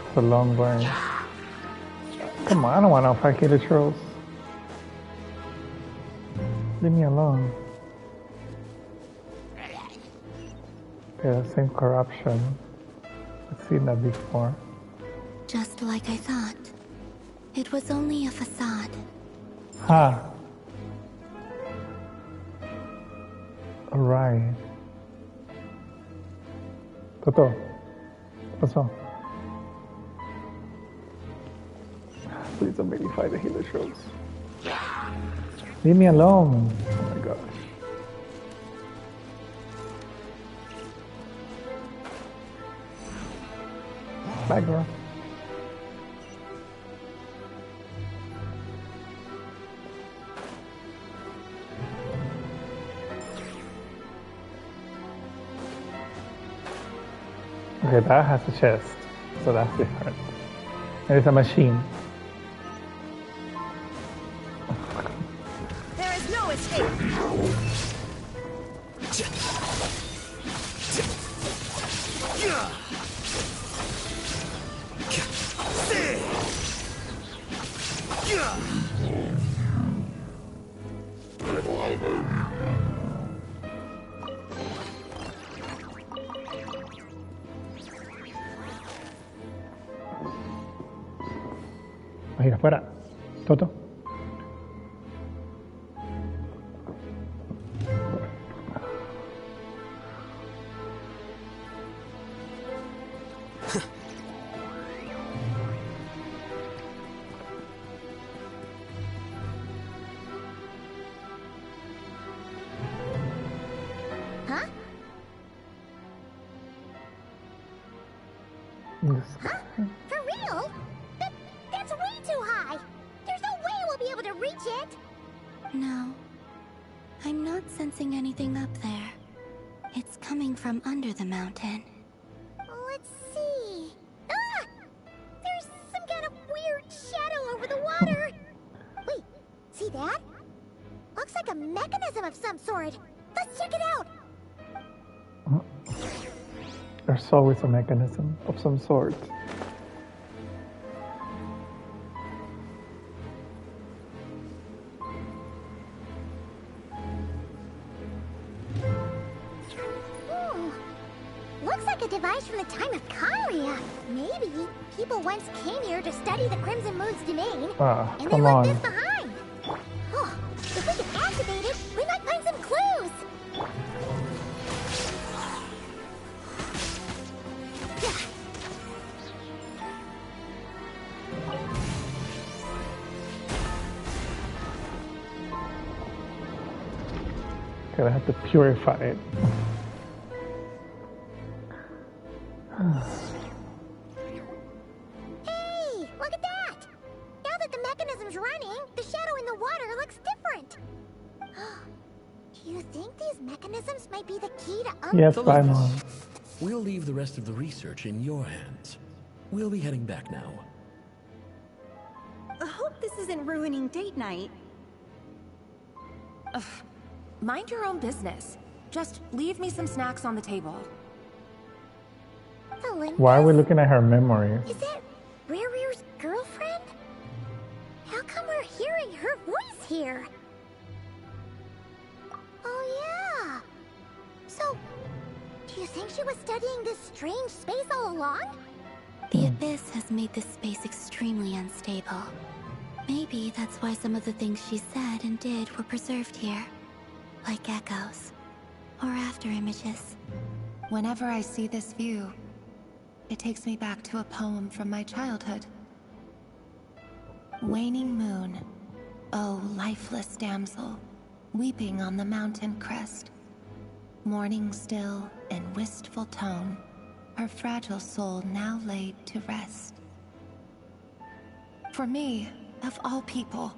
It's a long burn. Come on, I don't want to fight the trolls. Leave me alone. Yeah, same corruption. I've seen that before. Just like I thought. It was only a facade. Ha! Alright. Toto. What's up? Please don't make me fight the healer trolls. Leave me alone. Oh my gosh. Bye, girl. Okay, that has a chest, so that's different. And it's a machine. There is no escape. Ahí afuera. Toto. Huh? Yes. Huh? For real? That's way too high! There's no way we'll be able to reach it! No. I'm not sensing anything up there. It's coming from under the mountain. Let's see... Ah! There's some kind of weird shadow over the water! Wait, see that? Looks like a mechanism of some sort. Let's check it out! There's always a mechanism of some sort. Looks like a device from the time of Conria. Maybe people once came here to study the Crimson Moon's domain, and they come left on. this behind. Oh, if we can activate it, we might find some clues. Okay, I have to purify it. Hey, look at that! Now that the mechanism's running, the shadow in the water looks different. Do you think these mechanisms might be the key to Yes, Paimon. We'll leave the rest of the research in your hands. We'll be heading back now. I hope this isn't ruining date night. Ugh. Mind your own business. Just leave me some snacks on the table. Why are we looking at her memories? Is that Rerear's girlfriend? How come we're hearing her voice here? Oh yeah. So, do you think she was studying studying this strange space all along? The Abyss has made this space extremely unstable. Maybe that's why some of the things she said and did were preserved here. Like echoes. Or after images. Whenever I see this view, it takes me back to a poem from my childhood. Waning moon, oh lifeless damsel, weeping on the mountain crest. Mourning still in wistful tone, her fragile soul now laid to rest. For me, of all people,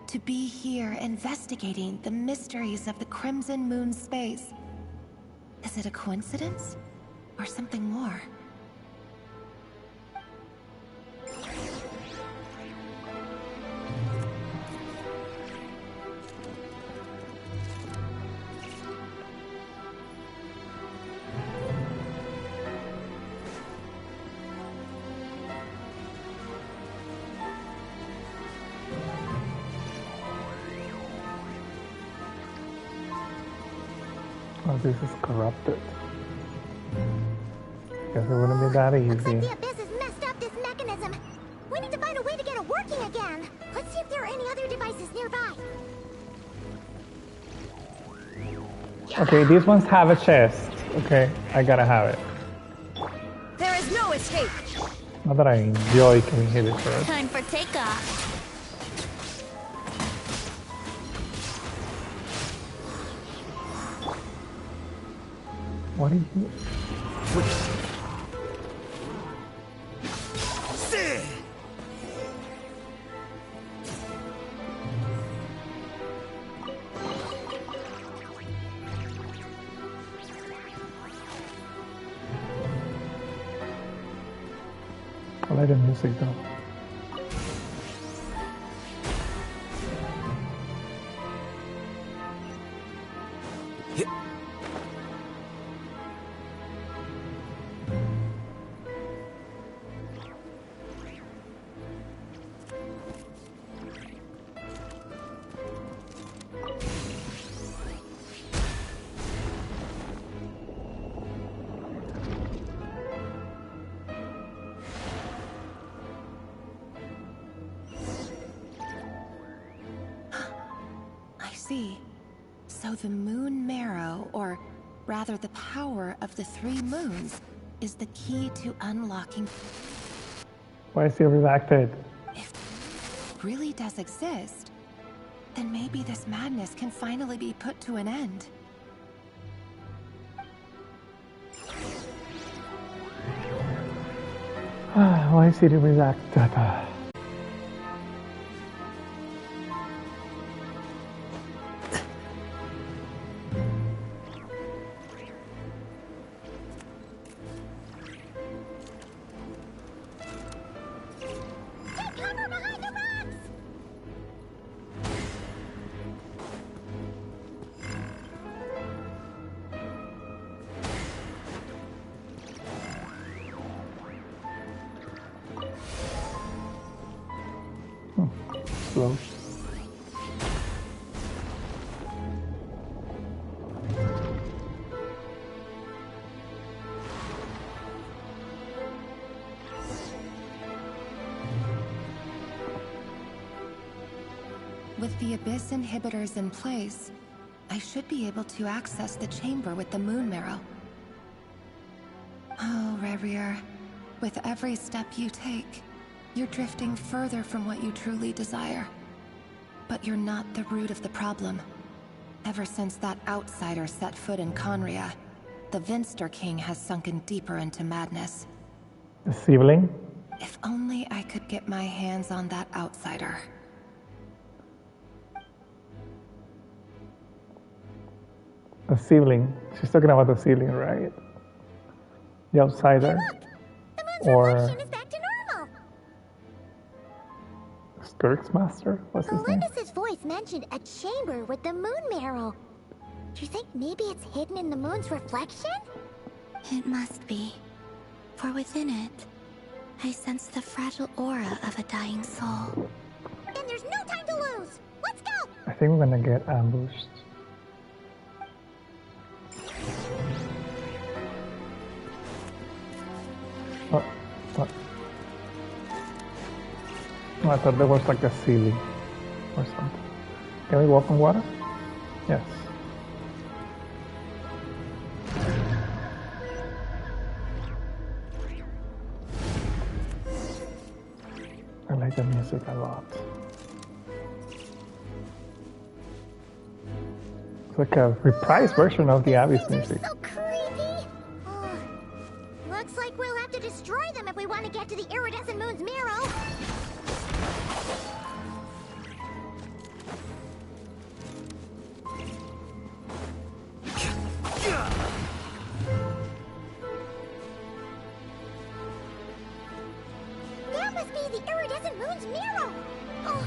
to be here investigating the mysteries of the Crimson Moon space. Is it a coincidence? Or something more? Oh, this is corrupted. Guess it wouldn't be that easy. Looks like the Abyss has messed up this mechanism. We need to find a way to get it working again. Let's see if there are any other devices nearby. Okay, these ones have a chest. Okay, I gotta have it. There is no escape. Not that I enjoy killing hidden chest. Time for takeoff. What are you? I like the music though. So the moon marrow, or rather the power of the 3 moons, is the key to unlocking... Why is he redacted? If it really does exist, then maybe this madness can finally be put to an end. Why is he redacted? Slow. With the Abyss inhibitors in place, I should be able to access the chamber with the moon marrow. Oh, Rerir, with every step you take, you're drifting further from what you truly desire. But you're not the root of the problem. Ever since that outsider set foot in Conria, the Vinster King has sunken deeper into madness. The sibling? If only I could get my hands on that outsider. The sibling. She's talking about the sibling, right? The outsider. Or Skirk's master? What's his name? Olympus's voice mentioned a chamber with the moon marrow. Do you think maybe it's hidden in the moon's reflection? It must be. For within it, I sense the fragile aura of a dying soul. Then there's no time to lose! Let's go! I think we're gonna get ambushed. Oh, what? Oh, I thought there was like a ceiling or something. Can we walk on water? Yes. I like the music a lot. It's like a reprised version of the Abyss music. So creepy. Oh, looks like we'll have to destroy them if we want to get to the iridescent moon's marrow. That must be the iridescent moon's marrow. Oh,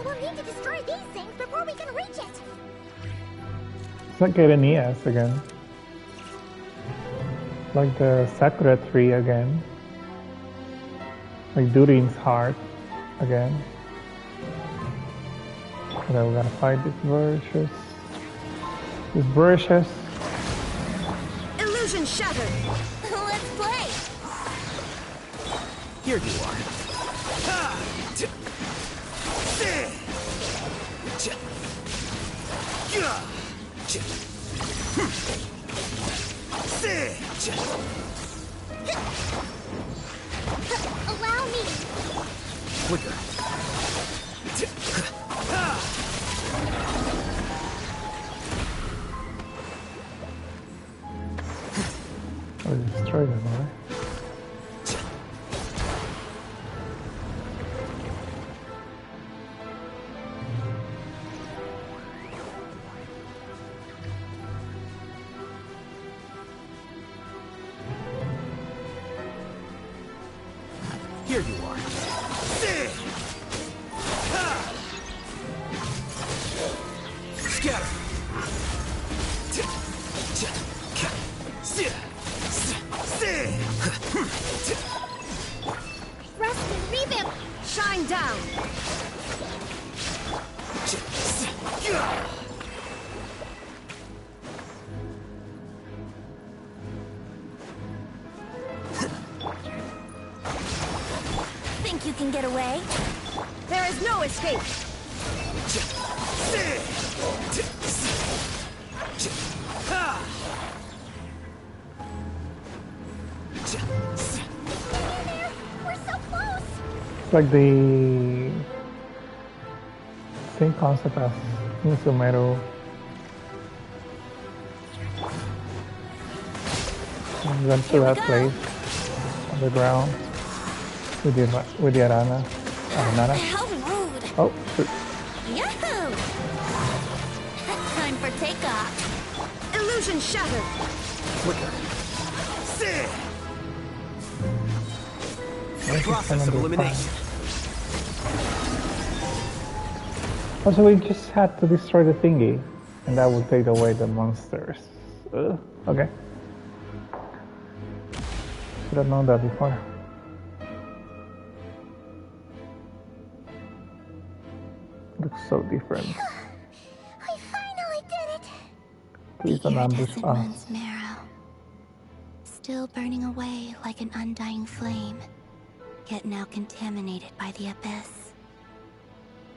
we'll need to destroy these things before we can reach it. It's like Erenias again. Like the Sakura tree again. Like Durin's heart again. And then we gotta fight these Verges. These Verges. Illusion shattered! Let's play! Here you are. Allow me. Quicker. I'll destroy them, alright? Here you are. Scatter. Rest and revamp! Shine down! Think you can get away? There is no escape! We're so close. It's like the same concept as Nizumeru. And went to that place on the ground with the Arana. How rude! Oh, shoot. Yahoo! Time for takeoff. Illusion shattered! Process of elimination. Also, we just had to destroy the thingy, and that will take away the monsters. Okay. Should have known that before. Looks so different. I finally did it. Please don't ambush Iridescent us. moon's marrow. Still burning away like an undying flame, yet now contaminated by the abyss.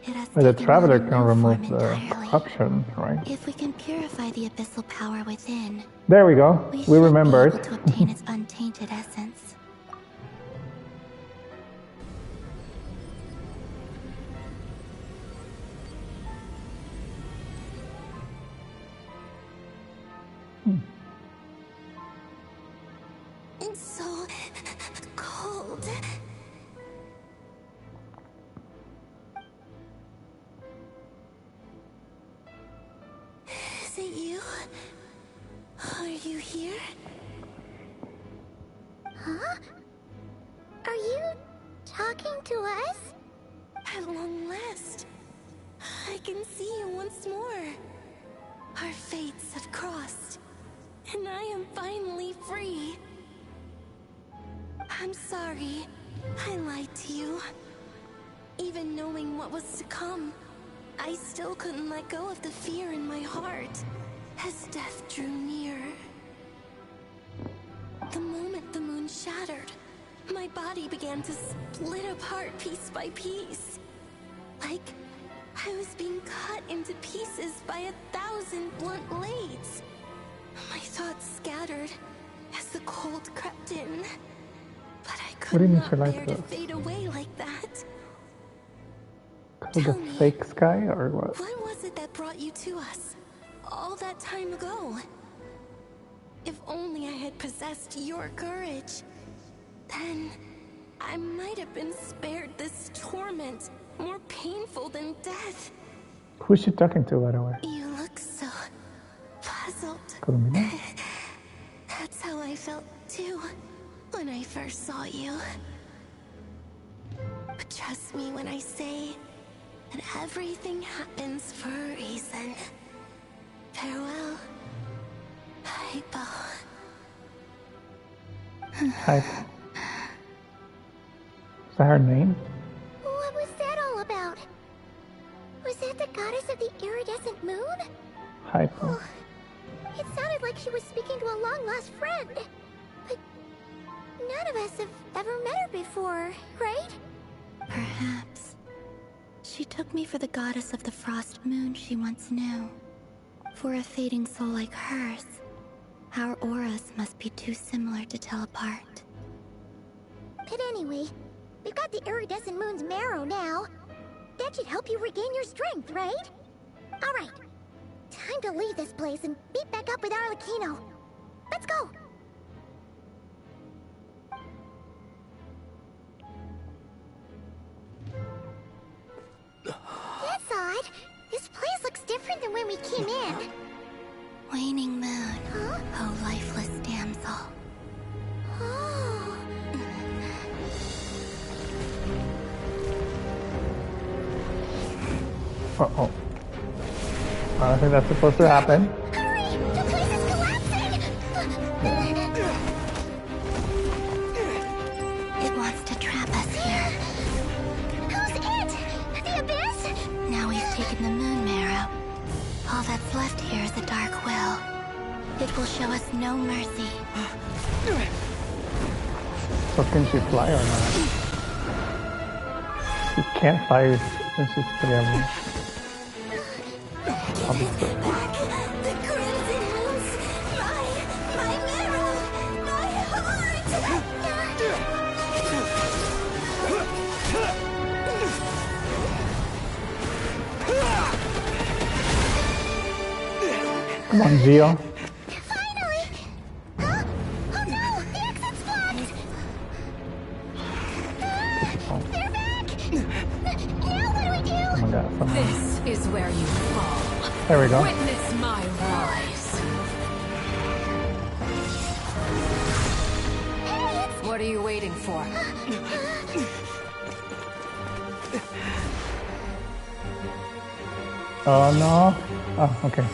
It has But the taken Traveler on a can new remove form the entirely. corruption, right? If we can purify the abyssal power within, There we go. we We should remembered. be able to obtain its untainted essence. It's so cold. Is it you? Are you here? Huh? Are you talking to us? At long last, I can see you once more. Our fates have crossed, and I am finally free. I'm sorry, I lied to you. Even knowing what was to come, I still couldn't let go of the fear in my heart as death drew near. The moment the moon shattered, my body began to split apart piece by piece. Like I was being cut into pieces by 1,000 blunt blades. My thoughts scattered as the cold crept in. But I What do you could mean not your life bear to goes? fade away like that. Cause of the fake sky or what? What was it that brought you to us all that time ago? If only I had possessed your courage, then I might have been spared this torment more painful than death. Who's she talking to, by the way? You look so puzzled. Colomina? That's how I felt too when I first saw you. But trust me when I say that everything happens for a reason. Farewell, Hypo. Hypo. Is that her name? What was that all about? Was that the goddess of the iridescent moon? Hypo. It sounded like she was speaking to a long-lost friend. But none of us have ever met her before, right? Perhaps. She took me for the goddess of the frost moon she once knew. For a fading soul like hers, our auras must be too similar to tell apart. But anyway, we've got the iridescent moon's marrow now. That should help you regain your strength, right? Alright. Time to leave this place and meet back up with Arlecchino. Let's go! That's odd. This place looks different than when we came in. Waning moon, oh lifeless damsel. Oh. Uh-oh. I don't think that's supposed to happen. Hurry! The place is collapsing! It wants to trap us here. Who's it? The Abyss? Now we've taken the moon marrow. All that's left here is the dark will. It will show us no mercy. So can she fly or not? She can't fly when she's together. Obviously. The crimson moons! My marrow! My heart! Come on, Gio. Finally! Huh? Oh no! The exit's blocked! They're back! Now what do we do? Oh my god. This is where you fall. There we go. Witness my rise. What are you waiting for? Oh no. Oh, okay.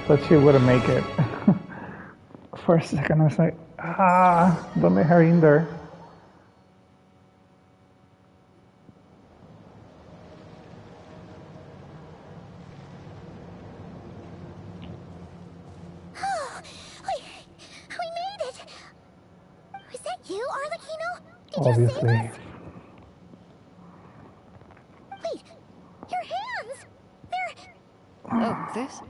Thought she wouldn't make it. For a second, I was like, don't let her in there. Oh, we made it! Was that you, Arlecchino? Did you save Obviously. us? Wait, your hands! They're... Oh, this?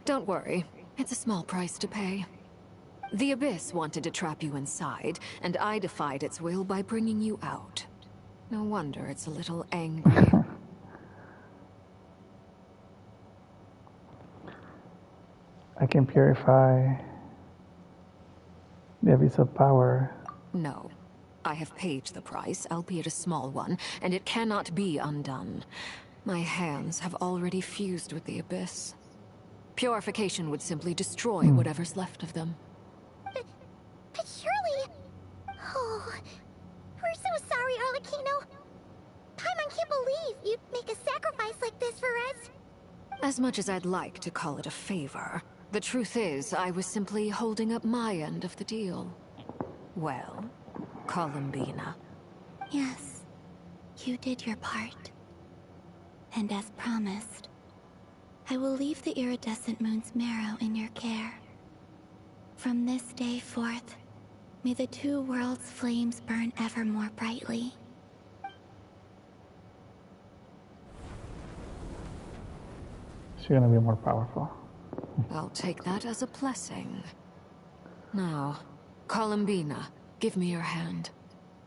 Don't worry. It's a small price to pay. The Abyss wanted to trap you inside, and I defied its will by bringing you out. No wonder it's a little angry. I can purify the abyss of power. No. I have paid the price, albeit a small one, and it cannot be undone. My hands have already fused with the Abyss. Purification would simply destroy whatever's left of them. But surely... Oh, we're so sorry, Arlecchino. Paimon can't believe you'd make a sacrifice like this for us. As much as I'd like to call it a favor, the truth is I was simply holding up my end of the deal. Well, Columbina. Yes, you did your part. And as promised, I will leave the iridescent moon's marrow in your care. From this day forth, May the two worlds' flames burn ever more brightly. She's gonna be more powerful. I'll take that as a blessing. Now, Columbina, give me your hand.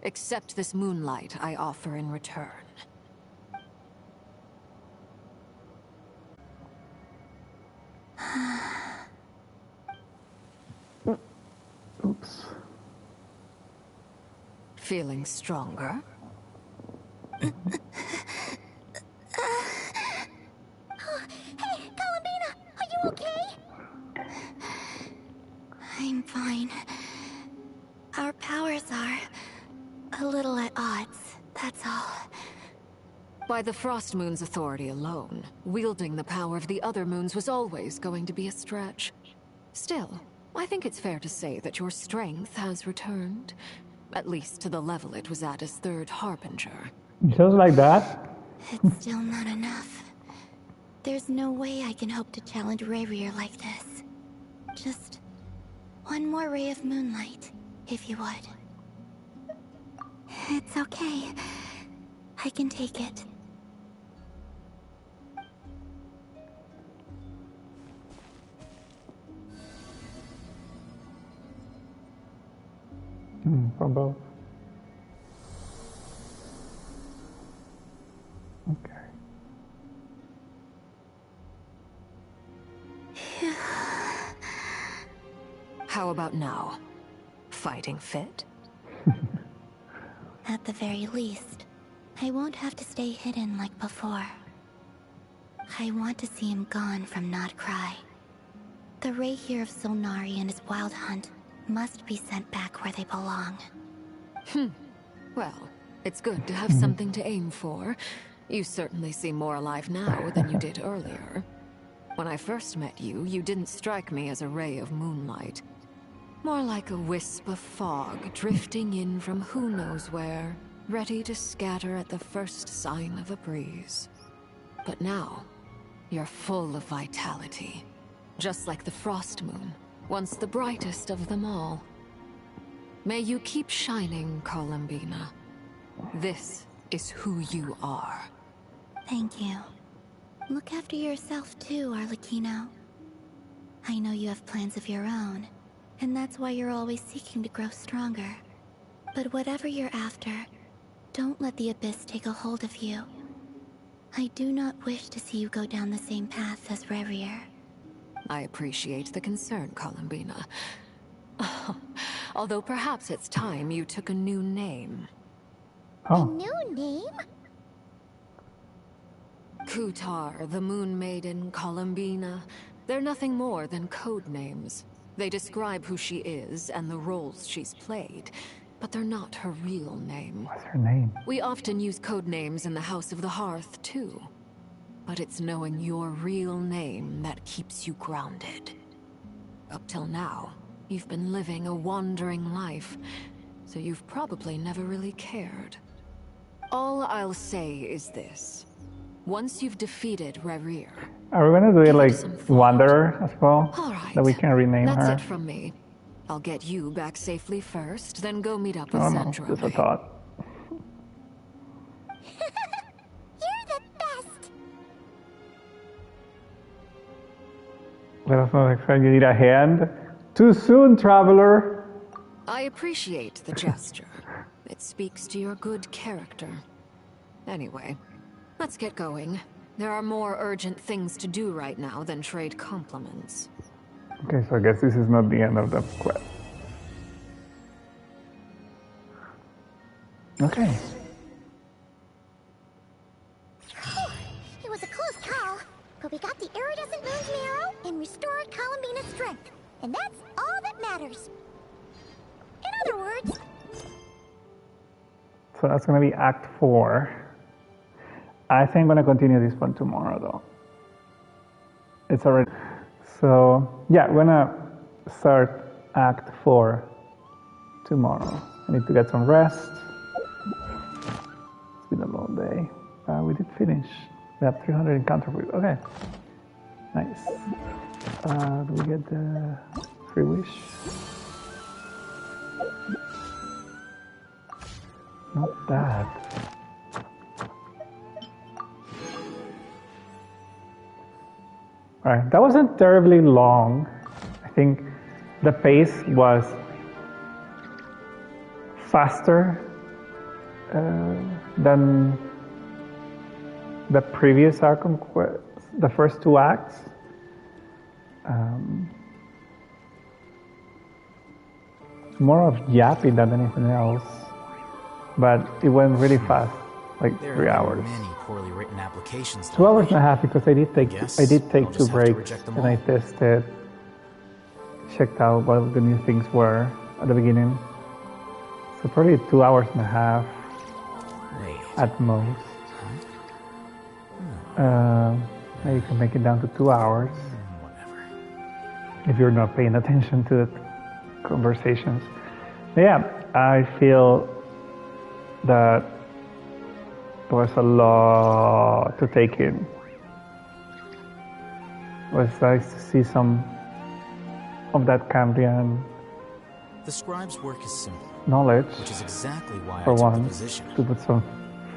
Accept this moonlight I offer in return. Oops. Feeling stronger? Hey, Columbina, are you okay? I'm fine. Our powers are a little at odds, that's all. By the Frost Moon's authority alone, wielding the power of the other moons was always going to be a stretch. Still, I think it's fair to say that your strength has returned. At least to the level it was at as Third Harbinger. Just like that? It's still not enough. There's no way I can hope to challenge Rayrir like this. Just one more ray of moonlight, if you would. It's okay. I can take it. From both. Okay. How about now? Fighting fit? At the very least, I won't have to stay hidden like before. I want to see him gone from Not Cry. The Rayrir of Solnari and his wild hunt must be sent back where they belong. Well, it's good to have something to aim for. You certainly seem more alive now than you did earlier. When I first met you, you didn't strike me as a ray of moonlight. More like a wisp of fog drifting in from who knows where, ready to scatter at the first sign of a breeze. But now, you're full of vitality. Just like the Frost Moon, once the brightest of them all. May you keep shining, Columbina. This is who you are. Thank you. Look after yourself too, Arlecchino. I know you have plans of your own, and that's why you're always seeking to grow stronger. But whatever you're after, don't let the Abyss take a hold of you. I do not wish to see you go down the same path as Rayrir. I appreciate the concern, Columbina. Although perhaps it's time you took a new name. Oh. A new name? Kutar, the Moon Maiden, Columbina. They're nothing more than code names. They describe who she is and the roles she's played, but they're not her real name. What's her name? We often use code names in the House of the Hearth, too. But it's knowing your real name that keeps you grounded. Up till now, you've been living a wandering life, so you've probably never really cared. All I'll say is this. Once you've defeated Rayrir... Are we gonna do it like Wanderer as well? All right. That we can rename That's her? it from me. I'll get you back safely first, then go meet up with Oh no, Sandra. just a thought. You're the best! Let us know next time you need a hand. Too soon, traveler! I appreciate the gesture. It speaks to your good character. Anyway, let's get going. There are more urgent things to do right now than trade compliments. Okay, so I guess this is not the end of the quest. Okay. It was a close call, but we got the iridescent moon's marrow and restored Columbina's strength. And that's all that matters. In other words... So that's gonna be Act 4. I think I'm gonna continue this one tomorrow though. It's already... So, yeah, we're gonna start Act 4 tomorrow. I need to get some rest. It's been a long day. We did finish. We have 300 encounter points. Okay. Nice. Do we get the free wish? Not that. Alright, that wasn't terribly long. I think the pace was faster than the previous Archon quest, the first two acts. More of yapping than anything else, but it went really fast, like 3 hours. Many poorly written applications. 2 hours and a half because I did take two breaks and I tested, checked out what the new things were at the beginning. So probably 2 hours and a half at most. Maybe you can make it down to 2 hours if you're not paying attention to the conversations. Yeah, I feel that there was a lot to take in. It was nice to see some of that Cambrian The scribe's work is simple, knowledge, which is exactly why for I took the once, position. to put some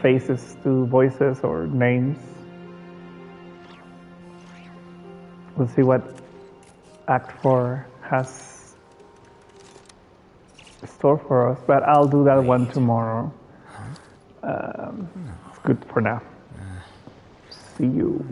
faces to voices or names. We'll see what Act 4 has in store for us, but I'll do that one tomorrow. It's good for now. See you.